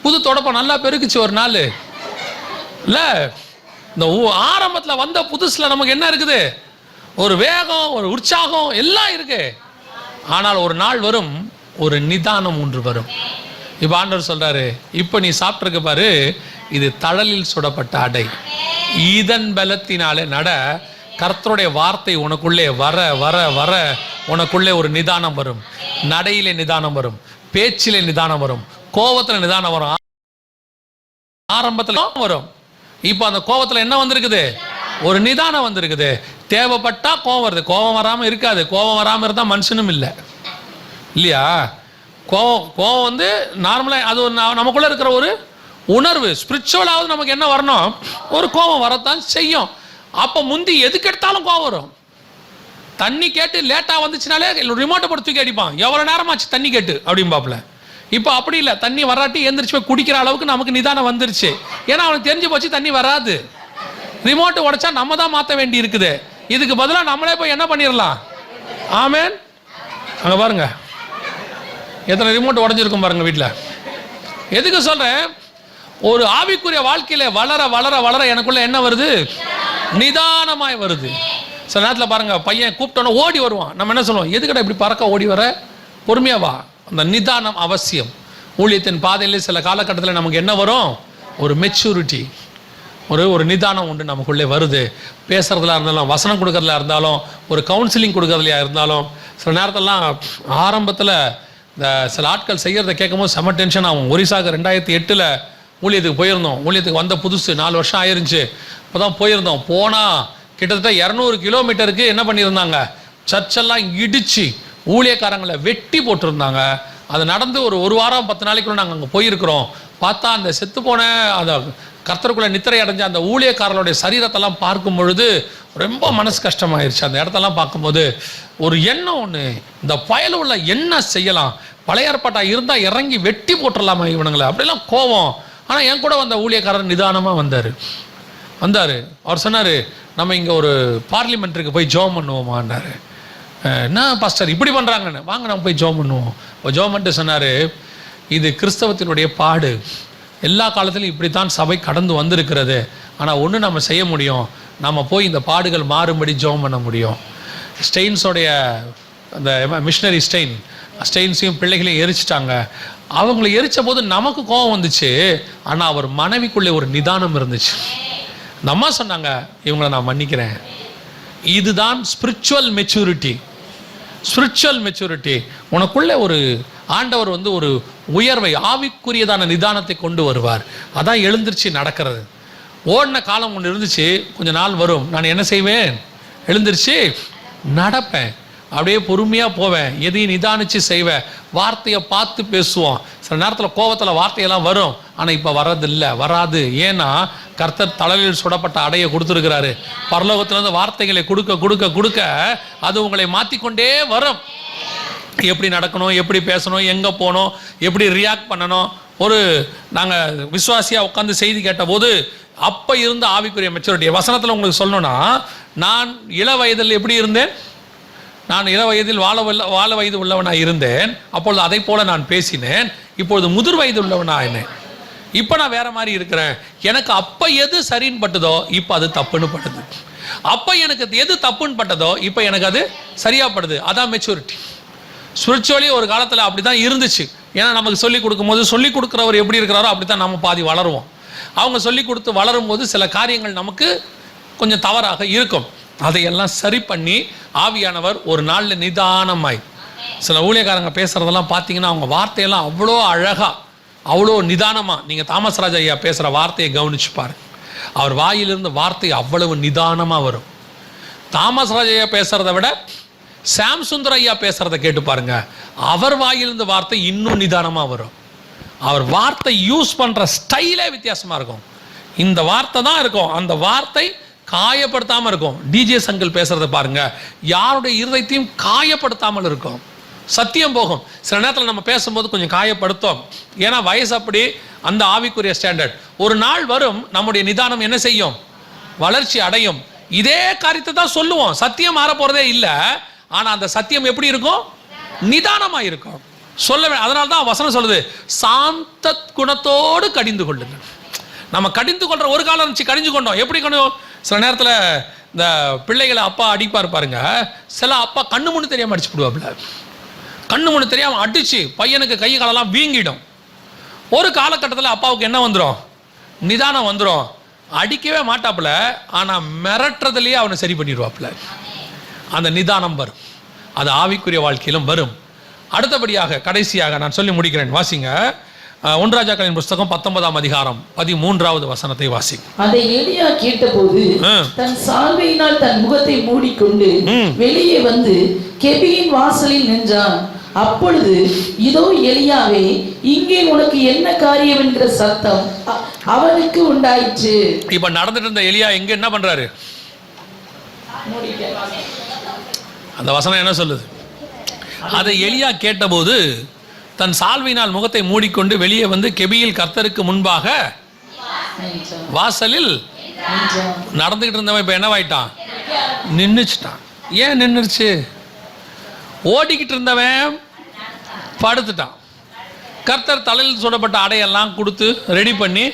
புது தொடப்பம் நல்லா பெருக்குச்சு ஒரு நாள் இல்லை. இந்த ஆரம்பத்தில் வந்த புதுசில் நமக்கு என்ன இருக்குது, ஒரு வேகம், ஒரு உற்சாகம் எல்லாம் இருக்கு. ஆனால் ஒரு நாள் வரும், ஒரு நிதானம் ஒன்று வரும். இப்போ ஆண்டவர் சொல்றாரு, இப்போ நீ சாப்பிட்ருக்க பாரு, இது தழலில் சுடப்பட்ட அடை, இதன் பலத்தினாலே நட. கர்த்தருடைய வார்த்தை உனக்குள்ளே வர வர வர உனக்குள்ளே ஒரு நிதானம் வரும். நடையிலே நிதானம் வரும், பேச்சிலே நிதானம் வரும், கோபத்தில் நிதானம் வரும், ஆரம்பத்தில் வரும். இப்போ அந்த கோபத்தில் என்ன வந்திருக்குது, ஒரு நிதானம் வந்திருக்குது. தேவைப்பட்டா கோபம் வருது, கோபம் வராமல் இருக்காது. கோபம் வராமல் இருந்தால் மனுஷனும் இல்லை இல்லையா? கோபம் வந்து நார்மலாக அது நமக்குள்ளே இருக்கிற ஒரு உணர்வு. ஸ்பிரிச்சுவலாவது நமக்கு என்ன வரணும், ஒரு கோபம் வரத்தான் செய்யும். அப்போ முந்தி எதுக்கு எடுத்தாலும் கோபம் வரும். தண்ணி கேட்டு லேட்டாக வந்துச்சுனாலே ரிமோட்டை போட்டு தூக்கி அடிப்பான், எவ்வளோ நேரமாச்சு தண்ணி கேட்டு அப்படிம்பாப்புல. இப்போ அப்படி இல்லை, தண்ணி வராட்டி எந்திரிச்சு போய் குடிக்கிற அளவுக்கு நமக்கு நிதானம் வந்துருச்சு. ஏன்னா அவனுக்கு தெரிஞ்சு போச்சு தண்ணி வராது, ரிமோட்டு உடைச்சா நம்ம தான் மாற்ற வேண்டி இருக்குது. இதுக்கு பதிலாக நம்மளே போய் என்ன பண்ணிடலாம். ஆமேன். அங்கே பாருங்க எத்தனை ரிமோட் உடஞ்சிருக்கும் பாருங்க வீட்டில். எதுக்கு சொல்கிறேன், ஒரு ஆவிக்குரிய வாழ்க்கையில் வளர வளர வளர எனக்குள்ள என்ன வருது, நிதானமாய் வருது. சில நேரத்தில் பாருங்க, பையன் கூப்பிட்டோன்னா ஓடி வருவான். நம்ம என்ன சொல்லுவோம், எதுக்கடா இப்படி பறக்க ஓடி வர, பொறுமையாக வா. அந்த நிதானம் அவசியம். ஊழியத்தின் பாதையில் சில காலகட்டத்தில் நமக்கு என்ன வரும், ஒரு மெச்சூரிட்டி, ஒரு நிதானம் உண்டு நமக்குள்ளே வருது. பேசுகிறதுல இருந்தாலும், வசனம் கொடுக்கறதுல இருந்தாலும், ஒரு கவுன்சிலிங் கொடுக்கறதுலையா இருந்தாலும். சில நேரத்திலலாம் ஆரம்பத்தில் இந்த சில ஆட்கள் செய்கிறத கேட்கும்போது செம டென்ஷன் ஆகும். ஒரிசாவுக்கு 2008 ஊழியத்துக்கு போயிருந்தோம். ஊழியத்துக்கு வந்த புதுசு 4 வருஷம் ஆயிருந்துச்சு. இப்போ தான் போயிருந்தோம். போனால் கிட்டத்தட்ட 200 கிலோமீட்டருக்கு என்ன பண்ணியிருந்தாங்க, சர்ச்செல்லாம் இடித்து ஊழியக்காரங்களை வெட்டி போட்டிருந்தாங்க. அது நடந்து ஒரு வாரம் 10 நாளைக்குள்ள நாங்கள் அங்கே போயிருக்கிறோம். பார்த்தா அந்த செத்துப்போன அந்த கர்த்தருக்குள்ளே நித்திரை அடைஞ்ச அந்த ஊழியக்காரர்களுடைய சரீரத்தெல்லாம் பார்க்கும் பொழுது ரொம்ப மனசு கஷ்டமாயிருச்சு. அந்த இடத்தெல்லாம் பார்க்கும்போது ஒரு எண்ணம் ஒன்று, இந்த பயல் உள்ள என்ன செய்யலாம், பழைய ஏற்பாட்டாக இருந்தால் இறங்கி வெட்டி போட்டுடலாமா இவனுங்களை, அப்படிலாம் கோபம். ஆனால் என் கூட வந்த ஊழியக்காரர் நிதானமாக வந்தார். அவர் சொன்னார், நம்ம இங்கே ஒரு பார்லிமெண்ட்டுக்கு போய் ஜெபம் பண்ணுவோமான்னாரு. என்ன பாஸ்டர் இப்படி பண்ணுறாங்கன்னு, வாங்க நம்ம போய் ஜெபம் பண்ணுவோம். ஜெபம் பண்ணிட்டு சொன்னார், இது கிறிஸ்தவத்தினுடைய பாடு, எல்லா காலத்திலும் இப்படித்தான் சபை கடந்து வந்திருக்கிறது. ஆனால் ஒன்று நம்ம செய்ய முடியும், நம்ம போய் இந்த பாடுகள் மாறும்படி ஜெபம் பண்ண முடியும். ஸ்டெயின்ஸோடைய அந்த மிஷினரி ஸ்டெயின்ஸையும் பிள்ளைகளையும் எரிச்சிட்டாங்க. அவங்களை எரிச்ச போது நமக்கு கோபம் வந்துச்சு, ஆனால் அவர் மனைவிக்குள்ளே ஒரு நிதானம் இருந்துச்சு. இந்த அம்மா சொன்னாங்க, இவங்களை நான் மன்னிக்கிறேன். இதுதான் ஸ்பிரிச்சுவல் மெச்சூரிட்டி. ஸ்பிரிச்சுவல் மெச்சூரிட்டி உனக்குள்ளே ஒரு ஆண்டவர் வந்து ஒரு உயர்வை, ஆவிக்குரியதான நிதானத்தை கொண்டு வருவார். அதான் எழுந்திருச்சு நடக்கிறது. ஓடின காலம் ஒன்று இருந்துச்சு, கொஞ்ச நாள் வரும், நான் என்ன செய்வேன், எழுந்திருச்சு நடப்பேன், அப்படியே பொறுமையாக போவேன், எதையும் நிதானித்து செய்வேன், வார்த்தையை பார்த்து பேசுவோம். சில நேரத்தில் கோபத்தில் வார்த்தையெல்லாம் வரும், ஆனால் இப்போ வராது. ஏன்னா கர்த்தர் தலையில் சுடப்பட்ட அடையை கொடுத்துருக்கிறாரு. பரலோகத்திலேருந்து வார்த்தைகளை கொடுக்க கொடுக்க கொடுக்க அது உங்களை மாற்றிக்கொண்டே வரும். எப்படி நடக்கணும், எப்படி பேசணும், எங்கே போகணும், எப்படி ரியாக்ட் பண்ணணும். நாங்கள் விசுவாசியாக உட்காந்து செய்தி கேட்டபோது அப்போ இருந்த ஆவிக்குரிய மெச்சூரிட்டி வசனத்தில் உங்களுக்கு சொல்லணும்னா, நான் இள வயதில் எப்படி இருந்தேன், நான் இள வயதில் வாழ வயது உள்ளவனாக இருந்தேன், அப்பொழுது அதை போல நான் பேசினேன். இப்பொழுது முதிர் வயது உள்ளவனாக இப்போ நான் வேற மாதிரி இருக்கிறேன். எனக்கு அப்போ எது சரின்னு பட்டதோ இப்போ அது தப்புன்னு படுது. அப்போ எனக்கு எது தப்புன்னு பட்டதோ இப்போ எனக்கு அது சரியாகப்படுது. அதான் மெச்சூரிட்டி. ஸ்பிரிச்சுவலி ஒரு காலத்தில் அப்படி தான் இருந்துச்சு. ஏன்னா நமக்கு சொல்லிக் கொடுக்கும்போது சொல்லிக் கொடுக்குறவர் எப்படி இருக்கிறாரோ அப்படி தான் நம்ம பாதி வளருவோம். அவங்க சொல்லிக் கொடுத்து வளரும் போது சில காரியங்கள் நமக்கு கொஞ்சம் தவறாக இருக்கும். அதையெல்லாம் சரி பண்ணி ஆவியானவர் ஒரு நாளில் நிதானமாய், சில ஊழியக்காரங்க பேசுகிறதெல்லாம் பார்த்தீங்கன்னா அவங்க வார்த்தையெல்லாம் அவ்வளோ அழகாக, அவ்வளோ நிதானமாக, நீங்கள் தாமஸ் ராஜா ஐயா பேசுகிற வார்த்தையை கவனிச்சு பாருங்க. அவர் வாயிலிருந்து வார்த்தை அவ்வளவு நிதானமாக வரும். தாமஸ் ராஜா ஐயா பேசுகிறத விட சாம் சுந்தர் ஐயா பேசுகிறத கேட்டு பாருங்க, அவர் வாயிலிருந்து வார்த்தை இன்னும் நிதானமாக வரும். அவர் வார்த்தை யூஸ் பண்ணுற ஸ்டைலே வித்தியாசமாக இருக்கும். இந்த வார்த்தை தான் இருக்கும், அந்த வார்த்தை காயப்படுத்தாமல் இருக்கும். டிஜே சங்கிள் பேசுகிறத பாருங்க, யாருடைய இருதயத்தையும் காயப்படுத்தாமல் இருக்கும். சத்தியம் போகும். சில நேரத்தில் நம்ம பேசும்போது கொஞ்சம் காயப்படுத்தும், ஏன்னா வயசு அப்படி, அந்த ஆவிக்குரிய ஸ்டாண்டர்ட். ஒரு நாள் வரும் நம்முடைய நிதானம் என்ன செய்யும், வளர்ச்சி அடையும். இதே காரியத்தை தான் சொல்லுவோம், சத்தியம் மாற போகிறதே இல்லை. ஆனால் அந்த சத்தியம் எப்படி இருக்கும், நிதானமாக இருக்கும். அதனால தான் வசனம் சொல்லுது, சாந்த குணத்தோடு கடிந்து கொள்ளுங்கள். நம்ம கடிந்து கொள்ற ஒரு காலம் இருந்துச்சு, கடிஞ்சு கொண்டோம். எப்படி கொண்டோம், சில நேரத்தில் இந்த பிள்ளைகளை அப்பா அடிப்பார் பாருங்க, சில அப்பா கண்ணு முன்னு தெரியாமல் அடிச்சு விடுவாப்புல. கண்ணு முன்னு தெரியாமல் அடிச்சு பையனுக்கு கை காலெல்லாம் வீங்கிடும். ஒரு காலகட்டத்தில் அப்பாவுக்கு என்ன வந்துடும், நிதானம் வந்துடும். அடிக்கவே மாட்டாப்புல, ஆனால் மிரட்டுறதுலேயே அவனை சரி பண்ணிடுவாப்புல. அந்த நிதானம் வரும். அது ஆவிக்குரிய வாழ்க்கையிலும் வரும். அடுத்தபடியாக கடைசியாக நான் சொல்லி முடிக்கிறேன், வாசிங்க 1 ராஜாக்களின் புஸ்தகம் 19ஆம் அதிகாரம் 13வது வசனத்தை வாசிங்க. அதை எலியா கேட்டபோது தன் சால்வையினால் தன் முகத்தை மூடிக்கொண்டு வெளியே வந்து கெபியின் வாசலில் நின்றான். அப்பொழுது இதோ எலியாவே, இங்கே உனக்கு என்ன காரியம் என்கிற சத்தம் அவனுக்கு உண்டாயிற்று. இப்ப நடந்துட்டு இருந்த எலியா எங்க என்ன பண்றாரு, அந்த வசனம் என்ன சொல்லுது, அதை எலியா கேட்டபோது தன் சால்வினால் முகத்தை மூடிக்கொண்டு வெளியே வந்து கெபியில் கர்த்தருக்கு முன்பாக வாசலில் நடந்துகிட்டு இருந்தவன் இப்ப என்னவாயிட்டான், நின்னுச்சிட்டான். ஏன் நின்றுச்சு, ஓடிக்கிட்டு இருந்தவன் படுத்துட்டான். கர்த்தர் தலையில் சுடப்பட்ட அடையெல்லாம் கொடுத்து ரெடி பண்ணி,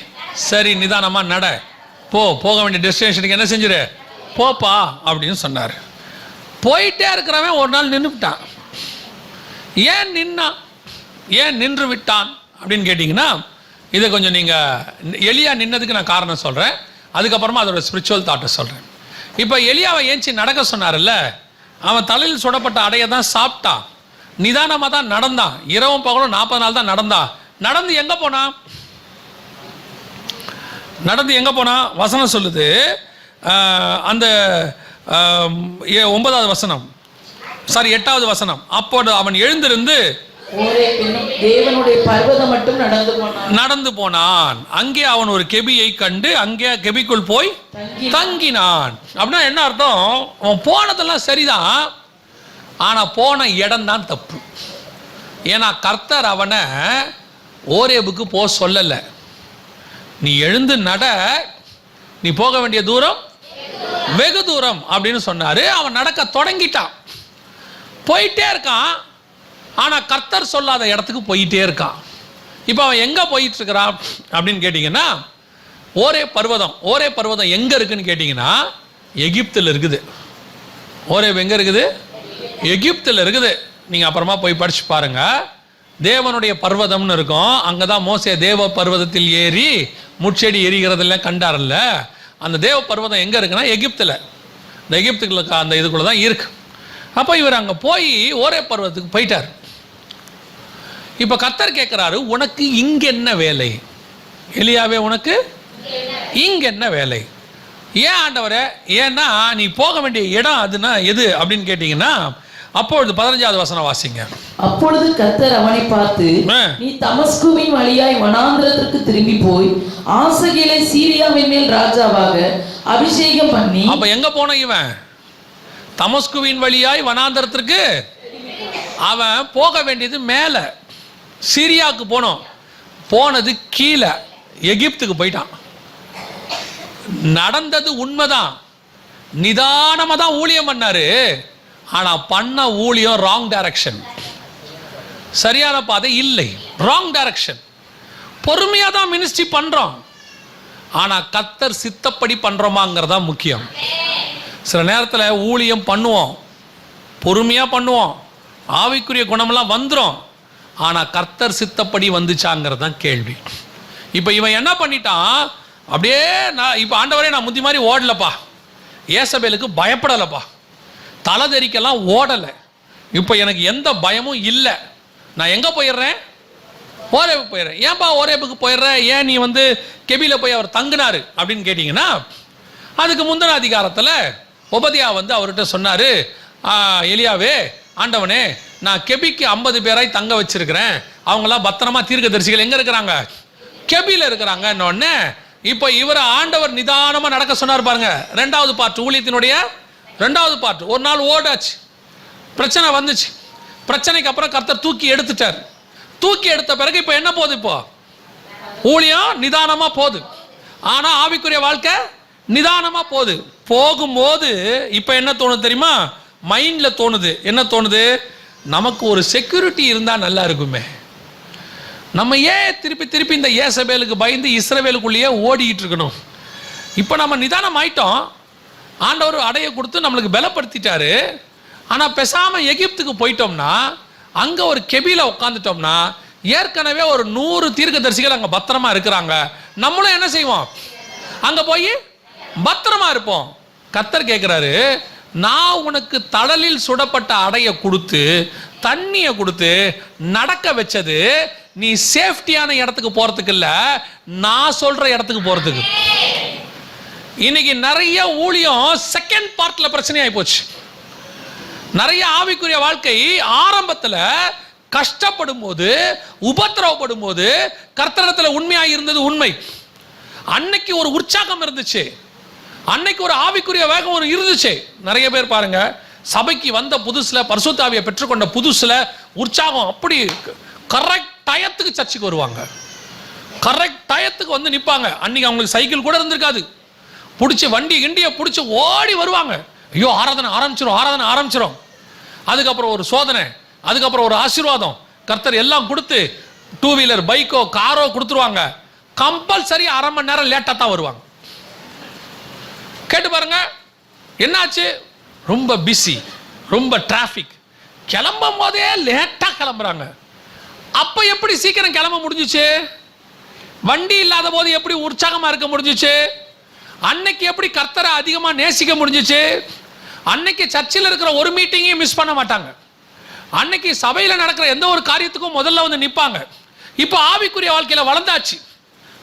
சரி நிதானமா நட, போக வேண்டிய டெஸ்டினேஷனுக்கு என்ன செஞ்சிரு, போப்பா அப்படின்னு சொன்னார். போயிட்டே இருக்கிறவன் ஒரு நாள் நின்றுவிட்டான். ஏன் நின்னான், ஏன் நின்று விட்டான் அப்படின்னு கேட்டிங்கன்னா, இதை கொஞ்சம் நீங்கள் எலியா நின்னதுக்கு நான் காரணம் சொல்கிறேன், அதுக்கப்புறமா அதோட ஸ்பிரிச்சுவல் தாட்டை சொல்கிறேன். இப்போ எலியாவை ஏஞ்சி நடக்க சொன்னார்ல, அவன் தலையில் சுடப்பட்ட அடையை தான் சாப்பிட்டான், நிதானமாக தான் நடந்தான், இரவும் பகலும் 40 நாள் தான் நடந்தான். நடந்து எங்கே போனா வசனம் சொல்லுது, அந்த 9வது வசனம், சாரி 8வது வசனம், அப்போது அவன் எழுந்திருந்து தேவனுடைய பர்வதம் மட்டும் நடந்து போனான். அங்கே அவன் ஒரு கெபியை கண்டு அங்கே கெபிக்குள் போய் தங்கினான். அப்படின்னா என்ன அர்த்தம், அவன் போனதெல்லாம் சரிதான், ஆனா போன இடம் தான் தப்பு. ஏன்னா கர்த்தர் அவனை ஓரேபுக்கு போக சொல்லல, நீ எழுந்து நட, நீ போக வேண்டிய தூரம் வெகு தூரம் அப்படின்னு சொன்னாரு. அவன் நடக்க தொடங்கிட்டான், போயிட்டே இருக்கான், ஆனா கர்த்தர் சொல்லாத இடத்துக்கு போயிட்டே இருக்கான். இப்போ அவன் எங்க போயிட்டு இருக்கிறான் அப்படின்னு கேட்டீங்கன்னா, ஓரே பர்வதம் எங்க இருக்குன்னு கேட்டீங்கன்னா எகிப்தில் இருக்குது. ஓரே எங்க இருக்குது, எகிப்தில் இருக்குது. நீங்க அப்புறமா போய் படிச்சு பாருங்க. தேவனுடைய பர்வதம்னு இருக்கும். அங்கே தான் மோசே தேவ பர்வதத்தில் ஏறி முட்செடி எரிகிறதெல்லாம் கண்டார்ல. அந்த தேவ பர்வதம் எங்கே இருக்குன்னா எகிப்தில். இந்த எகிப்துக்கு அந்த இதுக்குள்ளே தான் இருக்கு. அப்போ இவர் அங்கே போய் ஓரே பர்வதத்துக்கு போயிட்டார். இப்போ கர்த்தர் கேட்குறாரு, உனக்கு இங்கே என்ன வேலை? எலியாவே, உனக்கு இங்கே என்ன வேலை? ஏன் ஆண்டவரே? ஏன்னா நீ போக வேண்டிய இடம் அதுனா எது அப்படின்னு கேட்டீங்கன்னா, அப்பொழுது 15வது வசனம் வாசிங்க. அப்பொழுது கர்த்தர் அவனை பார்த்து, நீ தமஸ்குவின் வழியாய் வனாந்திரத்திற்கு திரும்பி போய் ஆசகேலை சீரியாவின் மேல் ராஜாவாக அபிஷேகம் பண்ணி. அப்ப எங்க போன இவன்? தமஸ்குவின் வழியாய் வனாந்திரத்திற்கு அவன் போக வேண்டியது மேல, சிரியாவுக்கு போனோம். போனது கீழே எகிப்துக்கு போயிட்டான். நடந்தது உண்மைதான், நிதானமா தான் ஊழியம் பண்ணாரு. ஆனா பண்ண ஊழியம் ராங் டைரக்ஷன், சரியான பாதை இல்லை, ராங் டைரக்ஷன். பொறுமையா தான் மினிஸ்ட்ரி பண்றோம், ஆனா கர்த்தர் சித்தப்படி பண்றோமாங்கிறதா முக்கியம். சில நேரத்தில் ஊழியம் பண்ணுவோம், பொறுமையா பண்ணுவோம், ஆவிக்குரிய குணமெல்லாம் வந்துடும், ஆனா கர்த்தர் சித்தப்படி வந்துச்சாங்கிறது தான் கேள்வி. இப்போ இவன் என்ன பண்ணிட்டான்? அப்படியே நான் இப்போ ஆண்டவரே நான் முந்தி மாதிரி ஓடலப்பா, ஏசபேலுக்கு பயப்படலைப்பா, தலை தெறிக்கெல்லாம் ஓடலை, இப்போ எனக்கு எந்த பயமும் இல்லை, நான் எங்கே போயிடுறேன்? ஓரேபு போயிடுறேன். ஏன்பா ஓரேபுக்கு போயிடுற? ஏன் நீ வந்து கெபியில் போய் அவர் தங்கினாரு அப்படின்னு கேட்டிங்கன்னா, அதுக்கு முந்தின அதிகாரத்தில் ஒபதியா வந்து அவர்கிட்ட சொன்னார், எலியாவே, ஆண்டவனே, நான் கெபிக்கு 50 பேராய் தங்க வச்சிருக்கிறேன், அவங்களாம் பத்திரமா தீர்க்கதரிசிகள் எங்கே இருக்கிறாங்க? கெபியில் இருக்கிறாங்கன்னொடனே இப்போ இவரை ஆண்டவர் நிதானமாக நடக்க சொன்னார் பாருங்க. 2வது பார்ட், ஊழியத்தினுடைய 2வது பார்ட். ஒரு நாள் ஓடாச்சு, பிரச்சனை வந்துச்சு, பிரச்சனைக்கு அப்புறம் கர்த்தர் தூக்கி எடுத்துட்டார். தூக்கி எடுத்த பிறகு இப்போ என்ன போகுது? இப்போ ஊழியம் நிதானமாக போகுது, ஆனால் ஆவிக்குரிய வாழ்க்கை நிதானமாக போகுது. போகும்போது இப்போ என்ன தோணுது தெரியுமா? மைண்டில் தோணுது. என்ன தோணுது? நமக்கு ஒரு செக்யூரிட்டி இருந்தால் நல்லா இருக்குமே. நம்ம ஏன் திருப்பி திருப்பி இந்த ஏசபேலுக்கு பயந்து இஸ்ரவேலுக்குள்ளேயே ஓடிக்கிட்டு இருக்கணும்? இப்போ நம்ம நிதானம் ஆயிட்டோம், ஆண்டவர் அடைய கொடுத்து நம்மளுக்கு பலப்படுத்திட்டாரு. ஆனால் பேசாமல் எகிப்துக்கு போயிட்டோம்னா, அங்கே ஒரு கெபியில் உட்காந்துட்டோம்னா, ஏற்கனவே ஒரு 100 தீர்க்கதரிசிகள் அங்கே பத்திரமா இருக்கிறாங்க. நம்மளும் என்ன செய்வோம்? அங்கே போய் பத்திரமா இருப்போம். கர்த்தர் கேட்குறாரு, நான் உனக்கு தழலில் சுடப்பட்ட அடைய கொடுத்து தண்ணியை கொடுத்து நடக்க வச்சது நீ சேஃப்டியான இடத்துக்கு போறதுக்கு இல்ல, நான் சொல்ற இடத்துக்கு போறதுக்கு. இன்னைக்கு நிறைய ஊழியம் செகண்ட் பார்ட்ல பிரச்சனையாகி போச்சு. நிறைய ஆவிக்குரிய வாழ்க்கை ஆரம்பத்தில் கஷ்டப்படும் போது, உபத்திரவப்படும் போது கர்த்தரிடத்தில் உண்மையாக இருந்தது உண்மை. அன்னைக்கு ஒரு உற்சாகம் இருந்துச்சு, அன்னைக்கு ஒரு ஆவிக்குரிய வேகம் ஒரு இருந்துச்சு. நிறைய பேர் பாருங்க, சபைக்கு வந்த புதுசுல, பரிசுத்த ஆவியை பெற்றுக்கொண்ட புதுசுல உற்சாகம், அப்படி கரெக்ட் டயத்துக்கு சர்ச்சுக்கு வருவாங்க, கரெக்ட் டயத்துக்கு வந்து நிற்பாங்க. அன்னைக்கு அவங்களுக்கு சைக்கிள் கூட இருந்திருக்காது, பிடிச்சி வண்டி கிண்டியை பிடிச்சி ஓடி வருவாங்க. ஐயோ ஆராதனை ஆரம்பிச்சிடும், ஆராதனை ஆரம்பிச்சிடும். அதுக்கப்புறம் ஒரு சோதனை, அதுக்கப்புறம் ஒரு ஆசீர்வாதம், கர்த்தர் எல்லாம் கொடுத்து 2 வீலர் பைக்கோ காரோ கொடுத்துருவாங்க. கம்பல்சரி 1/2 மணி நேரம் லேட்டாக தான் வருவாங்க. கேட்டு பாருங்க என்னாச்சு? ரொம்ப பிஸி, ரொம்ப டிராஃபிக், கிளம்பும் போதே லேட்டாக கிளம்புறாங்க. அப்போ எப்படி சீக்கிரம் கிளம்ப முடிஞ்சிச்சு? வண்டி இல்லாத போது எப்படி உற்சாகமாக இருக்க முடிஞ்சிச்சு? அன்னைக்கு எப்படி கர்த்தரை அதிகமாக நேசிக்க முடிஞ்சிச்சு? அன்னைக்கு சர்ச்சில் இருக்கிற ஒரு மீட்டிங்கையும் மிஸ் பண்ண மாட்டாங்க. அன்னைக்கு சபையில் நடக்கிற எந்த ஒரு காரியத்துக்கும் முதல்ல வந்து நிற்பாங்க. இப்போ ஆவிக்குரிய வாழ்க்கையில் வளர்ந்தாச்சு,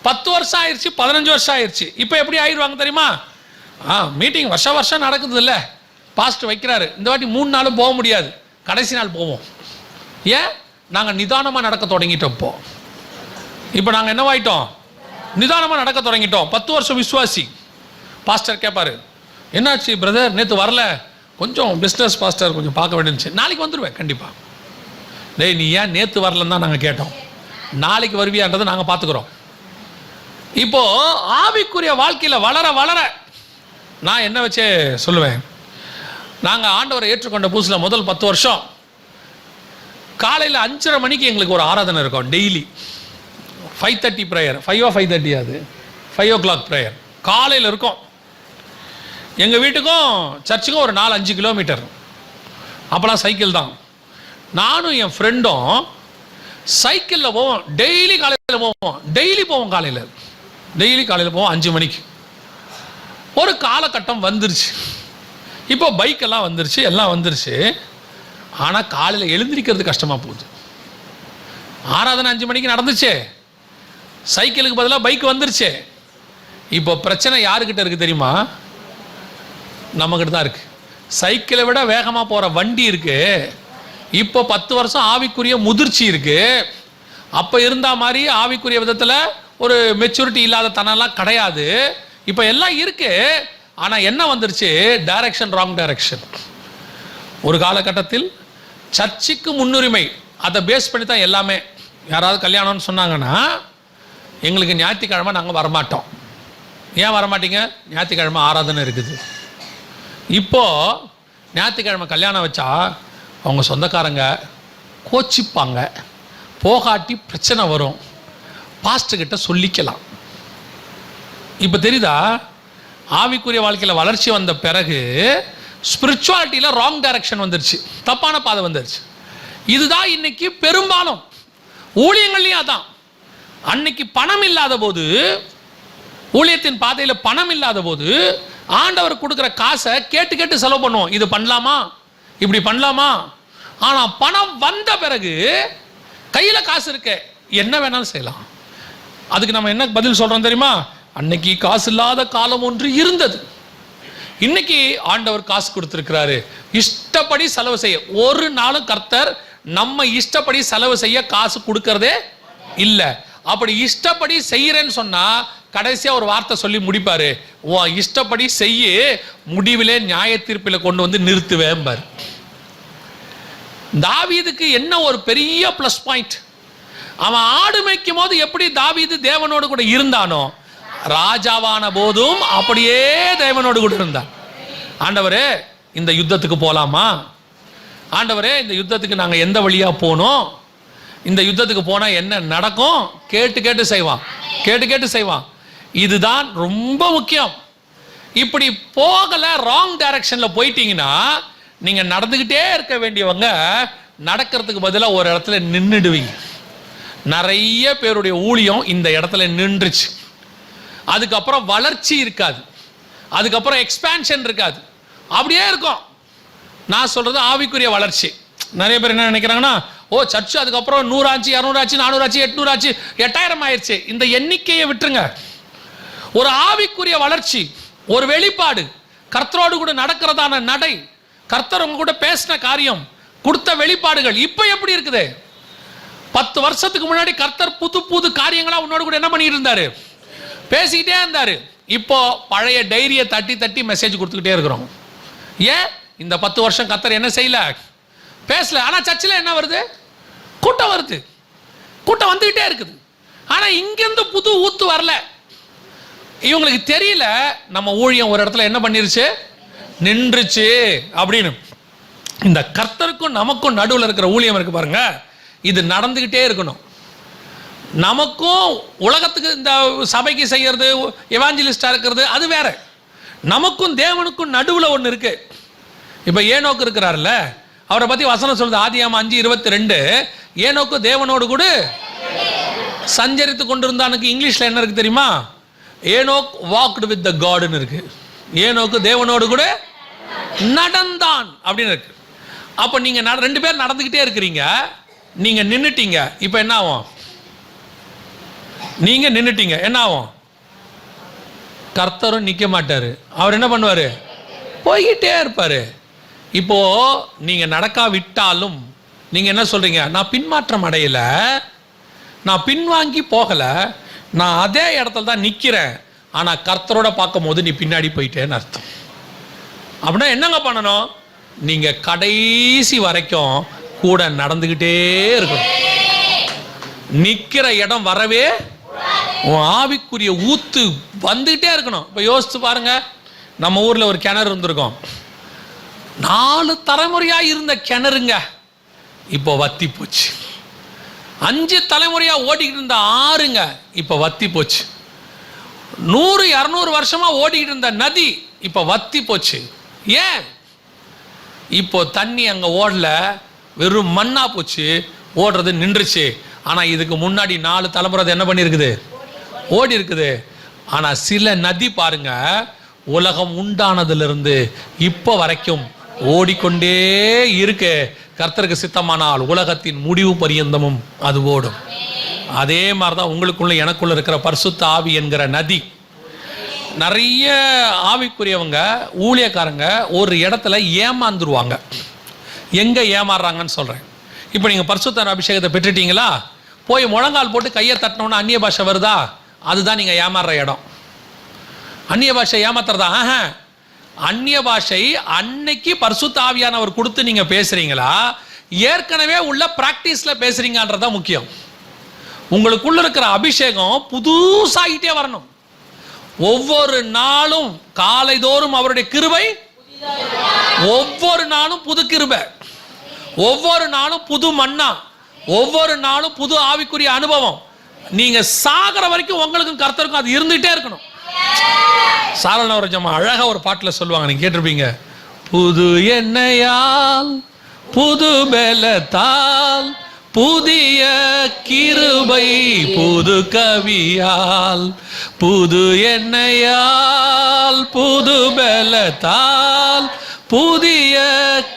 10 வருஷம் ஆயிடுச்சு, 15 வருஷம் ஆயிடுச்சு. இப்போ எப்படி ஆயிடுவாங்க தெரியுமா? மீட்டிங் வருஷம் நடக்குது இல்லை, பாஸ்ட் வைக்கிறாரு, இந்த வாட்டி 3 நாளும் போக முடியாது, கடைசி நாள் போவோம். ஏன்? நாங்கள் நிதானமாக நடக்க தொடங்கிட்டோம். இப்போ நாங்கள் என்னவாயிட்டோம்? நிதானமாக நடக்க தொடங்கிட்டோம். 10 வருஷம் விசுவாசி. பாஸ்டர் கேட்பாரு, என்னாச்சு பிரதர், நேற்று வரல, கொஞ்சம் பிஸ்னஸ் பாஸ்டர் கொஞ்சம் பார்க்க வேண்டியிருந்துச்சு, நாளைக்கு வந்துடுவேன் கண்டிப்பாக. டேய், நீ ஏன் நேற்று வரலன்னு தான் நாங்கள் கேட்டோம், நாளைக்கு வருவியான்றதை நாங்கள் பார்த்துக்குறோம். இப்போ ஆவிக்குரிய வாழ்க்கையில் வளர வளர நான் என்ன வச்சே சொல்லுவேன், நாங்கள் ஆண்டவரை ஏற்றுக்கொண்ட புதுசில் முதல் 10 வருஷம் காலையில் 5:30 மணிக்கு எங்களுக்கு ஒரு ஆராதனை இருக்கும். டெய்லி 5:30 ப்ரேயர், 5:30 அது 5 o'clock ப்ரேயர் காலையில் இருக்கும். எங்கள் வீட்டுக்கும் சர்ச்சுக்கும் ஒரு 4-5 கிலோமீட்டர். அப்போலாம் சைக்கிள் தான். நானும் என் ஃப்ரெண்டும் சைக்கிளில் போவோம், டெய்லி காலையில் போவோம், டெய்லி காலையில் போவோம் 5 மணிக்கு. ஒரு காலகட்டம் வந்துருச்சு, இப்போ பைக்கெல்லாம் வந்துருச்சு, எல்லாம் வந்துருச்சு. ஆனால் காலையில் எழுந்திரிக்கிறது கஷ்டமாக போகுது. ஆராதனை 5 மணிக்கு நடந்துச்சு, சைக்கிளுக்கு பதிலாக பைக் வந்துருச்சு. இப்போ பிரச்சனை யாருக்கிட்ட இருக்குது தெரியுமா? நம்மக்கிட்ட தான் இருக்குது. சைக்கிளை விட வேகமாக போகிற வண்டி இருக்குது. இப்போ 10 வருஷம் ஆவிக்குரிய முதிர்ச்சி இருக்குது. அப்போ இருந்த மாதிரி ஆவிக்குரிய விதத்தில் ஒரு மெச்சூரிட்டி இல்லாத தனம்லாம் கிடையாது. இப்போ எல்லாம் இருக்குது. ஆனால் என்ன வந்துருச்சு? Direction, wrong direction. ஒரு காலகட்டத்தில் சர்ச்சுக்கு முன்னுரிமை, அதை பேஸ் பண்ணி தான் எல்லாமே. யாராவது கல்யாணம்னு சொன்னாங்கன்னா எங்களுக்கு ஞாயிற்றுக்கிழமை நாங்கள் வரமாட்டோம். ஏன் வரமாட்டீங்க? ஞாயிற்றுக்கிழமை ஆராதனை இருக்குது. இப்போது ஞாயிற்றுக்கிழமை கல்யாணம் வச்சா அவங்க சொந்தக்காரங்க கோச்சிப்பாங்க, போகாட்டி பிரச்சனை வரும், பாஸ்டர்கிட்ட சொல்லிக்கலாம். இப்போ தெரியுதா? ஆவிக்குரிய வாழ்க்கையில் வளர்ச்சி வந்த பிறகு ஸ்பிரிச்சுவாலிட்டியில் ராங் டைரக்ஷன் வந்துருச்சு, தப்பான பாதை வந்துருச்சு. இதுதான் இன்னைக்கு பெரும்பாலும் ஊழியங்கள்லையும் அதான். அன்னைக்கு பணம் இல்லாத போது, ஊழியத்தின் பாதையில் பணம் இல்லாத போது ஆண்டவர் கொடுக்குற காசை கேட்டு கேட்டு செலவு பண்ணுவோம். இது பண்ணலாமா, இப்படி பண்ணலாமா. ஆனால் பணம் வந்த பிறகு கையில் காசு இருக்க என்ன வேணாலும் செய்யலாம். அதுக்கு நம்ம என்ன பதில் சொல்கிறோம் தெரியுமா? அன்னைக்கு காசு இல்லாத காலம் ஒன்று இருந்தது, இன்னைக்கு ஆண்டவர் காசு கொடுத்துருக்கிறாரு, இஷ்டப்படி செலவு செய்ய. ஒரு நாளும் கர்த்தர் நம்ம இஷ்டப்படி செலவு செய்ய காசு கொடுக்கறதே இல்லை. அப்படி இஷ்டப்படி செய்யறேன்னு சொன்னா கடைசியா ஒரு வார்த்தை சொல்லி முடிப்பாரு, உன் இஷ்டப்படி செய்ய, முடிவிலே நியாய தீர்ப்பில் கொண்டு வந்து நிறுத்துவேன் பாரு. தாவீதுக்கு என்ன ஒரு பெரிய பிளஸ் பாயிண்ட், அவன் ஆடு மேய்க்கும் போது எப்படி தாவீது தேவனோடு கூட இருந்தானோ, ராஜாவான போதும் அப்படியே தேவனோடு கூட இருந்தான். ஆண்டவரே இந்த யுத்தத்துக்கு போலாமா, ஆண்டவரே இந்த யுத்தத்துக்கு நாங்கள் எந்த வழியா போனோம், இந்த யுத்தத்துக்கு போனா என்ன நடக்கும், கேட்டு கேட்டு செய்வான், கேட்டு கேட்டு செய்வான். இதுதான் ரொம்ப முக்கியம். இப்படி போகல, ராங் டைரக்ஷன்ல போயிட்டீங்கன்னா நீங்க நடந்துகிட்டே இருக்க வேண்டியவங்க நடக்கிறதுக்கு பதிலாக ஒரு இடத்துல நின்றுடுவீங்க. நிறைய பேருடைய ஊழியம் இந்த இடத்துல நின்றுச்சு. அதுக்கப்புறம் வளர்ச்சி இருக்காது, அதுக்கப்புறம் எக்ஸ்பான்ஷன் இருக்காது, அப்படியே இருக்கும். நான் சொல்றது ஆவிக்குரிய வளர்ச்சி. நிறைய பேர் என்ன நினைக்கிறாங்கன்னா, ஓ சர்ச்சு அதுக்கப்புறம் 100 ஆச்சு, 200 ஆச்சு, 400 ஆச்சு, 800 ஆச்சு, 8000 ஆயிடுச்சு. இந்த எண்ணிக்கையை விட்டுருங்க. ஒரு ஆவிக்குரிய வளர்ச்சி, ஒரு வெளிப்பாடு, கர்த்தரோடு கூட நடக்கிறதான நடை, கர்த்தர் உங்க கூட பேசின காரியம், கொடுத்த வெளிப்பாடுகள் இப்ப எப்படி இருக்குது? 10 வருஷத்துக்கு முன்னாடி கர்த்தர் புது புது காரியங்களா உன்னோடு கூட என்ன பண்ணிட்டு இருந்தாரு? பேசிக்கிட்டே இருந்தாரு. இப்போ பழைய டைரியை தட்டி தட்டி மெசேஜ் கொடுத்துக்கிட்டே இருக்கிறோம். ஏன்? இந்த 10 வருஷம் கர்த்தர் என்ன செய்யல, பேசல. ஆனா சர்ச்சில் என்ன வருது? கூட்டம் வருது, கூட்டம் வந்துகிட்டே இருக்குது. ஆனா இங்கிருந்து புது ஊத்து வரல. இவங்களுக்கு தெரியல நம்ம ஊழியம் ஒரு இடத்துல என்ன பண்ணிருச்சு, நின்றுச்சு அப்படின்னு. இந்த கர்த்தருக்கும் நமக்கும் நடுவில் இருக்கிற ஊழியம் இருக்கு பாருங்க, இது நடந்துகிட்டே இருக்கணும். நமக்கும் உலகத்துக்கு இந்த சபைக்கு செய்யறது, எவாஞ்சலிஸ்டா இருக்கிறது அது வேற. நமக்கும் தேவனுக்கும் நடுவில் ஒன்று இருக்கு. இப்ப ஏனோக்கு இருக்கிறார்ல, அவரை பத்தி வசனம் சொல்றது ஆதியாகமம் 5:22, ஏனோக்கு தேவனோடு கூட சஞ்சரித்து கொண்டிருந்தானுக்கு இங்கிலீஷ்ல என்ன இருக்கு தெரியுமா? ஏனோக் வாக்டு வித் த காட்னு இருக்கு. ஏனோக்கு தேவனோடு கூட நடந்தான் அப்படின்னு இருக்கு. அப்ப நீங்க 2 பேர் நடந்துகிட்டே இருக்கிறீங்க, நீங்க நின்னுட்டீங்க. இப்ப என்ன ஆகும்? நீங்க நின்னுட்டீங்க, என்ன ஆகும்? கர்த்தரும் நிக்க மாட்டாரு, அவர் என்ன பண்ணுவாரு? போய்கிட்டே இருப்பாரு. இப்போ நீங்க நடக்கா விட்டாலும் நீங்க என்ன சொல்றீங்க? நான் பின்மாற்றம் அடையல, நான் பின்வாங்கி போகல, நான் அதே இடத்துல தான் நிக்கிறேன். ஆனா கர்த்தரோட பார்க்கும் போது நீ பின்னாடி போயிட்டேன்னு அர்த்தம். அப்படின்னா என்னங்க பண்ணணும்? நீங்க கடைசி வரைக்கும் கூட நடந்துகிட்டே இருக்கணும். நிக்கிற இடம் வரவே உன் ஆவிக்குரிய ஊத்து வந்துகிட்டே இருக்கணும். இப்ப யோசிச்சு பாருங்க, நம்ம ஊர்ல ஒரு கிணறு இருந்திருக்கும், 4 தலைமுறையா இருந்த கிணறுங்க இப்போ வத்தி போச்சு. 5 தலைமுறையா ஓடிக்கிட்டு இருந்த ஆறுங்க இப்ப வத்தி போச்சு. 100-200 வருஷமா ஓடிக்கிட்டு இருந்த நதி இப்ப வத்தி போச்சு. ஏன்? இப்போ தண்ணி அங்க ஓடல, வெறும் மண்ணா போச்சு, ஓடுறது நின்றுச்சு. ஆனால் இதுக்கு முன்னாடி 4 தலைமுறை அது என்ன பண்ணியிருக்குது? ஓடி இருக்குது. ஆனால் சில நதி பாருங்க, உலகம் உண்டானதிலிருந்து இப்போ வரைக்கும் ஓடிக்கொண்டே இருக்கு. கர்த்தருக்கு சித்தமானால் உலகத்தின் முடிவு பரியந்தமும் அது ஓடும். அதே மாதிரி தான் உங்களுக்குள்ள எனக்குள்ள இருக்கிற பரிசுத்த ஆவி என்கிற நதி. நிறைய ஆவிக்குரியவங்க ஊழியக்காரங்க ஒரு இடத்துல ஏமாந்துருவாங்க. எங்கே ஏமாறுறாங்கன்னு சொல்கிறேன். இப்போ நீங்கள் பரிசுத்த அபிஷேகத்தை பெற்றுட்டீங்களா, போய் முழங்கால் போட்டு கையை தட்டினோன்னா அந்நிய பாஷை வருதா? அதுதான் நீங்கள் ஏமாறுற இடம். அந்நிய பாஷை ஏமாத்துறதா? அந்நிய பாஷை அன்னைக்கு பரிசுத்த ஆவியானவர் கொடுத்து நீங்கள் பேசுகிறீங்களா, ஏற்கனவே உள்ள ப்ராக்டிஸில் பேசுகிறீங்கன்றதா முக்கியம். உங்களுக்குள்ள இருக்கிற அபிஷேகம் புதுசாகிட்டே வரணும். ஒவ்வொரு நாளும் காலைதோறும் அவருடைய கிருபை, ஒவ்வொரு நாளும் புது கிருபை, ஒவ்வொரு நாளும் புது மன்னா, ஒவ்வொரு நாளும் புது ஆவிக்குரிய அனுபவம். நீங்க சாகர வரைக்கும் உங்களுக்கும் கர்த்தருக்கும் அது இருந்துகிட்டே இருக்கணும். சாரணவரஜமா அழகா ஒரு பாட்டில் சொல்லுவாங்க, நீங்க கேட்டிருப்பீங்க. புது எண்ணெயால் புது பலத்தால் புதிய கிருபை புது கவியால், புது எண்ணெயால் புது பலத்தால் புதிய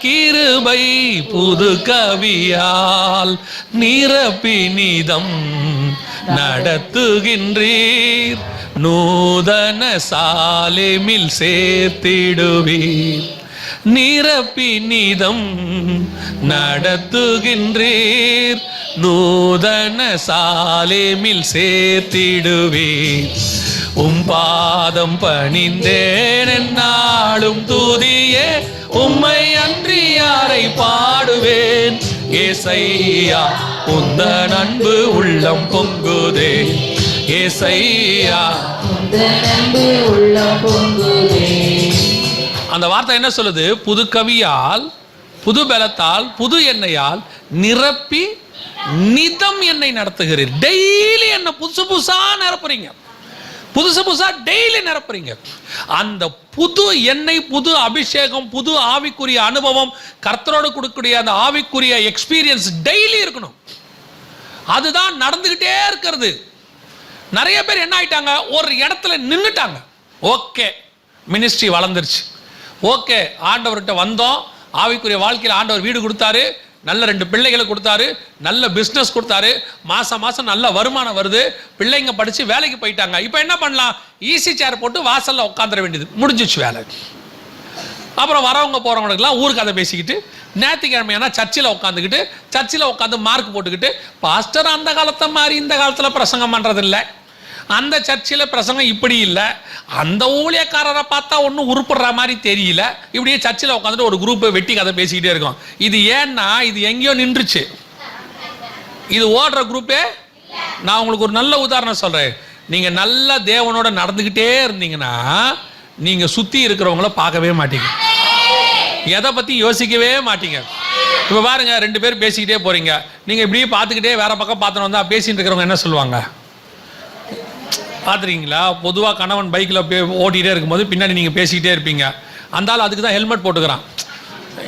கிருபை புது கவியால் நிரப்பினிதம் நடத்துகின்றீர், நூதன சாலேமில் சேர்த்திடுவீர். நிரப்பினிதம் நடத்துகின்றீர், நூதன சாலேமில் சேர்த்திடுவீர். பாதம் பணிந்தேன் என்னாலும் துதியே, உம்மை அன்றி யாரை பாடுவேன். ஏசையா உந்தன் அன்பு உள்ளம் பொங்குதே, ஏசையா உந்தன் அன்பு உள்ளம் பொங்குதே. அந்த வார்த்தை என்ன சொல்லுது? புது கவியால் புது பலத்தால் புது எண்ணெயால் நிரப்பி நிதம் என்னை நடத்துகிறீர். டெய்லி என்ன புதுசு புதுசா நிரப்புறீங்க, புதுசு புதுசா டெய்லி நிரப்புறீங்க. அந்த புது எண்ணெய், புது அபிஷேகம், புது ஆவிக்குரிய அனுபவம், கர்த்தரோடு கொடுக்கக்கூடிய அந்த ஆவிக்குரிய எக்ஸ்பீரியன்ஸ் டெய்லி இருக்கணும். அதுதான் நடந்துகிட்டே இருக்கிறது. நிறைய பேர் என்ன ஆயிட்டாங்க, ஒரு இடத்துல நின்றுட்டாங்க. ஓகே, மினிஸ்ட்ரி வளர்ந்துருச்சு, ஓகே, ஆண்டவர்கிட்ட வந்தோம், ஆவிக்குரிய வாழ்க்கையில் ஆண்டவர் வீடு கொடுத்தாரு, நல்ல 2 பிள்ளைகளை கொடுத்தாரு, நல்ல பிஸ்னஸ் கொடுத்தாரு, மாதம் மாதம் நல்ல வருமானம் வருது, பிள்ளைங்க படித்து வேலைக்கு போயிட்டாங்க. இப்போ என்ன பண்ணலாம்? ஈஸி சேர் போட்டு வாசலில் உட்காந்துட வேண்டியது, முடிஞ்சிச்சு வேலை. அப்புறம் வரவங்க போகிறவங்களுக்குலாம் ஊருக்கு கதை பேசிக்கிட்டு, ஞாயிற்றுக்கிழமையான சர்ச்சில் உட்காந்துக்கிட்டு, சர்ச்சில் உட்காந்து மார்க் போட்டுக்கிட்டு, பாஸ்டர் அந்த காலத்தை மாதிரி இந்த காலத்தில் பிரசங்கம் பண்ணுறதில்லை, அந்த சர்ச்சில் பிரசங்கம் இப்படி இல்லை, அந்த ஊழியக்காரரை பார்த்தா ஒன்றும் உருப்படுற மாதிரி தெரியல, இப்படியே சர்ச்சில் உட்காந்துட்டு ஒரு குரூப்பை வெட்டி கதை பேசிக்கிட்டே இருக்கோம். இது ஏன்னா இது எங்கேயோ நின்றுச்சு, இது ஓடுற குரூப்பே. நான் உங்களுக்கு ஒரு நல்ல உதாரணம் சொல்கிறேன். நீங்கள் நல்ல தேவனோட நடந்துக்கிட்டே இருந்தீங்கன்னா நீங்கள் சுற்றி இருக்கிறவங்கள பார்க்கவே மாட்டீங்க, எதை பற்றி யோசிக்கவே மாட்டீங்க. இப்போ பாருங்க, 2 பேர் பேசிக்கிட்டே போகிறீங்க, நீங்கள் இப்படியே பார்த்துக்கிட்டே வேற பக்கம் பார்த்துன்னு வந்தால் பேசிகிட்டு இருக்கிறவங்க என்ன சொல்லுவாங்க பார்த்துருக்கீங்களா? பொதுவாக கணவன் பைக்கில் ஓட்டிகிட்டே இருக்கும்போது பின்னாடி நீங்கள் பேசிக்கிட்டே இருப்பீங்க. அந்தாலும் அதுக்கு தான் ஹெல்மெட் போட்டுக்கிறான்.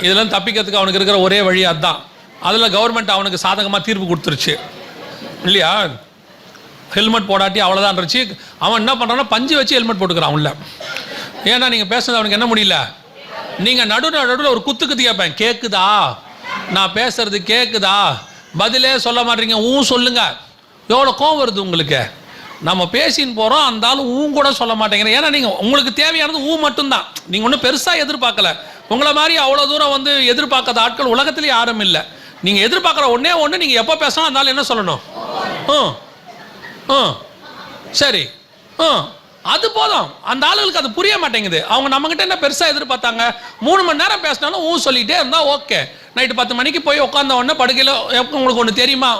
இதெல்லாம் தப்பிக்கிறதுக்கு அவனுக்கு இருக்கிற ஒரே வழி அதுதான். அதில் கவர்மெண்ட் அவனுக்கு சாதகமாக தீர்ப்பு கொடுத்துருச்சு இல்லையா? ஹெல்மெட் போடாட்டி அவ்வளோதான்ருச்சு. அவன் என்ன பண்ணுறான்னா பஞ்சு வச்சு ஹெல்மெட் போட்டுக்கிறான் உள்ள. ஏன்னா நீங்கள் பேசுறது அவனுக்கு என்ன முடியல. நீங்கள் நடுவில் ஒரு குத்துக்குத்து கேட்பேன், கேட்குதா, நான் பேசுறது கேட்குதா, பதிலே சொல்ல மாட்டீங்க, சொல்லுங்க. எவ்வளோ கோவம் வருது உங்களுக்கு. நம்ம பேசின்னு போகிறோம், அந்த ஆளும் கூட சொல்ல மாட்டேங்கிறேன். ஏன்னா நீங்கள் உங்களுக்கு தேவையானது மட்டும்தான். நீங்கள் ஒன்றும் பெருசாக எதிர்பார்க்கல. உங்களை மாதிரி அவ்வளோ தூரம் வந்து எதிர்பார்க்காத ஆட்கள் உலகத்திலேயே யாரும் இல்லை. நீங்கள் எதிர்பார்க்குற ஒன்று நீங்கள் எப்போ பேசணும் அந்த ஆள் என்ன சொல்லணும், சரி, அது போதும். அந்த ஆளுகளுக்கு அது புரிய மாட்டேங்குது. அவங்க நம்மகிட்ட என்ன பெருசாக எதிர்பார்த்தாங்க? 3 மணி நேரம் பேசினாலும் சொல்லிகிட்டே இருந்தால் ஓகே. நைட்டு 10 மணிக்கு போய் உட்காந்த உடனே படுக்கையில் உங்களுக்கு ஒன்று தெரியுமா,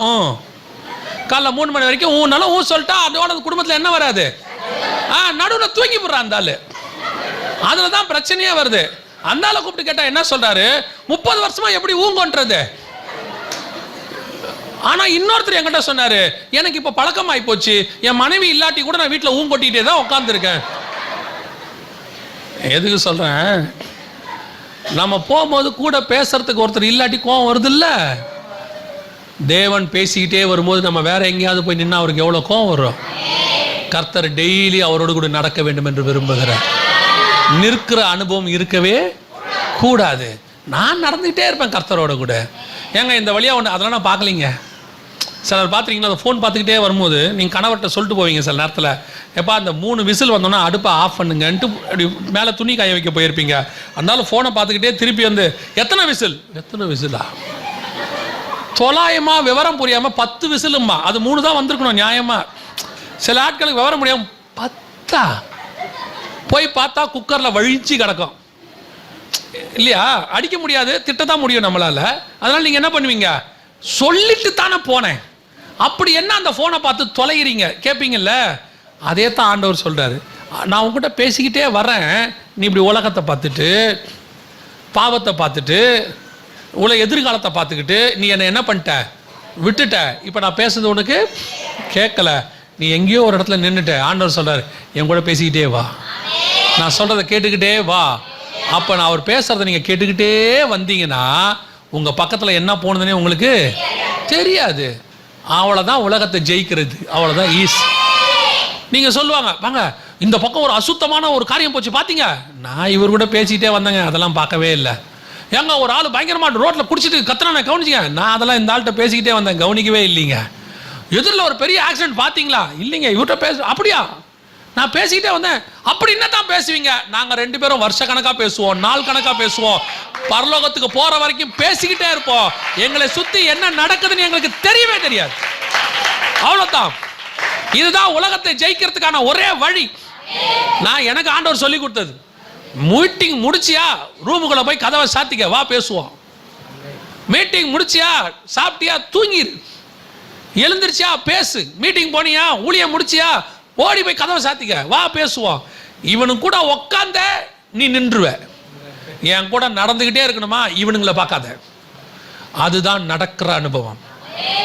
காலைல 3 மணி வரைக்கும் நல்லா சொல்லிட்டா அதோட குடும்பத்தில் என்ன வராது, நடுவில் தூங்கி போடுறான் அந்த ஆளு. அதில் தான் பிரச்சனையே வருது. அந்த ஆளை கூப்பிட்டு கேட்டால் என்ன சொல்றாரு, 30 வருஷமா எப்படி ஊங்கன்றது. ஆனா இன்னொருத்தர் என்கிட்ட சொன்னாரு, எனக்கு இப்ப பழக்கமாயி போச்சு, என் மனைவி இல்லாட்டி கூட நான் வீட்டில் ஊங்கொட்டிகிட்டே தான் உட்காந்துருக்கேன். எதுக்கு சொல்றேன், நம்ம போகும்போது கூட பேசுறதுக்கு ஒருத்தர் இல்லாட்டி கோவம் வருது இல்ல. தேவன் பேசிக்கிட்டே வரும்போது நம்ம வேற எங்கேயாவது போய் நின்னா அவருக்கு எவ்வளோ கோவம் வரும். கர்த்தர் டெய்லி அவரோடு கூட நடக்க வேண்டும் என்று விரும்புகிறார். நிற்கிற அனுபவம் இருக்கவே கூடாது. நான் நடந்துக்கிட்டே இருப்பேன் கர்த்தரோட கூட. ஏங்க இந்த வழியாக ஒன்று அதெல்லாம் நான் பார்க்கலிங்க. சிலர் பார்த்துருக்கீங்களா, அந்த ஃபோன் பார்த்துக்கிட்டே வரும்போது நீங்கள் கணவர்கிட்ட சொல்லிட்டு போவீங்க சில நேரத்தில், எப்போ அந்த 3 விசில் வந்தோன்னா அடுப்பை ஆஃப் பண்ணுங்கன்ட்டு அப்படி மேலே துணி காய வைக்க போயிருப்பீங்க. அதனால ஃபோனை பார்த்துக்கிட்டே திருப்பி வந்து எத்தனை விசிலா தொலாயமா விவரம் புரியாமல் 10 விசிலும்மா, அது 3 தான் வந்திருக்கணும் நியாயமாக. சில ஆட்களுக்கு விவரம் முடியாமல் 10 போய் பார்த்தா குக்கரில் வழிச்சு கிடக்கும் இல்லையா, அடிக்க முடியாது, திட்டத்தான் முடியும் நம்மளால். அதனால் நீங்கள் என்ன பண்ணுவீங்க, சொல்லிட்டு தானே போனேன், அப்படி என்ன அந்த ஃபோனை பார்த்து தொலைகிறீங்க கேட்பீங்கல்ல. அதே தான் ஆண்டவர் சொல்கிறாரு, நான் உங்ககிட்ட பேசிக்கிட்டே வரேன், நீ இப்படி உலகத்தை பார்த்துட்டு பாவத்தை பார்த்துட்டு எதிர்காலத்தை பார்த்துக்கிட்டு நீ என்னை என்ன பண்ணிட்ட, விட்டுட்ட. இப்போ நான் பேசுறது உனக்கு கேட்கல, நீ எங்கேயோ ஒரு இடத்துல நின்றுட்ட. ஆண்டவர் சொல்கிறார், என் கூட பேசிக்கிட்டே வா, நான் சொல்கிறத கேட்டுக்கிட்டே வா. அப்போ நான் அவர் பேசுகிறத நீங்கள் கேட்டுக்கிட்டே வந்தீங்கன்னா உங்கள் பக்கத்தில் என்ன போனதுன்னே உங்களுக்கு தெரியாது. அவ்வளோதான் உலகத்தை ஜெயிக்கிறது, அவ்வளோதான் ஈஸி. நீங்கள் சொல்லுவாங்க, வாங்க இந்த பக்கம் ஒரு அசுத்தமான ஒரு காரியம் போச்சு பார்த்தீங்க, நான் இவர் கூட பேசிக்கிட்டே வந்தேங்க, அதெல்லாம் பார்க்கவே இல்லை. ஏங்க ஒரு ஆள் பயங்கரமாக ரோட்டில் குடிச்சிட்டு கத்துறானே கவனிச்சிங்க, நான் அதெல்லாம் இந்த ஆள்கிட்ட பேசிக்கிட்டே வந்தேன், கவனிக்கவே இல்லைங்க. எதிரில் ஒரு பெரிய ஆக்சிடென்ட் பார்த்தீங்களா, இல்லைங்க இவர்கிட்ட அப்படியா நான் பேசிக்கிட்டே வந்தேன். அப்படி என்ன தான் பேசுவீங்க, நாங்கள் 2 பேரும் வருஷ கணக்காக பேசுவோம், நாள் கணக்காக பேசுவோம், பரலோகத்துக்கு போகிற வரைக்கும் பேசிக்கிட்டே இருப்போம். எங்களை சுற்றி என்ன நடக்குதுன்னு எங்களுக்கு தெரியவே தெரியாது. அவ்வளோதான். இதுதான் உலகத்தை ஜெயிக்கிறதுக்கான ஒரே வழி. நான் எனக்கு ஆண்டவர் சொல்லி கொடுத்தது. மீட்டிங் முடிச்சியா ரூமுக்குள்ள போய் கதவை சாத்திக்க, வா பேசுவோம். மீட்டிங் முடிச்சியா சாப்பிட்டியா தூங்கிரு, எழுந்திருச்சியா பேசு. மீட்டிங் போனியா ஊழியம் முடிச்சியா ஓடி போய் கதவை சாத்திக்க, வா பேசுவோம். இவனுக்கு கூட உக்காந்த நீ நின்றுவ, என் கூட நடந்துக்கிட்டே இருக்கணுமா, இவனுங்களை பார்க்காத. அதுதான் நடக்கிற அனுபவம்.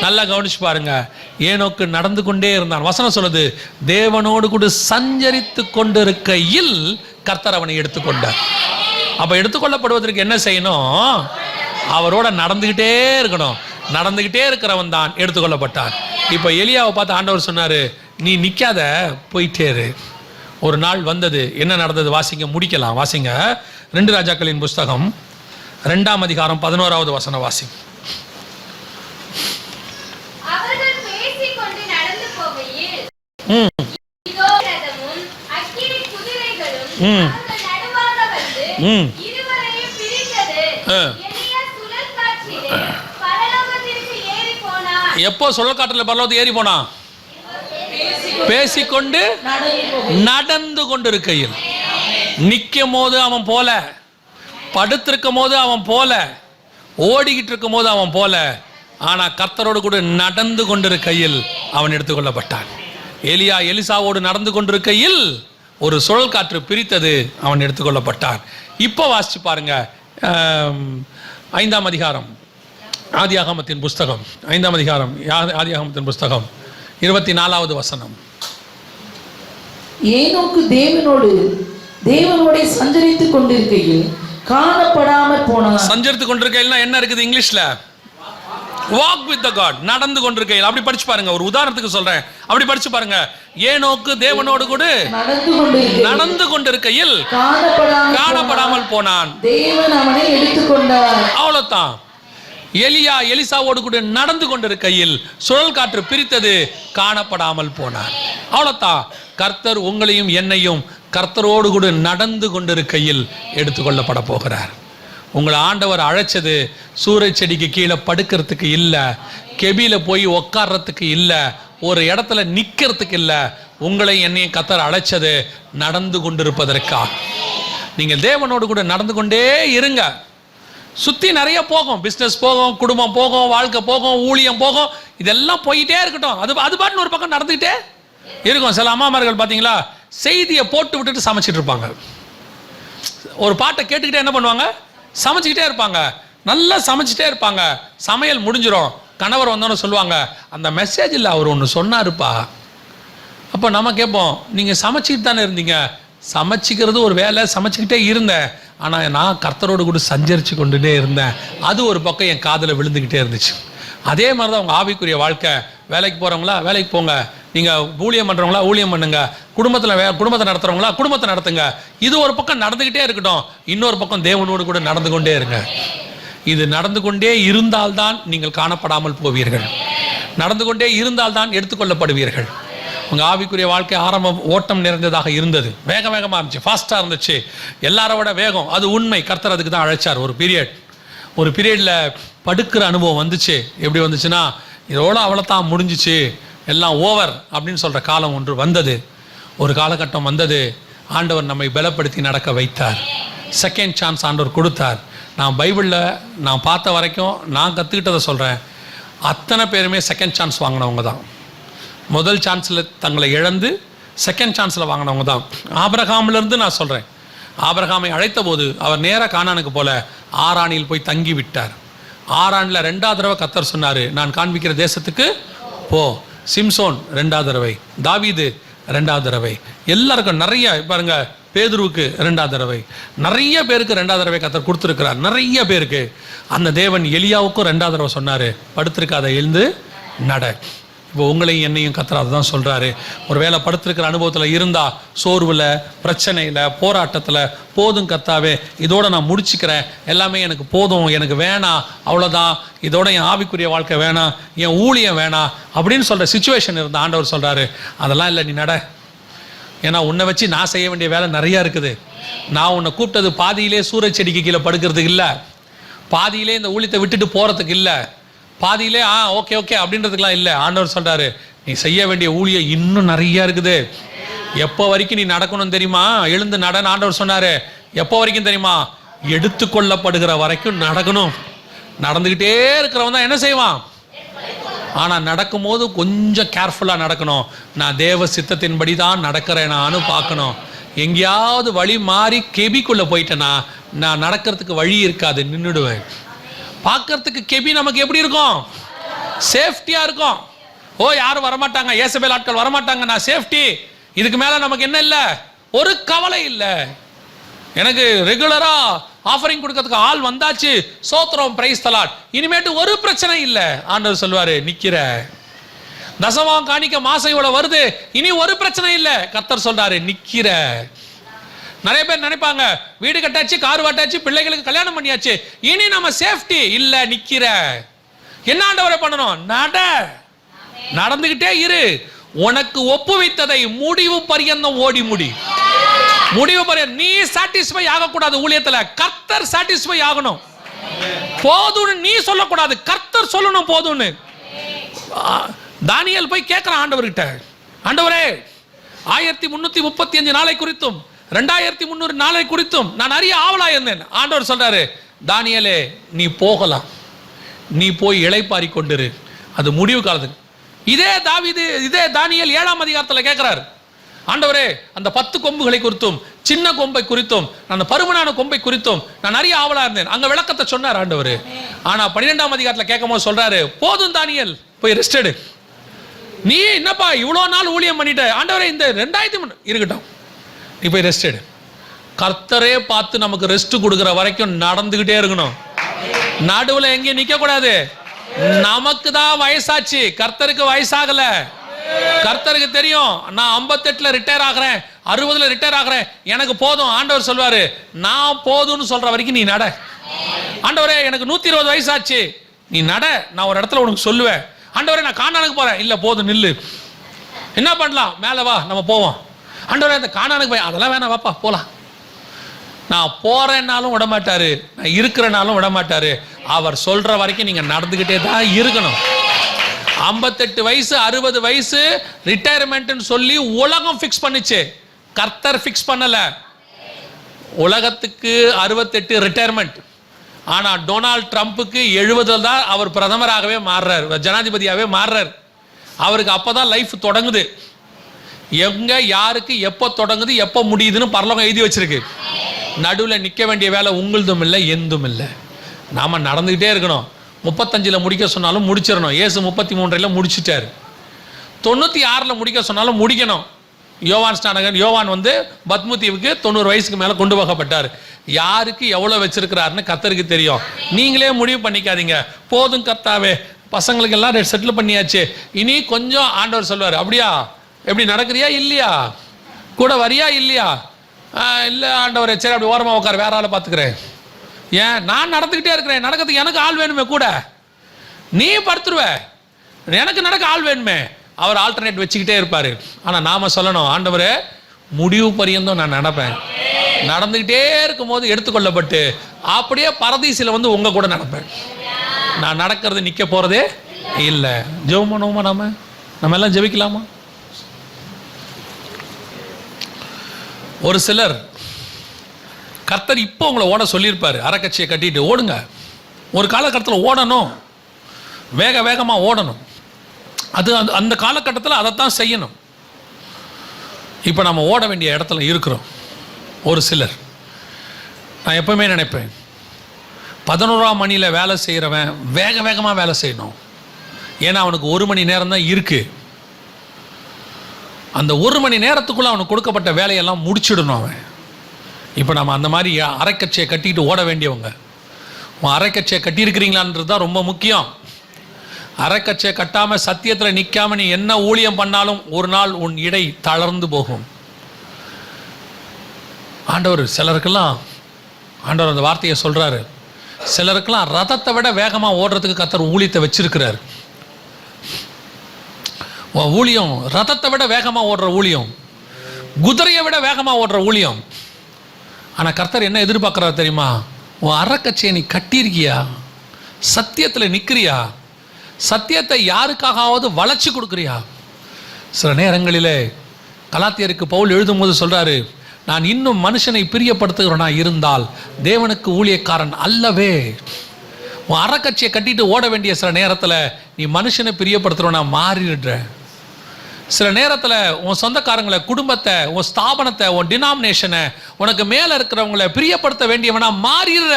நல்லா கவனிச்சு பாருங்க. ஏனோக்கு நடந்து கொண்டே இருந்தான். வசனம் சொல்லுது, தேவனோடு கூட சஞ்சரித்து கொண்டிருக்கையில் கர்த்தர் அவனை எடுத்துக்கொண்டார். அப்ப எடுத்துக்கொள்ளப்படுவதற்கு என்ன செய்யணும், அவரோட நடந்துகிட்டே இருக்கணும். நடந்துகிட்டே இருக்கிறவன் தான் எடுத்துக்கொள்ளப்பட்டான். இப்ப எலியாவை பார்த்து ஆண்டவர் சொன்னாரு, நீ நிக்காத, போயிட்டே இரு. ஒரு நாள் வந்தது, என்ன நடந்தது வாசிங்க, முடிக்கலாம். வாசிங்க 2 ராஜாக்களின் புஸ்தகம் 2ஆம் அதிகாரம் 11வது வசனம் வாசி. அவர்கள் பேசிக்கொண்டு நடந்து போகையில் இதோ ரதமும் அக்கினி குதிரைகளும் அவர்கள் நடுவாக வந்து இருவரையும் பிரித்தது. எலியா சுழல் காற்றிலே பரலோகத்திற்கு ஏறி போனான். எப்போ சுழல் காற்றில் பரலோகத்துக்கு ஏறி போனான்? பேசிக்கொண்டு நடந்து கொண்டிருக்கையில். நிற்கும் போது அவன் போல, படுத்திருக்கும் போது அவன் போல, ஓடிக்கிட்டு இருக்கும் போது அவன் போல, ஆனா கர்த்தரோடு கூட நடந்து கொண்டிருக்கையில் அவன் எடுத்துக்கொள்ளப்பட்டான். எலியா எலிசாவோடு நடந்து கொண்டிருக்கையில் ஒரு சுழல் காற்று பிரித்தது, அவன் எடுத்துக்கொள்ளப்பட்டான். இப்போ வாசிச்சு பாருங்க 5ஆம் அதிகாரம் ஆதியாகமத்தின் புஸ்தகம் 5ஆம் அதிகாரம் ஆதியாகமத்தின் புஸ்தகம் 24வது வசனம். ஏனோக்கு தேவனோட சஞ்சரித்துக் கொண்டிருக்கையில் காணப்படாமல் போனான். சஞ்சரித்துக் கொண்டிருக்கையில் என்ன இருக்குது இங்கிலீஷ்ல? Walk with the God. நடந்து கொண்டிருக்கையில். அப்படி படிச்சு பாருங்க. ஒரு உதாரணத்துக்கு சொல்றேன், அப்படி படிச்சு பாருங்க. ஏனோக்கு தேவனோடு கூட நடந்து கொண்டிருக்கையில் காணப்படாமல் போனான், தேவன் அவனை எடுத்துக்கொண்டார். அவ்வளவுதான். எலியா எலிசாவோடு கூட நடந்து கொண்டிருக்கையில் சுழல் காற்று பிரித்தது, காணப்படாமல் போனான். அவ்வளவுதான். கர்த்தர் உங்களையும் என்னையும் கர்த்தரோடு கூட நடந்து கொண்டிருக்கையில் எடுத்துக்கொள்ளப்பட போகிறார். உங்களை ஆண்டவர் அழைச்சது சூறை செடிக்கு கீழே படுக்கிறதுக்கு இல்லை, கெபியில போய் உட்கார்றதுக்கு இல்லை, ஒரு இடத்துல நிற்கிறதுக்கு இல்லை. உங்களை என்னையும் கர்த்தர் அழைச்சது நடந்து கொண்டிருப்பதற்காக. நீங்கள் தேவனோடு கூட நடந்து கொண்டே இருங்க. சுற்றி நிறைய போகும், பிஸ்னஸ் போகும், குடும்பம் போகும், வாழ்க்கை போகும், ஊழியம் போகும், இதெல்லாம் போயிட்டே இருக்கட்டும். அது பாட்டுன்னு ஒரு பக்கம் நடந்துக்கிட்டே இருக்கும். சில அம்மாமார்கள் பார்த்தீங்களா, செய்தியை போட்டு விட்டுட்டு சமைச்சிட்டு இருப்பாங்க. ஒரு பாட்டை கேட்டுக்கிட்டே என்ன பண்ணுவாங்க, சமைச்சிக்கிட்டே இருப்பாங்க. நல்லா சமைச்சிட்டே இருப்பாங்க. சமையல் முடிஞ்சிடும். கணவர் வந்தோன்னு சொல்லுவாங்க, அந்த மெசேஜில் அவர் ஒன்று சொன்னாருப்பா. அப்போ நம்ம கேட்போம், நீங்கள் சமைச்சிக்கிட்டு தானே இருந்தீங்க? சமைச்சிக்கிறது ஒரு வேலை, சமைச்சிக்கிட்டே இருந்தேன், ஆனால் நான் கர்த்தரோடு கூட சஞ்சரித்து கொண்டுட்டே இருந்தேன். அது ஒரு பக்கம் என் காதில் விழுந்துக்கிட்டே இருந்துச்சு. அதே மாதிரி தான் உங்கள் ஆவிக்குரிய வாழ்க்கை. வேலைக்கு போகிறவங்களா வேலைக்கு போங்க, நீங்கள் ஊழியம் பண்ணுறவங்களா ஊழியம் பண்ணுங்க, குடும்பத்தை நடத்துகிறவங்களா குடும்பத்தை நடத்துங்க. இது ஒரு பக்கம் நடந்துக்கிட்டே இருக்கட்டும், இன்னொரு பக்கம் தேவனோடு கூட நடந்து கொண்டே இருங்க. இது நடந்து கொண்டே இருந்தால்தான் நீங்கள் காணப்படாமல் போவீர்கள், நடந்து கொண்டே இருந்தால்தான் எடுத்துக்கொள்ளப்படுவீர்கள். உங்கள் ஆவிக்குரிய வாழ்க்கை ஆரம்பம் ஓட்டம் நிறைந்ததாக இருந்தது, வேக வேகமாக இருந்துச்சு, ஃபாஸ்ட்டாக இருந்துச்சு, எல்லாரோட வேகம். அது உண்மை. கர்த்தர் அதுக்கு தான் அழைச்சார். ஒரு பீரியடில் படுக்கிற அனுபவம் வந்துச்சு. எப்படி வந்துச்சுன்னா, இதோட அவ்வளோதான் முடிஞ்சிச்சு, எல்லாம் ஓவர் அப்படின்னு சொல்கிற காலம் ஒன்று வந்தது. ஒரு காலகட்டம் வந்தது, ஆண்டவர் நம்மை பலப்படுத்தி நடக்க வைத்தார். செகண்ட் சான்ஸ் ஆண்டவர் கொடுத்தார். நான் பைபிளில் நான் பார்த்த வரைக்கும், நான் கற்றுக்கிட்டதை சொல்கிறேன், அத்தனை பேருமே செகண்ட் சான்ஸ் வாங்கினவங்க தான். முதல் சான்ஸில் தங்களை இழந்து செகண்ட் சான்ஸில் வாங்கினவங்க தான். ஆபிரகாமிலிருந்து நான் சொல்கிறேன், ஆபிரகாமை அழைத்த போது அவர் நேராக கானானுக்கு போல ஆரானில் போய் தங்கி விட்டார். ஆரானில் 2வது தடவை கர்த்தர் சொன்னார், நான் காண்பிக்கிற தேசத்துக்கு போ. சிம்சோன் 2வது தடவை, தாவீது 2வது தடவை, எல்லாருக்கும் நிறைய பாருங்க, பேதுருவுக்கு 2வது தடவை, நிறைய பேருக்கு 2வது தடவை கர்த்தர் கொடுத்துருக்கிறார். நிறைய பேருக்கு அந்த தேவன் எலியாவுக்கும் 2வது தடவை சொன்னார், படுத்திருக்காத எழுந்து நட. இப்போ உங்களையும் என்னையும் கர்த்தர் அதை தான் சொல்கிறாரு. ஒரு வேளை படுத்திருக்கிற அனுபவத்தில் இருந்தால், சோர்வில், பிரச்சனையில், போராட்டத்தில், போதும் கர்த்தாவே, இதோட நான் முடிச்சுக்கிறேன், எல்லாமே எனக்கு போதும், எனக்கு வேணாம், அவ்வளோதான், இதோட என் ஆவிக்குரிய வாழ்க்கை வேணாம், என் ஊழியம் வேணாம் அப்படின்னு சொல்கிற சுச்சுவேஷன் இருந்தால் ஆண்டவர் சொல்கிறாரு, அதெல்லாம் இல்லை, நீ நட. ஏன்னா உன்னை வச்சு நான் செய்ய வேண்டிய வேலை நிறையா இருக்குது. நான் உன்னை கூப்பிட்டது பாதியிலே சூரஜ் செடிக்கு கீழே படுக்கிறதுக்கு இல்லை, பாதியிலே இந்த ஊழியத்தை விட்டுட்டு போகிறதுக்கு இல்லை, பாதியிலே ஓகே ஓகே அப்படின்றதுக்கெலாம் இல்லை. ஆண்டவர் சொல்கிறாரு, நீ செய்ய வேண்டிய ஊழியம் இன்னும் நிறையா இருக்குது. எப்போ வரைக்கும் நீ நடக்கணும்னு தெரியுமா? எழுந்து நடன்னு ஆண்டவர் சொன்னார். எப்போ வரைக்கும் தெரியுமா? எடுத்துக்கொள்ளப்படுகிற வரைக்கும் நடக்கணும். நடந்துக்கிட்டே இருக்கிறவன் தான் என்ன செய்வான்? ஆனால் நடக்கும்போது கொஞ்சம் கேர்ஃபுல்லாக நடக்கணும். நான் தேவ சித்தத்தின்படி தான் நடக்கிறேனான்னு பார்க்கணும். எங்கேயாவது வழி மாறி கெபிக்குள்ளே போயிட்டேன்னா நான் நடக்கிறதுக்கு வழி இருக்காது, நின்றுடுவேன். பார்க்கறதுக்கு கெபி நமக்கு எப்படி இருக்கும்? சேஃப்டியாக இருக்கும். ஓ, யாரும் வரமாட்டாங்க, ஏசபேல் ஆட்கள் வரமாட்டாங்க, நான் சேஃப்டி. இதுக்கு மேலே நமக்கு என்ன இல்லை? ஒரு கவலை இல்லை. எனக்கு ரெகுலராக ஆஃபரிங் கொடுக்கறதுக்கு ஆள் வந்தாச்சு, சோத்திரம், பிரைஸ் தி லார்ட், இனிமேட்டு ஒரு பிரச்சனை இல்லை. ஆண்டவர் சொல்வார், நிற்கிற. தசமாம் காணிக்க மாசம் இவ்வளோ வருது, இனி ஒரு பிரச்சனை இல்லை. கர்த்தர் சொல்றாரு, நிற்கிற. நிறைய பேர் நினைப்பாங்க, வீடு கட்டாச்சு, கார் வாட்டாச்சு, பிள்ளைகளுக்கு கல்யாணம் பண்ணியாச்சு, இனி நம்ம சேஃப்டி இல்லை. நிற்கிற. என்ன ஆண்டவரை பண்ணணும்? நடந்துகிட்டே இரு. உனக்கு ஒப்புவித்ததை முடிவு பரியந்தம் ஓடி முடி. முடிவு பரியந்தம். நீ சாட்டிஸ்ஃபை ஆகக்கூடாது ஊழியத்துல, கர்த்தர் சாட்டிஸ்ஃபை ஆகணும். போதும்னு நீ சொல்லக்கூடாது, கர்த்தர் சொல்லணும் போதும்னு. தானியேல் போய் கேட்கிறான் ஆண்டவர்கிட்ட, ஆண்டவரே 1335 நாளை குறித்தும் 2300 நாளை குறித்தும் நான் அறிய ஆவலா இருந்தேன். ஆண்டவர் சொல்றாரு, தானியேலே நீ போகலாம், நீ போய் இளைப்பாரி கொண்டிரு, அது முடிவு காலத்துக்கு. இதே தானியேல் 7ஆம் அதிகாரத்தில் கேட்கிறார், ஆண்டவரே அந்த 10 கொம்புகளை குறித்தும் சின்ன கொம்பை குறித்தும் அந்த பருமனான கொம்பை குறித்தும் நான் அறிய ஆவலா இருந்தேன். அங்க விளக்கத்தை சொன்னார் ஆண்டவர். ஆனா 12ஆம் அதிகாரத்தில் கேட்கும் போது சொல்றாரு, போதும் தானியேல், போய் ரெஸ்ட் எடு. நீ என்னப்பா இவ்வளோ நாள் ஊழியம் பண்ணிட்ட? ஆண்டவரே இந்த 2003 இருக்கட்டும், நீ போய் ரெஸ்ட் எடு. கர்த்தரே பார்த்து நமக்கு ரெஸ்ட் கொடுக்குற வரைக்கும் நடந்துகிட்டே இருக்கணும். நடுவில் எங்கேயும் நிற்க கூடாது. நமக்கு தான் வயசாச்சு, கர்த்தருக்கு வயசாகல. கர்த்தருக்கு தெரியும், நான் 58ல் ரிட்டையர் ஆகிறேன், 60ல் ரிட்டையர் ஆகிறேன், எனக்கு போதும். ஆண்டவர் சொல்வாரு, நான் போதும்னு சொல்ற வரைக்கும் நீ நட. ஆண்டவரே எனக்கு 120 வயசாச்சு, நீ நட, நான் ஒரு இடத்துல உனக்கு சொல்லுவேன். ஆண்டவரே நான் கானானுக்கு போறேன், இல்லை போதும் நில்லு. என்ன பண்ணலாம்? மேலே வா, நம்ம போவோம். ஆண்டவரே அந்த கானானுக்கு போய், அதெல்லாம் வேணாம், வாப்பா போலாம். நான் போறேன்னாலும் விடமாட்டாரு, நான் இருக்கிறனாலும் விடமாட்டாரு. அவர் சொல்ற வரைக்கும் நீங்க நடந்துகிட்டே தான் இருக்கணும். 58 வயசு 60 வயசு ரிட்டையர்மெண்ட்னு சொல்லி உலகம் ஃபிக்ஸ் பண்ணுச்சு, கர்த்தர் ஃபிக்ஸ் பண்ணல. உலகத்துக்கு 68 ரிட்டையர்மெண்ட். ஆனா டொனால்ட் ட்ரம்ப்புக்கு 70 தான் அவர் பிரதமராகவே மாறுறார், ஜனாதிபதியாகவே மாறுறார். அவருக்கு அப்பதான் லைஃப் தொடங்குது. எங்க யாருக்கு எப்போ தொடங்குது எப்போ முடியுதுன்னு பரலோகம் எழுதி வச்சிருக்கு. நடுவில் நிற்க வேண்டிய வேலை உங்களுதும் இல்லை, எந்தும் இல்லை. நாம நடந்துகிட்டே இருக்கணும். 35ல் முடிக்க சொன்னாலும் முடிச்சிடணும். ஏசு 33ல் முடிச்சிட்டாரு. 96ல் முடிக்க சொன்னாலும் முடிக்கணும். யோவான் பத்மு தீவுக்கு 90 வயசுக்கு மேலே கொண்டு போகப்பட்டார். யாருக்கு எவ்வளோ வச்சிருக்கிறாருன்னு கர்த்தருக்கு தெரியும். நீங்களே முடிவு பண்ணிக்காதீங்க. போதும் கர்த்தாவே பசங்களுக்கு எல்லாம் செட்டில் பண்ணியாச்சு, இனி கொஞ்சம் ஆண்டவர் சொல்வார், அப்படியா எப்படி நடக்கிறியா இல்லையா, கூட வரியா இல்லையா, இல்லை ஆண்டவர் சரி அப்படி ஓரமாக உட்கார, வேற ஆளை பார்த்துக்கிறேன். ஏன் நான் நடந்துக்கிட்டே இருக்கிறேன், நடக்கிறதுக்கு எனக்கு ஆள் வேணுமே, கூட நீ படுத்துருவ, எனக்கு நடக்க ஆள் வேணுமே. அவர் ஆல்டர்னேட் வச்சுக்கிட்டே இருப்பார். ஆனால் நாம் சொல்லணும், ஆண்டவரே முடிவு பரியந்தம் நான் நடப்பேன், நடந்துக்கிட்டே இருக்கும் போது எடுத்துக்கொள்ளப்பட்டு அப்படியே பரதீசில் வந்து உங்கள் கூட நடப்பேன். நான் நடக்கிறது நிற்க போகிறதே இல்லை. ஜெபம் பண்ணுவோமா? நம்ம எல்லாம் ஜெபிக்கலாமா? ஒரு சிலர் கர்த்தர் இப்போ உங்களை ஓட சொல்லியிருப்பார், அரைக்கட்சியை கட்டிட்டு ஓடுங்க. ஒரு காலகட்டத்தில் ஓடணும், வேகமாக ஓடணும். அது அந்த காலகட்டத்தில் அதைத்தான் செய்யணும். இப்போ நம்ம ஓட வேண்டிய இடத்துல இருக்கிறோம். ஒரு சிலர், நான் எப்பவுமே நினைப்பேன், 11ஆம் மணியில் வேலை செய்கிறவன் வேகமாக வேலை செய்யணும். ஏன்னா அவனுக்கு 1 மணி நேரம் தான் இருக்குது. அந்த 1 மணி நேரத்துக்குள்ளே அவனுக்கு கொடுக்கப்பட்ட வேலையெல்லாம் முடிச்சிடணும் அவன். இப்போ நம்ம அந்த மாதிரி அரைக்கட்சியை கட்டிக்கிட்டு ஓட வேண்டியவங்க. அரைக்கட்சியை கட்டியிருக்கிறீங்களான்றது தான் ரொம்ப முக்கியம். அரைக்கட்சியை கட்டாமல் சத்தியத்தில் நிற்காம நீ என்ன ஊழியம் பண்ணாலும் ஒரு நாள் உன் இடை தளர்ந்து போகும். ஆண்டவர் சிலருக்கெல்லாம், ஆண்டவர் அந்த வார்த்தையை சொல்கிறாரு, சிலருக்கெல்லாம் ரதத்தை விட வேகமாக ஓடுறதுக்கு கர்த்தர் ஊழியத்தை வச்சிருக்கிறார். ஊழியம் ரதத்தை விட வேகமாக ஓடுற ஊழியம், குதிரையை விட வேகமாக ஓடுற ஊழியம். ஆனால் கர்த்தர் என்ன எதிர்பார்க்குறாரு தெரியுமா? உன் அறக்கட்சியை நீ கட்டியிருக்கியா, சத்தியத்தில் நிற்கிறியா, சத்தியத்தை யாருக்காகவாவது வளைச்சி கொடுக்குறியா? சில நேரங்களிலே கலாத்தியருக்கு பவுல் எழுதும் போது சொல்கிறாரு, நான் இன்னும் மனுஷனை பிரியப்படுத்துகிறவனா இருந்தால் தேவனுக்கு ஊழியக்காரன் அல்லவே. உன் அறக்கட்சியை கட்டிட்டு ஓட வேண்டிய சில நேரத்தில் நீ மனுஷனை பிரியப்படுத்துகிறவனா மாறிடுற. சில நேரத்தில் உன் சொந்தக்காரங்களை, குடும்பத்தை, உன் ஸ்தாபனத்தை, உன் டினாமினேஷனை, உனக்கு மேலே இருக்கிறவங்களை பிரியப்படுத்த வேண்டியவனா மாறிடுற.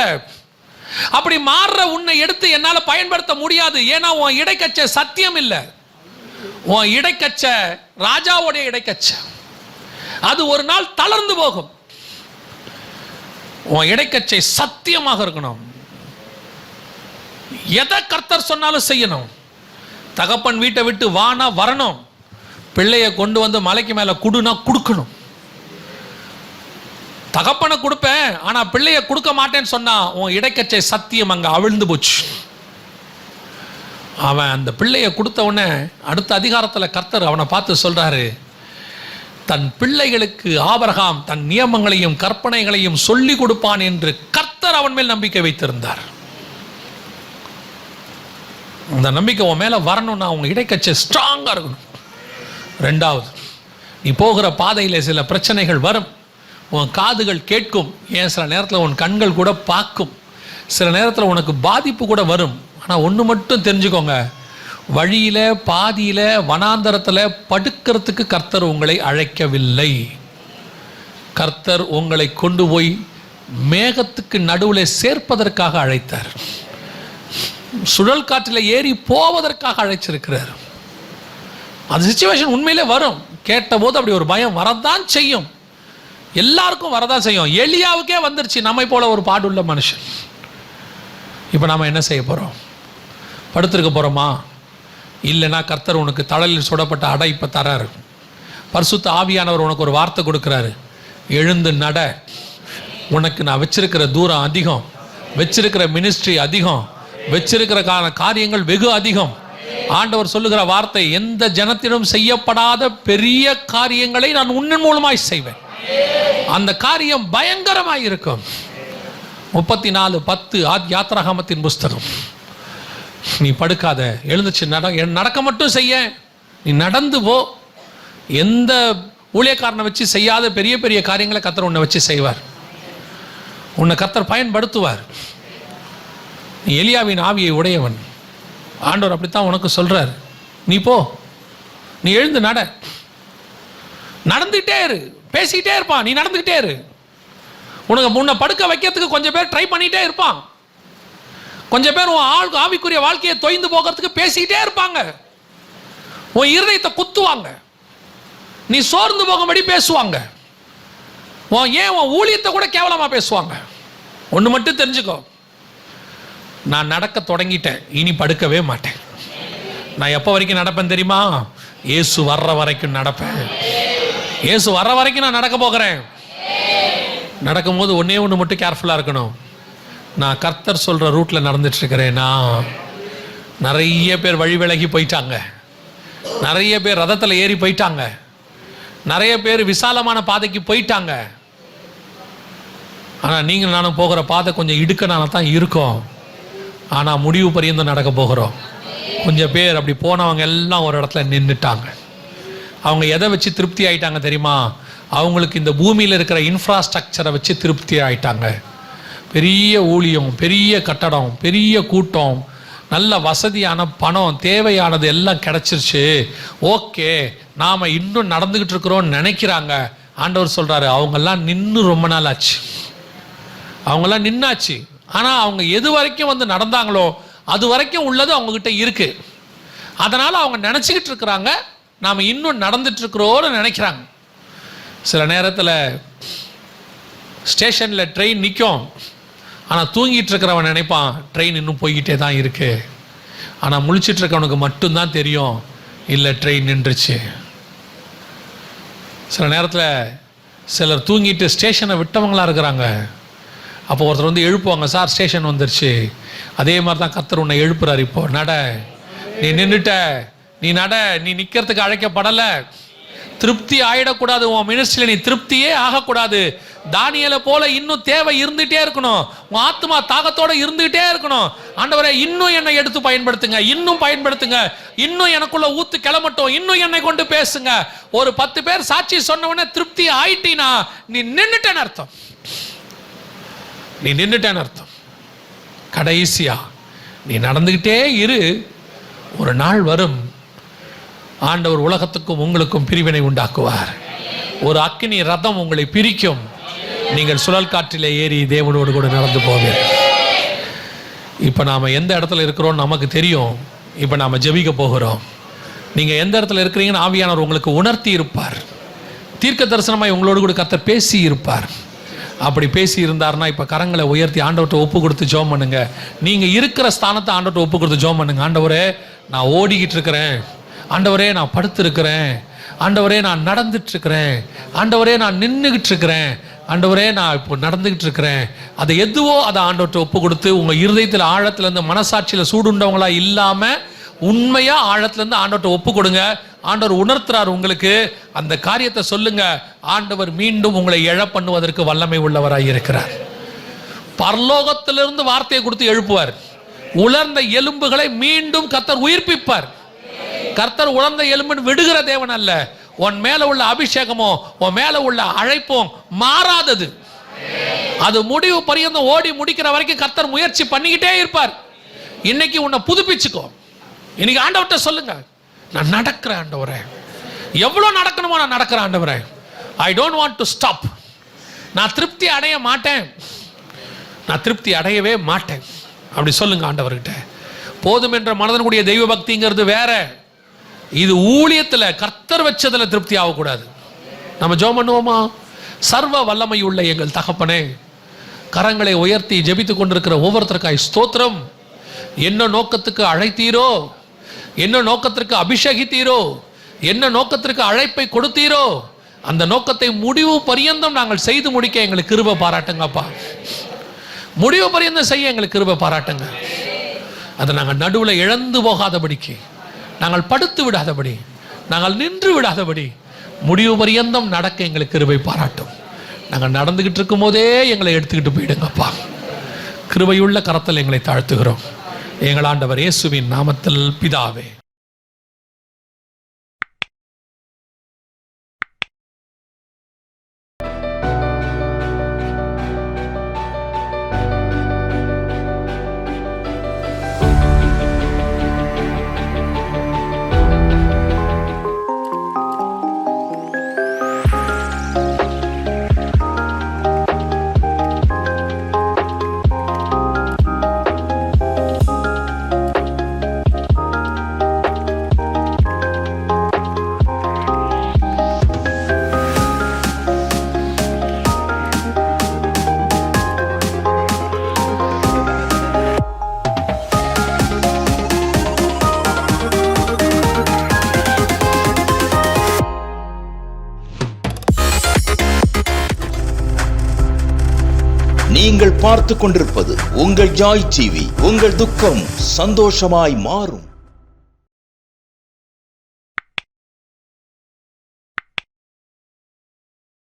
அப்படி மாறுற உன்னை எடுத்து என்னால் பயன்படுத்த முடியாது. ஏன்னா உன் இடைக்கச்ச சத்தியம் இல்லை, உன் இடைக்கச்ச ராஜாவுடைய இடைக்கச்ச. அது ஒரு நாள் தளர்ந்து போகும். உன் இடைக்கச்சை சத்தியமாக இருக்கணும். எதை கர்த்தர் சொன்னாலும் செய்யணும். தகப்பன் வீட்டை விட்டு வானா வரணும், பிள்ளையை கொண்டு வந்து மலைக்கு மேலே குடுனா கொடுக்கணும். தகப்பனை கொடுப்பேன் ஆனா பிள்ளைய கொடுக்க மாட்டேன்னு சொன்னா உன் இடைக்கச்சை சத்தியம் அங்க அவிழ்ந்து போச்சு. அவன் அந்த பிள்ளைய கொடுத்த உடனே அடுத்த அதிகாரத்தில் கர்த்தர் அவனை பார்த்து சொல்றாரு, தன் பிள்ளைகளுக்கு ஆபிரகாம் தன் நியமங்களையும் கற்பனைகளையும் சொல்லி கொடுப்பான் என்று கர்த்தர் அவன் மேல் நம்பிக்கை வைத்திருந்தார். அந்த நம்பிக்கை உன் மேல வரணும்னா உங்க இடைக்கச்சை ஸ்ட்ராங்கா இருக்கணும். 2வது, நீ போகிற பாதையில் சில பிரச்சனைகள் வரும். உன் காதுகள் கேட்கும், ஏன் சில நேரத்தில் உன் கண்கள் கூட பார்க்கும், சில நேரத்தில் உனக்கு பாதிப்பு கூட வரும். ஆனால் ஒன்று மட்டும் தெரிஞ்சுக்கோங்க, வழியில் பாதியில் வனாந்தரத்தில் படுக்கிறதுக்கு கர்த்தர் உங்களை அழைக்கவில்லை. கர்த்தர் உங்களை கொண்டு போய் மேகத்துக்கு நடுவில் சேர்ப்பதற்காக அழைத்தார். சுழல் காற்றில் ஏறி போவதற்காக அழைச்சிருக்கிறார். அந்த சிச்சுவேஷன் உண்மையிலே வரும். கேட்டபோது அப்படி ஒரு பயம் வரதான் செய்யும், எல்லாருக்கும் வரதான் செய்யும். எலியாவுக்கே வந்துருச்சு, நம்மை போல ஒரு பாடுள்ள மனுஷன். இப்போ நாம் என்ன செய்ய போகிறோம்? படுத்திருக்க போகிறோமா? இல்லைன்னா கர்த்தர் உனக்கு தழலில் சுடப்பட்ட அடை இப்போ தராரு. பரிசுத்த ஆவியானவர் உனக்கு ஒரு வார்த்தை கொடுக்குறாரு, எழுந்து நட. உனக்கு நான் வச்சிருக்கிற தூரம் அதிகம், வச்சிருக்கிற மினிஸ்ட்ரி அதிகம், வச்சிருக்கிற காரியங்கள் வெகு அதிகம். ஆண்டவர் சொல்லுகிற வார்த்தை, எந்த ஜனத்திடம் செய்யப்படாத பெரிய காரியங்களை நான் உன்னின் மூலமாய் செய்வேன். அந்த காரியம் பயங்கரமாய் இருக்கும். 34:10 யாத்ராகமத்தின் புஸ்தகம். நீ படுக்காத, எழுந்துச்சு நடக்க மட்டும் செய்ய. நீ நடந்து போ. எந்த ஊழியக்காரனை வச்சு செய்யாத பெரிய பெரிய காரியங்களை கர்த்தர் உன்னை வச்சு செய்வார். உன்னை கர்த்தர் பயன்படுத்துவார். நீ எலியாவின் ஆவியை உடையவன். ஆண்டவர் அப்படித்தான் உனக்கு சொல்றார். நீ போ, நீ எழுந்து நட. நடந்துகிட்டே இரு, பேசிக்கிட்டே இருப்பான், நீ நடந்துகிட்டே இரு. உனக்கு முன்ன படுக்க வைக்கிறதுக்கு கொஞ்சம் பேர் ட்ரை பண்ணிட்டே இருப்பான். கொஞ்சம் பேர் உன் ஆவிக்குரிய வாழ்க்கையை தொய்ந்து போகிறதுக்கு பேசிக்கிட்டே இருப்பாங்க. உன் இருதயத்தை குத்துவாங்க, நீ சோர்ந்து போகும்படி பேசுவாங்க. ஏன் உன் ஊழியத்தை கூட கேவலமா பேசுவாங்க. ஒன்று மட்டும் தெரிஞ்சுக்கோ, நான் நடக்க தொடங்கிட்டேன், இனி படுக்கவே மாட்டேன். நான் எப்போ வரைக்கும் நடப்பேன் தெரியுமா? இயேசு வர்ற வரைக்கும் நடப்பேன். இயேசு வர்ற வரைக்கும் நான் நடக்க போகிறேன். நடக்கும்போது ஒன்றே ஒன்று மட்டும் கேர்ஃபுல்லாக இருக்கணும். நான் கர்த்தர் சொல்கிற ரூட்டில் நடந்துட்டுருக்கிறேன்னா. நிறைய பேர் வழி விலகி போயிட்டாங்க, நிறைய பேர் ரதத்தில் ஏறி போயிட்டாங்க, நிறைய பேர் விசாலமான பாதைக்கு போயிட்டாங்க. ஆனால் நீங்கள் நானும் போகிற பாதை கொஞ்சம் இடுக்கனால தான் இருக்கும். ஆனால் முடிவு பரியந்தம் நடக்க போகிறோம். கொஞ்சம் பேர் அப்படி போனவங்க எல்லாம் ஒரு இடத்துல நின்றுட்டாங்க. அவங்க எதை வச்சு திருப்தி ஆயிட்டாங்க தெரியுமா? அவங்களுக்கு இந்த பூமியில் இருக்கிற இன்ஃப்ராஸ்ட்ரக்சரை வச்சு திருப்தி ஆயிட்டாங்க. பெரிய ஊழியம், பெரிய கட்டடம், பெரிய கூட்டம், நல்ல வசதியான பணம், தேவையானது எல்லாம் கிடச்சிருச்சு. ஓகே, நாம் இன்னும் நடந்துக்கிட்டு இருக்கிறோன்னு நினைக்கிறாங்க. ஆண்டவர் சொல்கிறாரு, அவங்கெல்லாம் நின்று ரொம்ப நாள் ஆச்சு, அவங்கெல்லாம் நின்னாச்சு. ஆனால் அவங்க எது வரைக்கும் வந்து நடந்தாங்களோ அது வரைக்கும் உள்ளது அவங்கக்கிட்ட இருக்குது. அதனால் அவங்க நினச்சிக்கிட்டு இருக்கிறாங்க நாம் இன்னும் நடந்துட்டுருக்குறோன்னு நினைக்கிறாங்க. சில நேரத்தில் ஸ்டேஷனில் ட்ரெயின் நிற்கும், ஆனால் தூங்கிட்டு இருக்கிறவன் நினைப்பான் ட்ரெயின் இன்னும் போய்கிட்டே தான் இருக்குது. ஆனால் முழிச்சிட்டு இருக்கவனுக்கு மட்டும்தான் தெரியும், இல்லை ட்ரெயின் நின்றுச்சு. சில நேரத்தில் சிலர் தூங்கிட்டு ஸ்டேஷனை விட்டவங்களாக இருக்கிறாங்க. அப்போ ஒருத்தர் வந்து எழுப்புவாங்க, சார் ஸ்டேஷன் வந்துருச்சு. அதே மாதிரி தான் கர்த்தர் உன்னை எழுப்புறாரு. இப்போ நட, நீ நின்றுட்ட, நீ நட, நீ நிற்கிறதுக்கு அழைக்கப்படலை. திருப்தி ஆயிடக்கூடாது, உன் மினிஸ்ட்ரியில் நீ திருப்தியே ஆகக்கூடாது. தானியேலை போல இன்னும் தேவை இருந்துகிட்டே இருக்கணும், உன் ஆத்மா தாகத்தோடு இருந்துகிட்டே இருக்கணும். ஆண்டவரே இன்னும் என்னை எடுத்து பயன்படுத்துங்க, இன்னும் பயன்படுத்துங்க, இன்னும் எனக்குள்ள ஊத்து கிளம்பட்டும், இன்னும் என்னை கொண்டு பேசுங்க. ஒரு 10 பேர் சாட்சி சொன்னவனே திருப்தி ஆயிட்டினா நீ நின்றுட்டேன்னு அர்த்தம். நீ நின்றுட்டேன்னு அர்த்தம். கடைசியா நீ நடந்துக்கிட்டே இரு. ஒரு நாள் வரும், ஆண்டவர் உலகத்துக்கும் உங்களுக்கும் பிரிவினை உண்டாக்குவார். ஒரு அக்கினி ரதம் உங்களை பிரிக்கும். நீங்கள் சுழல் காற்றிலே ஏறி தேவனோடு கூட நடந்து போவீர்கள். இப்போ நாம் எந்த இடத்துல இருக்கிறோம் நமக்கு தெரியும். இப்போ நாம் ஜெபிக்க போகிறோம். நீங்கள் எந்த இடத்துல இருக்கிறீங்கன்னு ஆவியானவர் உங்களுக்கு உணர்த்தி இருப்பார். தீர்க்க தரிசனமாய் உங்களோடு கூட கர்த்தர் பேசி இருப்பார். அப்படி பேசி இருந்தார்னா இப்போ கரங்களை உயர்த்தி ஆண்டவர்கிட்ட ஒப்பு கொடுத்து ஜெபம் பண்ணுங்க. நீங்கள் இருக்கிற ஸ்தானத்தை ஆண்டவர்கிட்ட ஒப்பு கொடுத்து ஜெபம் பண்ணுங்க. ஆண்டவரே நான் ஓடிக்கிட்டு இருக்கிறேன், ஆண்டவரே நான் படுத்திருக்கிறேன், ஆண்டவரே நான் நடந்துட்டு இருக்கிறேன், ஆண்டவரே நான் நின்றுக்கிட்டு இருக்கிறேன், ஆண்டவரே நான் இப்போ நடந்துக்கிட்டு இருக்கிறேன். அதை எதுவோ அதை ஆண்டவர்கிட்ட ஒப்பு கொடுத்து உங்கள் இருதயத்தில் ஆழத்துலேருந்து மனசாட்சியில் சூடுண்டவங்களா இல்லாமல் உண்மையாக ஆழத்துலேருந்து ஆண்டவர்கிட்ட ஒப்பு கொடுங்க. ஆண்டவர் உணர்த்துறார் உங்களுக்கு, அந்த காரியத்தை சொல்லுங்க. ஆண்டவர் மீண்டும் உங்களை எழ பண்ணுவதற்கு வல்லமை உள்ளவராக இருக்கிறார். பரலோகத்திலிருந்து வார்த்தையை கொடுத்து எழுப்புவார். உலர்ந்த எலும்புகளை மீண்டும் கர்த்தர் உயிர்ப்பிப்பார். கர்த்தர் உலர்ந்த எலும்புன்னு விடுகிற தேவன் அல்ல. உன் மேல உள்ள அபிஷேகமோ உன் மேல உள்ள அழைப்பும் மாறாதது. அது முடிவு பரியந்தம் ஓடி முடிக்கிற வரைக்கும் கர்த்தர் முயற்சி பண்ணிக்கிட்டே இருப்பார். இன்னைக்கு உன்னை புதுப்பிச்சுக்கோ. இன்னைக்கு ஆண்டவர்கிட்ட சொல்லுங்க, நான் நடக்கிறேன் ஆண்டவரே, எவ்வளோ நடக்கணுமோ நான் நடக்கிறேன் ஆண்டவரே. I don't want to stop. நான் திருப்தி அடைய மாட்டேன், நான் திருப்தி அடையவே மாட்டேன். அப்படி சொல்லுங்க ஆண்டவர்கிட்ட. போதும் என்ற மனதனுடைய தெய்வ பக்திங்கிறது வேற. இது ஊழியத்தில் கர்த்தர் வச்சதில் திருப்தி ஆகக்கூடாது. நம்ம ஜெபம் பண்ணுவோமா? சர்வ வல்லமை உள்ள எங்கள் தகப்பனே, கரங்களை உயர்த்தி ஜெபித்துக் கொண்டிருக்கிற ஒவ்வொருத்தருக்காய் ஸ்தோத்திரம். என்ன நோக்கத்துக்கு அழைத்தீரோ, என்ன நோக்கத்திற்கு அபிஷேகித்தீரோ, என்ன நோக்கத்திற்கு அழைப்பை கொடுத்தீரோ, அந்த நோக்கத்தை முடிவு பரியந்தம் நாங்கள் செய்து முடிக்க எங்களுக்கு கிருபை பாராட்டுங்கப்பா. முடிவு பரியந்தம் செய்ய எங்களுக்கு கிருபை பாராட்டுங்க. அதை நாங்கள் நடுவில் இழந்து போகாதபடிக்கு, நாங்கள் படுத்து விடாதபடி, நாங்கள் நின்று விடாதபடி முடிவு பரியந்தம் நடக்க எங்களுக்கு கிருபை பாராட்டும். நாங்கள் நடந்துகிட்டு இருக்கும் போதே எங்களை எடுத்துக்கிட்டு போயிடுங்கப்பா. கிருபையுள்ள கரத்தில் எங்களை தாழ்த்துகிறோம். எங்கள் ஆண்டவர் இயேசுவின் நாமத்தில் பிதாவே. நீங்கள் பார்த்து கொண்டிருப்பது உங்கள் ஜாய் டிவி. உங்கள் துக்கம் சந்தோஷமாய் மாறும்.